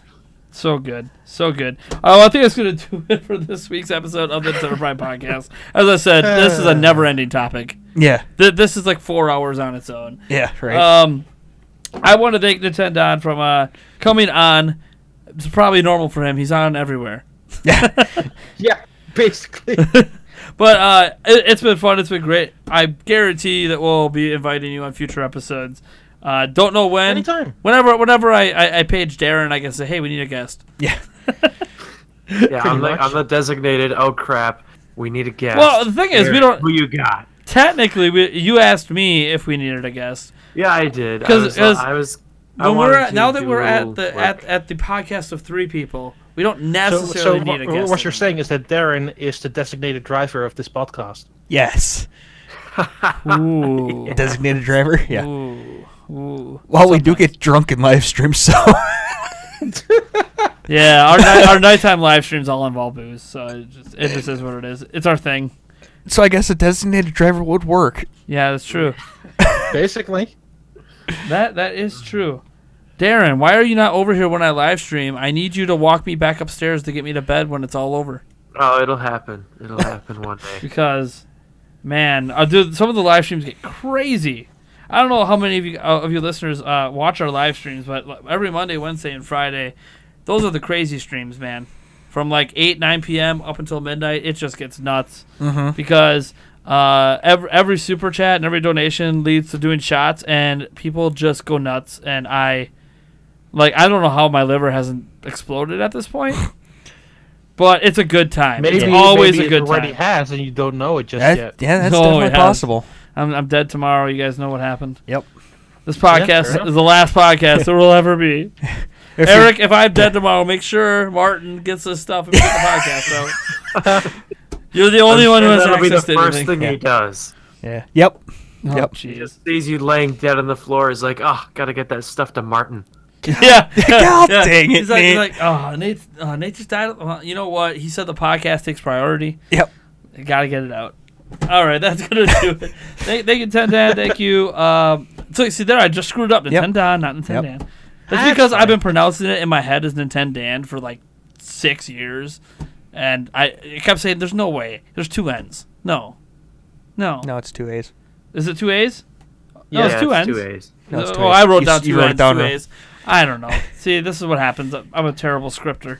so good, so good. I think that's gonna do it for this week's episode of the Nintendo Prime Podcast. As I said, this is a never-ending topic. Yeah. This is like 4 hours on its own. Yeah. Right. I want to thank Nintendo from coming on. It's probably normal for him. He's on everywhere. Yeah, basically. But it's been fun. It's been great. I guarantee that we'll be inviting you on future episodes. Don't know when. Anytime. Whenever I page Darren, I can say, hey, we need a guest. Yeah. Yeah, I'm much. the designated. Oh crap, we need a guest. Well, the thing is, we don't. Who you got? Technically, you asked me if we needed a guest. Yeah, I did. 'Cause- I was. I When wanted to now that do we're a at little the work. at the podcast of 3 people, we don't So necessarily need a guest. what you're saying is that Darren is the designated driver of this podcast. Yes. Ooh. Designated driver. Yeah. Ooh. Ooh. Well, we do get drunk in live streams, so. Yeah, our nighttime live streams all involve booze, so it just is what it is. It's our thing. So I guess a designated driver would work. Yeah, that's true. Basically. That is true. Darren, why are you not over here when I live stream? I need you to walk me back upstairs to get me to bed when it's all over. Oh, it'll happen. It'll happen one day. Because, man, dude, some of the live streams get crazy. I don't know how many of you listeners watch our live streams, but every Monday, Wednesday, and Friday, those are the crazy streams, man. From like 8, 9 p.m. up until midnight, it just gets nuts. Mm-hmm. Because every super chat and every donation leads to doing shots, and people just go nuts. And I don't know how my liver hasn't exploded at this point. But it's a good time. It's always a good it already time. has, and you don't know it just Yeah, yet. that's No, definitely it has. possible. I'm dead tomorrow. You guys know what happened. Yep. This podcast fair enough. is the last podcast there will ever be. If Eric, if I'm dead tomorrow, make sure Martin gets this stuff and get the podcast out. You're the only one who has That'll be the access to first anything. thing he does. Yeah. Yep. Oh, Yep. He jeez. just sees you laying dead on the floor. Is like, oh, gotta get that stuff to Martin. Yeah. God dang it, He's like, Nate. Nate just died. Well, you know what? He said the podcast takes priority. Yep. Gotta get it out. All right, that's gonna do it. Thank you, Nintendan. Thank you. So see there, I just screwed up. Yep. Nintendan, not Nintendan. Yep. That's because I've been pronouncing it in my head as Nintendan for like 6 years, and I kept saying, "There's no way. There's 2 N's. No. No, it's 2 A's. Is it 2 A's? Yeah, No, it's 2 N's. 2 A's. No, it's 2 Oh, A's. I wrote You- down you 2 wrote it N's, down 2 wrong. A's. I don't know. See, this is what happens. I'm a terrible scripter.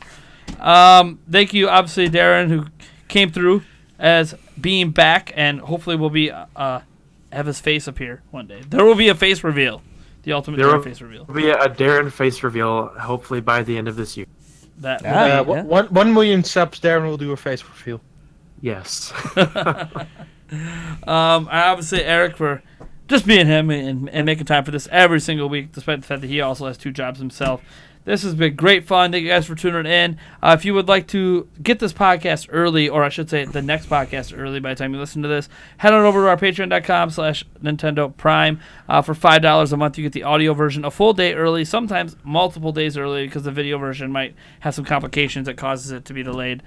Thank you, obviously, Darren, who came through as being back, and hopefully we'll be have his face appear one day. There will be a face reveal. The ultimate There Darren will face reveal. be a Darren face reveal, hopefully by the end of this year. That Ah, will be- yeah. 1 million subs, Darren will do a face reveal. Yes. I obviously Eric for just being him and making time for this every single week, despite the fact that he also has 2 jobs himself. This has been great fun. Thank you guys for tuning in. If you would like to get this podcast early, or I should say the next podcast early by the time you listen to this, head on over to our patreon.com/Nintendo Prime. For $5 a month, you get the audio version a full day early, sometimes multiple days early, because the video version might have some complications that causes it to be delayed.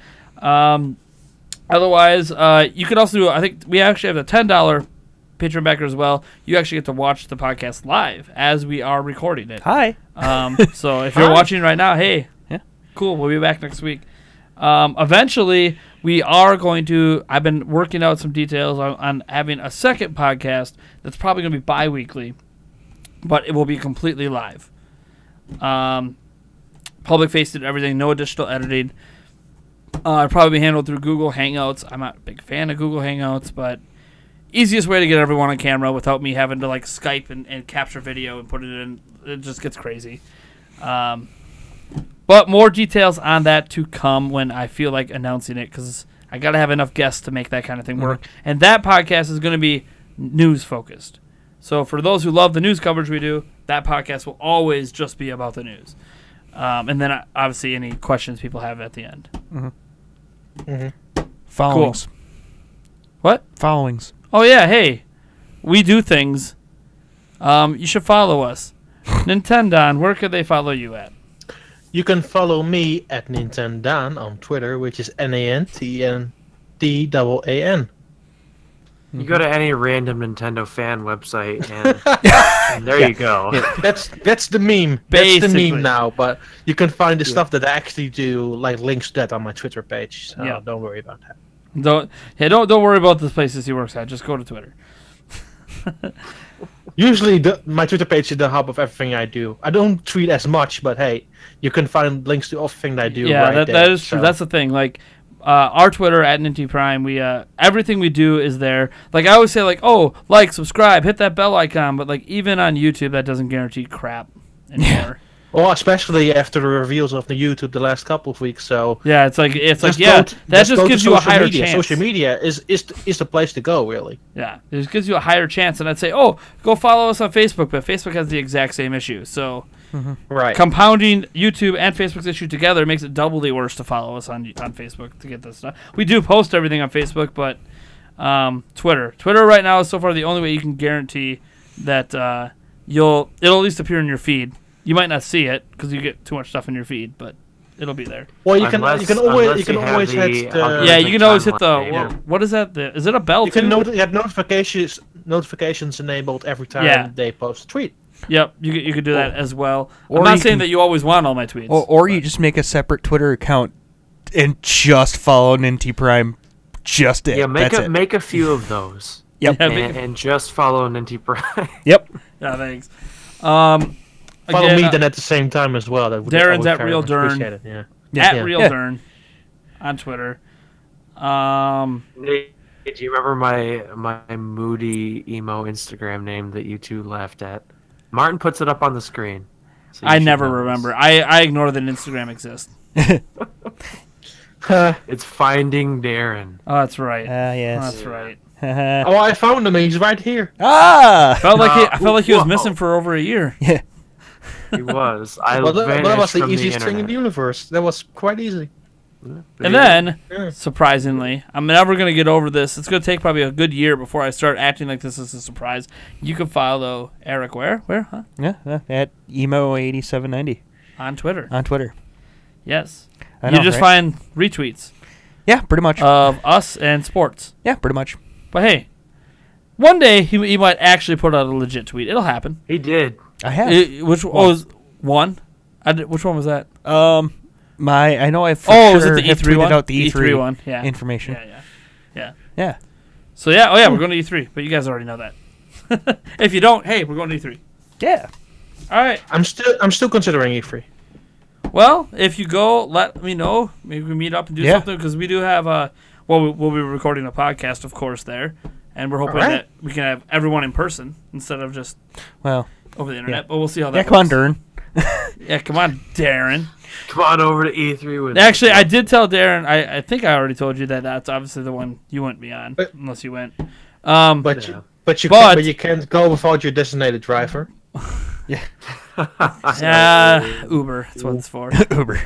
Otherwise, you could also do, I think we actually have a $10 Patreon backer as well. You actually get to watch the podcast live as we are recording it. Hi. So if you're watching right now, hey, Yeah. cool. We'll be back next week. Eventually, we are going to. I've been working out some details on having a second podcast that's probably going to be bi-weekly, but it will be completely live. Public facing everything, no additional editing. It'll probably be handled through Google Hangouts. I'm not a big fan of Google Hangouts, but easiest way to get everyone on camera without me having to like Skype and capture video and put it in. It just gets crazy. But more details on that to come when I feel like announcing it, because I got to have enough guests to make that kind of thing work. And that podcast is going to be news focused. So for those who love the news coverage we do, that podcast will always just be about the news. And then obviously any questions people have at the end. Followings. Cool. What? Followings. Oh yeah, hey, we do things. You should follow us. Nintendon, where could they follow you at? You can follow me at Nintendon on Twitter, which is NANTNDAAN. You go to any random Nintendo fan website, and there you go. Yeah, that's the meme. Basically. That's the meme now. But you can find the stuff that I actually do, like links to that, on my Twitter page. So Yeah. don't worry about that. Don't worry about the places he works at. Just go to Twitter. Usually, my Twitter page is the hub of everything I do. I don't tweet as much, but hey, you can find links to everything I do. Yeah, right that there, is true. so. That's the thing. Like our Twitter at Ninty Prime, we everything we do is there. Like I always say, like, oh, like, subscribe, hit that bell icon. But like even on YouTube, that doesn't guarantee crap anymore. Well, especially after the reveals of the YouTube the last couple of weeks. So Yeah, it's like just that go just to gives you a social higher media. chance. Social media is the place to go, really. Yeah, it just gives you a higher chance. And I'd say, oh, go follow us on Facebook, but Facebook has the exact same issue. So Right. compounding YouTube and Facebook's issue together makes it doubly worse to follow us on Facebook to get this stuff. We do post everything on Facebook, but Twitter right now is so far the only way you can guarantee that it'll at least appear in your feed. You might not see it because you get too much stuff in your feed, but it'll be there. Well, you can Unless hit the the Yeah, you can always hit the. timeline. What is that? Is it a bell? you can too? have notifications enabled every time Yeah. they post a tweet. Yep, you could do that as well. Or I'm not you saying can- that you always want all my tweets. Or you just make a separate Twitter account and just follow Ninty Prime. Just it. Yeah, That's it. make a few of those, Yep. Yeah, and just follow Ninty Prime. Yep. Yeah, thanks. Follow Again, me then at the same time as well. That would Darren's I would at very Real much Dern. appreciate it, yeah. at Yeah. Real Yeah. Dern on Twitter. Nate, do you remember my moody emo Instagram name that you two laughed at? Martin puts it up on the screen. So you I should never know this. remember. I ignore that Instagram exists. It's Finding Darren. Oh, that's right. Yes. That's right. Oh, I found him. He's right here. Ah. I felt like he was whoa. missing for over a year. Yeah. He was. I Well, that vanished was the from easiest thing in internet. the universe. That was quite easy. And then, Yeah. surprisingly, I'm never going to get over this. It's going to take probably a good year before I start acting like this is a surprise. You can follow Eric where? Where? Huh? Yeah. At emo8790 On Twitter. on Twitter. Yes. I You know, just right? find retweets Yeah, pretty much. of us and sports. Yeah, pretty much. But hey, one day he might actually put out a legit tweet. It'll happen. He did. I have. Was one? Which one was that? I know I've Was it the have E3 tweeted one? out the E3 one. Yeah. information. Yeah. Yeah. So yeah, we're going to E3, but you guys already know that. If you don't, hey, we're going to E3. Yeah. All right. I'm still considering E3. Well, if you go, let me know. Maybe we meet up and do Yeah. something because we do have we'll be recording a podcast, of course, there, and we're hoping All right. that we can have everyone in person instead of just Well, over the internet. But we'll see how that. yeah, come on, works. Dern. Yeah, come on, Darren. Come on over to E3 with Actually, I did tell Darren. I think I already told you that that's obviously the one you wouldn't be on But- unless you went. But Yeah. but you can't go without your designated driver. Uber. That's what it's for. Uber.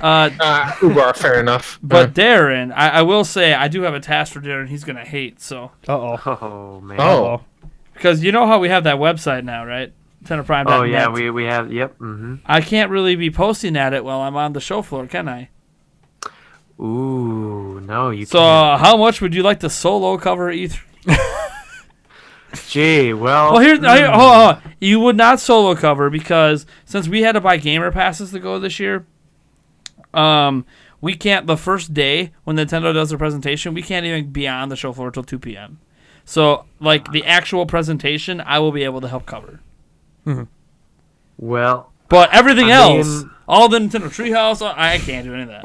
Uber, fair enough. But Darren, I will say I do have a task for Darren. He's gonna hate so Uh-oh. Oh man. Oh. because you know how we have that website now, right? TenderPrime.net. Oh yeah, we have. Yep. Mm-hmm. I can't really be posting at it while I'm on the show floor, can I? Ooh, no, you So can't. how much would you like to solo cover E3? Gee, well. Well, hold on. You would not solo cover because since we had to buy gamer passes to go this year, we can't. The first day when Nintendo does their presentation, we can't even be on the show floor till 2 p.m. So, like the actual presentation, I will be able to help cover. Well, But everything I else, mean- all the Nintendo Treehouse, I can't do any of that.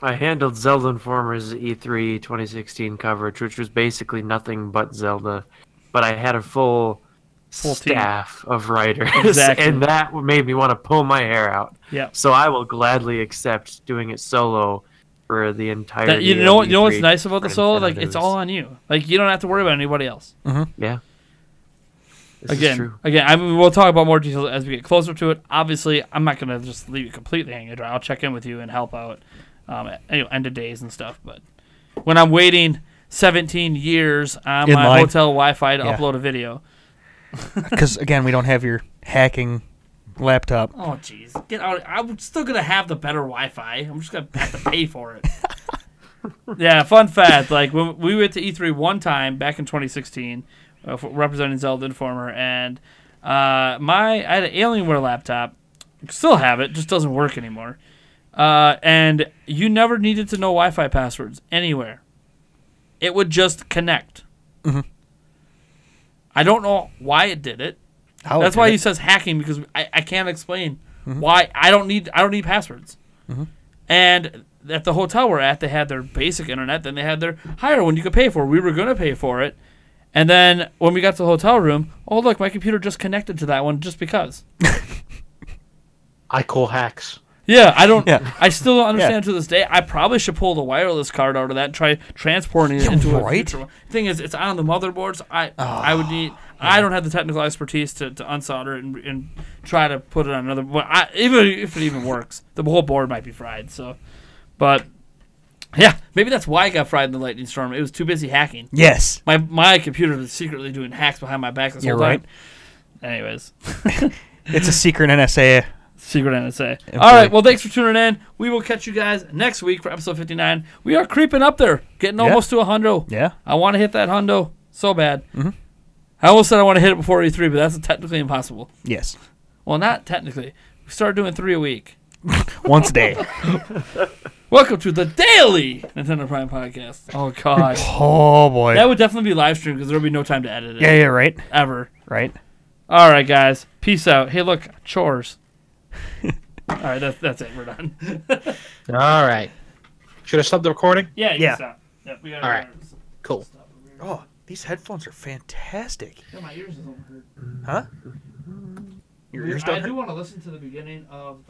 I handled Zelda Informer's E3 2016 coverage, which was basically nothing but Zelda, but I had a full team. staff of writers, Exactly. and that made me want to pull my hair out. Yeah. So I will gladly accept doing it solo for the entire. You know what's nice about the solo? Like it's all on you. Like you don't have to worry about anybody else. Yeah. This is true. Again, I mean, we'll talk about more details as we get closer to it. Obviously, I'm not going to just leave it completely hanging dry. I'll check in with you and help out at end of days and stuff. But when I'm waiting 17 years on In my line. hotel Wi-Fi to Yeah. upload a video. Because, again, we don't have your hacking laptop. Oh, jeez. Get out. I'm still going to have the better Wi-Fi. I'm just going to have to pay for it. Yeah, fun fact. Like, when we went to E3 one time back in 2016, representing Zelda Informer, and I had an Alienware laptop. Still have it, just doesn't work anymore. And you never needed to know Wi-Fi passwords anywhere. It would just connect. Mm-hmm. I don't know why it did it. That's why he says hacking, because I can't explain why I don't need passwords. Mm-hmm. And at the hotel we're at, they had their basic internet, then they had their higher one you could pay for. We were going to pay for it. And then when we got to the hotel room, oh, look, my computer just connected to that one just because. I call hacks. Yeah, I don't. Yeah. I still don't understand to this day. I probably should pull the wireless card out of that and try transporting it into a future one. Thing is, it's on the motherboard, so I would need. I don't have the technical expertise to unsolder it and try to put it on another. But even if it even works, the whole board might be fried. So, but yeah, maybe that's why I got fried in the lightning storm. It was too busy hacking. Yes. My computer was secretly doing hacks behind my back this whole time. Anyways, It's a secret NSA. secret NSA. All right, well, thanks for tuning in. We will catch you guys next week for episode 59. We are creeping up there, getting almost to a hundo. Yeah. I want to hit that hundo so bad. Mm-hmm. I almost said I want to hit it before E3, but that's technically impossible. Yes. Well, not technically. We started doing 3 a week. Once a day. Welcome to the daily Nintendo Prime podcast. Oh, God. Oh, boy. That would definitely be live streamed because there would be no time to edit it. Yeah, right. Ever. Right. All right, guys. Peace out. Hey, look, chores. All right, that's it. We're done. All right. Should I stop the recording? Yeah, Yeah. stop. Yeah, we got All right. Cool. Oh, these headphones are fantastic. Yeah, my ears don't hurt. Huh? Your ears I don't hurt? do want to listen to the beginning of